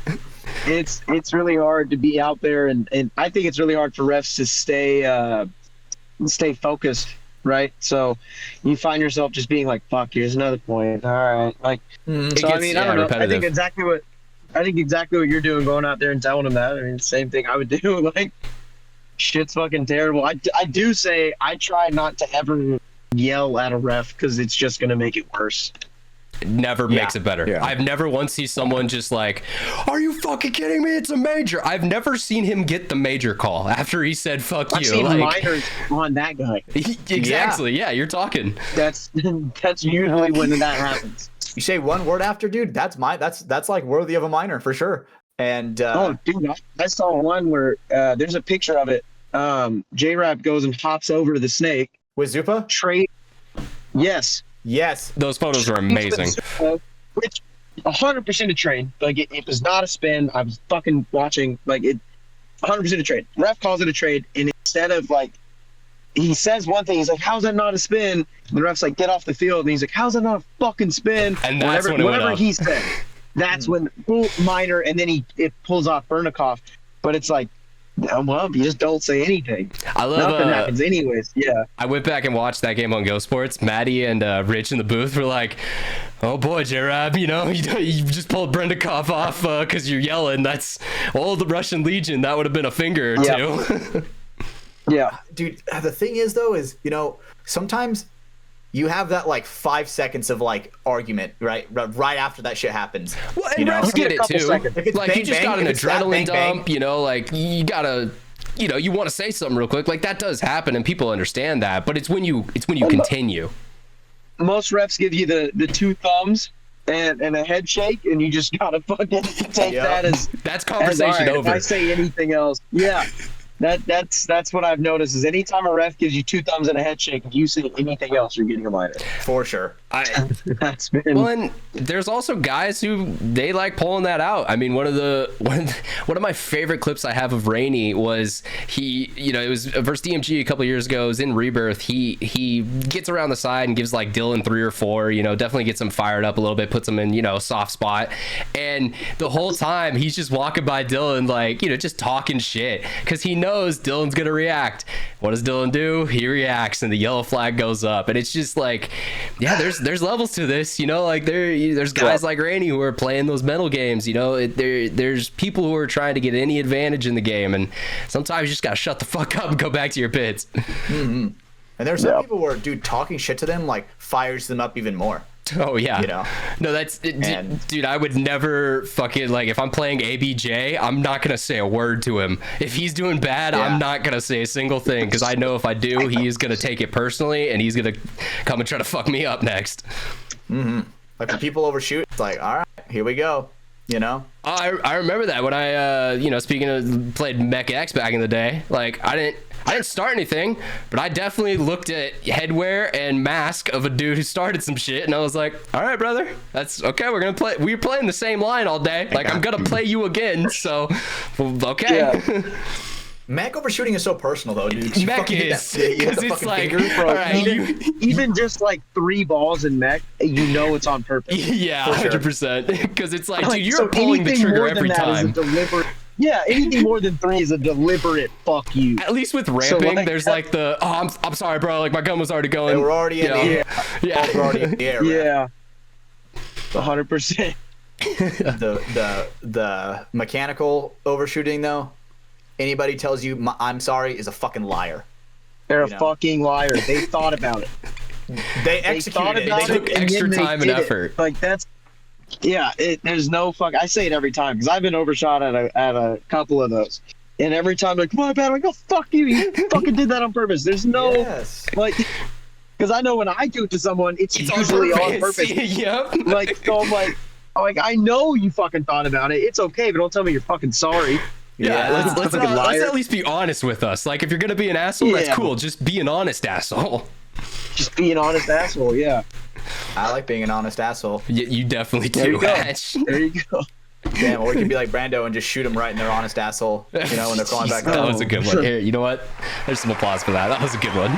it's really hard to be out there, and I think it's really hard for refs to stay focused, right? So you find yourself just being like, "Fuck, here's another point." All right, like, so I mean, I don't know. Repetitive. I think exactly what you're doing, going out there and telling them that. I mean, same thing I would do. Like, shit's fucking terrible. I do say I try not to ever yell at a ref because it's just gonna make it worse. It never makes it better. Yeah. I've never once seen someone just like, "Are you fucking kidding me? It's a major." I've never seen him get the major call after he said "fuck I've you." seen Like, minors on that guy. exactly. Yeah, you're talking. That's usually when that happens. You say one word after, dude. That's like worthy of a minor for sure. And Oh, dude, I saw one where there's a picture of it. J-Rap goes and hops over to the snake. with Zupa, Trade. Yes. Those photos are amazing. Which 100% a trade. Like it was not a spin. I was fucking watching. Like it, 100% a trade. Ref calls it a trade, and instead of like, he says one thing. He's like, "How's that not a spin?" And the ref's like, "Get off the field." And he's like, "How's that not a fucking spin?" And that's when it went whatever up. he said. That's when minor, and then it pulls off Bernikoff. But it's like, well, you just don't say anything. I love Nothing happens anyways. Yeah. I went back and watched that game on Go Sports. Maddie and Rich in the booth were like, "Oh boy, J-Rab, you just pulled Brendikov off because you're yelling. That's the Russian Legion. That would have been a finger or two." Yeah. dude. The thing is, though, is sometimes you have that like 5 seconds of like argument right after that shit happens. Well, and refs get it too. seconds. If it's Like, you bang, just bang, got an if it's that adrenaline bang, dump, like you gotta, you want to say something real quick. Like that does happen, and people understand that. But it's when you continue. Most refs give you the two thumbs and a head shake, and you just gotta fucking take that as That's as, conversation all right, over. If I say anything else, yeah. That's what I've noticed is anytime a ref gives you two thumbs and a head shake, if you say anything else, you're getting a minor. For sure. That's been Well, and there's also guys who they like pulling that out. I mean, one of my favorite clips I have of Rainey was it was versus DMG a couple years ago. It was in Rebirth. He gets around the side and gives like Dylan 3 or 4. Definitely gets him fired up a little bit, puts him in a soft spot, and the whole time he's just walking by Dylan like just talking shit because he knows Dylan's gonna react. What does Dylan do? He reacts, and the yellow flag goes up, and it's just like, yeah, there's levels to this, like there's guys like Rainey who are playing those mental games, there's people who are trying to get any advantage in the game, and sometimes you just gotta shut the fuck up and go back to your pits. Mm-hmm. And there's some people where, dude, talking shit to them like fires them up even more. Oh yeah, no, that's dude. I would never fucking like if I'm playing ABJ, I'm not gonna say a word to him. If he's doing bad, I'm not gonna say a single thing because I know if I do, he's gonna take it personally and he's gonna come and try to fuck me up next. Mm-hmm. Like when people overshoot, it's like, all right, here we go. I remember that when I speaking of played MechX back in the day. Like I didn't start anything, but I definitely looked at headwear and mask of a dude who started some shit, and I was like, all right, brother, that's okay. We're playing the same line all day. Like I'm gonna play you again, so okay. Yeah. Mech overshooting is so personal though, dude. Mech is because it's like, all right, even just like 3 balls in mech, it's on purpose. Yeah, 100%. Because it's like, dude, you're so pulling the trigger every time. Yeah, anything more than 3 is a deliberate fuck you. At least with ramping, like, there's like the I'm sorry, bro. Like my gun was already going. We're already in the air. Yeah. We're already in the air. Yeah. 100%. The mechanical overshooting though, anybody tells you I'm sorry is a fucking liar. They're a fucking liar. They thought about it. They executed it. They took extra time and effort. Like that's. Yeah, there's no fuck. I say it every time because I've been overshot at a couple of those, and every time they're like, "My bad," I'm like, "Oh fuck you! You fucking did that on purpose." There's no like, Because I know when I do it to someone, it's usually on purpose. Yep. Like, so I'm like, I know you fucking thought about it. It's okay, but don't tell me you're fucking sorry. Yeah, let's Fucking liar. at least be honest with us. Like, if you're gonna be an asshole, that's Yeah. cool. Just be an honest asshole. Just be an honest asshole, yeah. I like being an honest asshole. You definitely There do, you go. Hatch. There you go. Damn, or we could be like Brando and just shoot them right in their honest asshole, when they're calling back That home. was a good one. Here, you know what? There's some applause for that. That was a good one.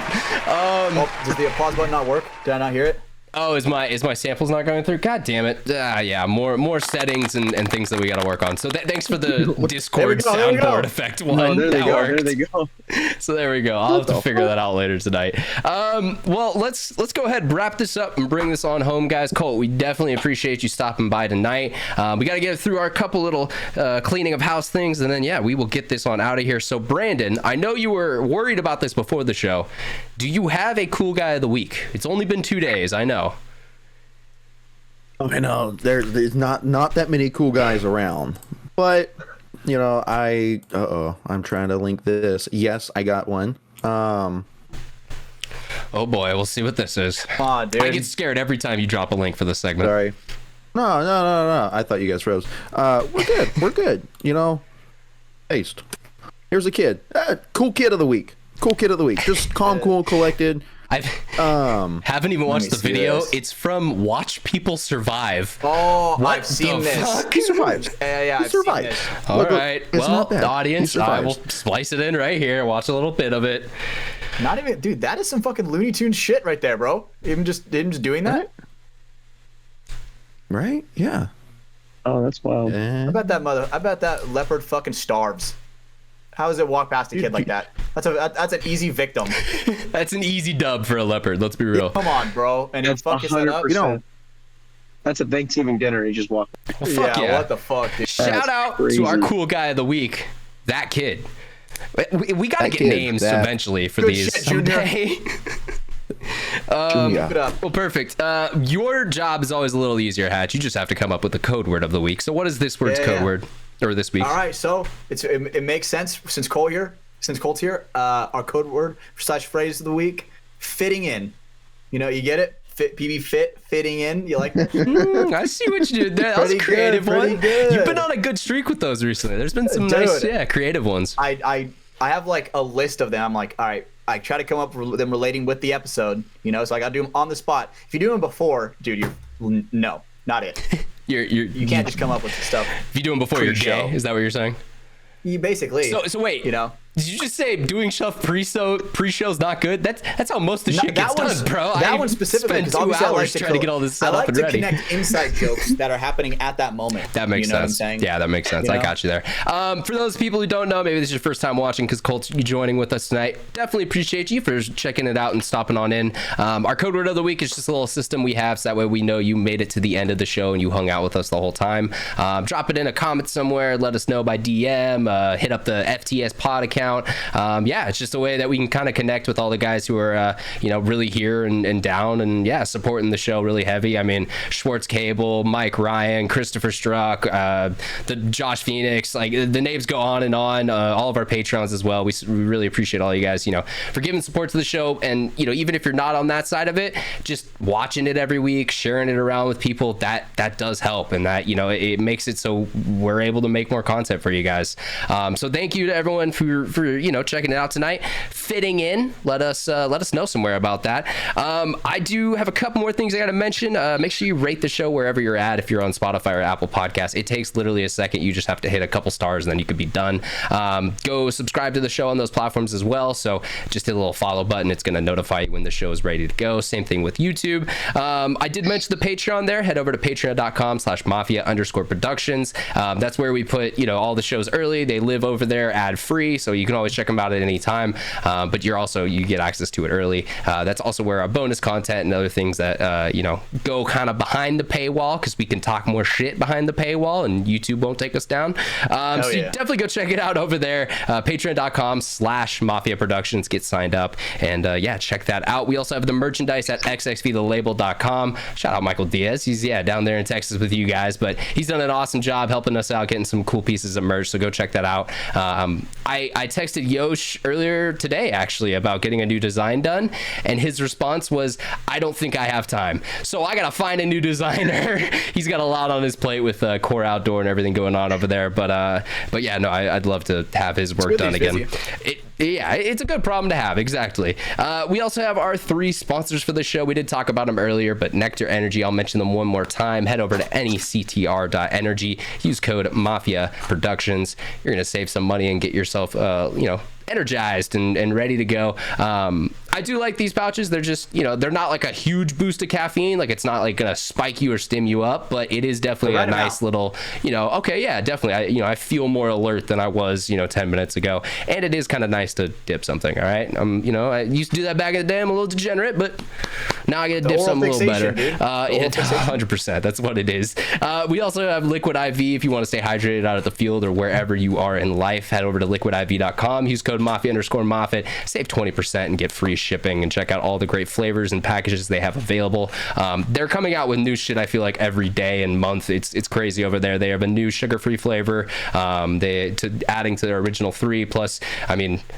Oh, does the applause button not work? Did I not hear it? Oh, is my samples not going through? God damn it! Yeah, more settings and things that we got to work on. So thanks for the Discord there we go. soundboard effect one. Oh, there they That go. worked. There they go. So there we go. I'll have to figure that out later tonight. Well, let's go ahead and wrap this up and bring this on home, guys. Colt, we definitely appreciate you stopping by tonight. We got to get through our couple little cleaning of house things, and then we will get this on out of here. So Brandon, I know you were worried about this before the show. Do you have a cool guy of the week? It's only been 2 days, I know. I know there's not that many cool guys around, but I'm trying to link this. Yes, I got one. Oh boy, we'll see what this is. Come on, dude. I get scared every time you drop a link for this segment. Sorry. No. I thought you guys froze. We're good. Paste. Here's a kid. Cool kid of the week. Just calm, cool, collected. I haven't even watched the see video. this. It's from Watch People Survive. Oh, What I've seen the this. fuck? He survives. Yeah, He I've seen survived. this. All Look, right. it's Well, not bad. the audience, He I will survives. splice it in right here. Watch a little bit of it. Not even, dude. That is some fucking Looney Tunes shit right there, bro. Him just doing that. Right? Yeah. Oh, that's wild. I bet that leopard fucking starves. How does it walk past a kid like that? That's an easy victim. That's an easy dub for a leopard. Let's be real. Come on, bro. And That's fuck set up. 100%. That's a Thanksgiving dinner. He just walked. Well, fuck yeah. What the fuck, dude? Shout out crazy. to our cool guy of the week, that kid. We got to That get kid, names that- eventually for Good these shit, Junior. someday. Junior. Look it up. Well, perfect. Your job is always a little easier, Hatch. You just have to come up with the code word of the week. So what is this word's Yeah. code word? Or this week? All right, so it makes sense since Colt's here. Our code word / phrase of the week: fitting in. You get it? Fitting in. You like that? I see what you did there. That was a Pretty creative good, pretty one. good. You've been on a good streak with those recently. There's been some Dude. nice, creative ones. I have like a list of them. I'm like, all right, I try to come up with them relating with the episode. So I got to do them on the spot. If you do them before, dude, no, not it. You can't just come up with the stuff. If you do them before you're Pre-show. gay, is that what you're saying? You basically. So wait. Did you just say doing stuff pre-show is not good? That's how most of the shit gets done, bro. That I one specifically, spend because 2 obviously I like hours to trying to get all this set I up like and to ready. connect inside jokes that are happening at that moment. That makes you know sense. What I'm saying? Yeah, that makes sense. You I know? got you there. For those people who don't know, maybe this is your first time watching because Colt's joining with us tonight. Definitely appreciate you for checking it out and stopping on in. Our code word of the week is just a little system we have so that way we know you made it to the end of the show and you hung out with us the whole time. Drop it in a comment somewhere. Let us know by DM. Hit up the FTS pod account. It's just a way that we can kind of connect with all the guys who are really here and down and supporting the show really heavy. I mean, Schwartz Cable, Mike Ryan, Christopher Struck, the Josh Phoenix, like the names go on and on. All of our Patreons as well. We really appreciate all you guys for giving support to the show. And even if you're not on that side of it, just watching it every week, sharing it around with people, that does help, and that it makes it so we're able to make more content for you guys. So thank you to everyone for checking it out tonight. Fitting in, let us know somewhere about that. I do have a couple more things I got to mention. Make sure you rate the show wherever you're at. If you're on Spotify or Apple Podcasts, it takes literally a second. You just have to hit a couple stars and then you could be done. Go subscribe to the show on those platforms as well. So just hit a little follow button. It's going to notify you when the show is ready to go. Same thing with YouTube. I did mention the Patreon there. Head over to patreon.com/Mafia_Productions. That's where we put all the shows early. They live over there ad free, so you can always check them out at any time. But you get access to it early. That's also where our bonus content and other things that go kind of behind the paywall, because we can talk more shit behind the paywall and YouTube won't take us down. So you definitely go check it out over there. Patreon.com/MafiaProductions. Get signed up and check that out. We also have the merchandise at xxvthelabel.com. Shout out Michael Diaz. He's down there in Texas with you guys, but he's done an awesome job helping us out, getting some cool pieces of merch. So go check that out. I texted Yosh earlier today actually about getting a new design done, and his response was, I don't think I have time. So I gotta find a new designer. He's got a lot on his plate with Core Outdoor and everything going on over there. But yeah, no, I'd love to have his work done again. Yeah, it's a good problem to have. Exactly. We also have our 3 sponsors for the show. We did talk about them earlier, but NECTR Energy, I'll mention them one more time. Head over to NECTR.energy. Use code MafiaProductions. You're going to save some money and get yourself, energized and ready to go. I do like these pouches. They're just, they're not like a huge boost of caffeine. Like, it's not like gonna spike you or stim you up, but it is definitely a nice little, okay, yeah, definitely. I feel more alert than I was, 10 minutes ago. And it is kind of nice to dip something. All right. I used to do that back in the day. I'm a little degenerate, but now I get to dip something a little better. It's 100%. That's what it is. We also have Liquid IV. If you want to stay hydrated out at the field or wherever you are in life, head over to liquidiv.com. Use code Mafia_Moffitt. Save 20% and get free shipping, and check out all the great flavors and packages they have available. They're coming out with new shit, I feel like, every day and month. It's crazy over there. They have a new sugar-free flavor, adding to their original 3. Plus,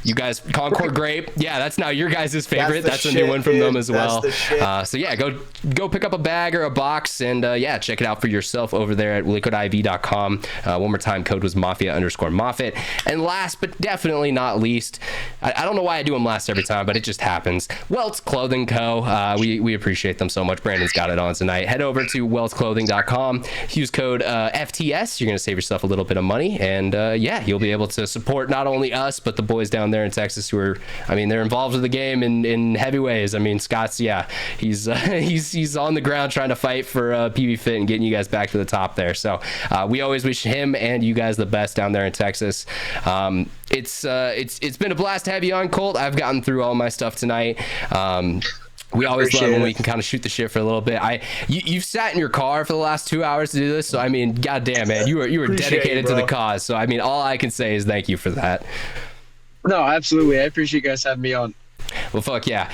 you guys, Concord Grape, yeah, that's now your guys' favorite. That's a new one from them as well. So yeah, go pick up a bag or a box, and check it out for yourself over there at liquidiv.com. One more time, code was Mafia_Moffitt. And last but definitely not least, I don't know why I do them last every time, but it just happens. Welts Clothing Co. We appreciate them so much. Brandon's got it on tonight. Head over to weltsclothing.com. Use code FTS. You're going to save yourself a little bit of money, and you'll be able to support not only us but the boys down there in Texas who are, they're involved with the game in heavy ways. Scott's, he's on the ground trying to fight for PB Fit and getting you guys back to the top there. So we always wish him and you guys the best down there in Texas. It's been a blast to have you on, Colt. I've gotten through all my stuff tonight. We always love when we can kind of shoot the shit for a little bit. You've sat in your car for the last 2 hours to do this, so goddamn, man, you were dedicated to the cause. So all I can say is thank you for that. No, absolutely. I appreciate you guys having me on. Well, fuck yeah.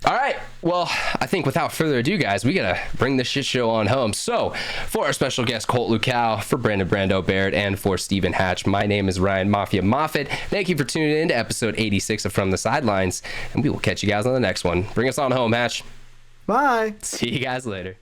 All right. Well, I think without further ado, guys, we got to bring this shit show on home. So for our special guest, Colt Luckau, for Brandon Brando Baird, and for Stephen Hatch, my name is Ryan Mafia Moffitt. Thank you for tuning in to episode 86 of From the Sidelines, and we will catch you guys on the next one. Bring us on home, Hatch. Bye. See you guys later.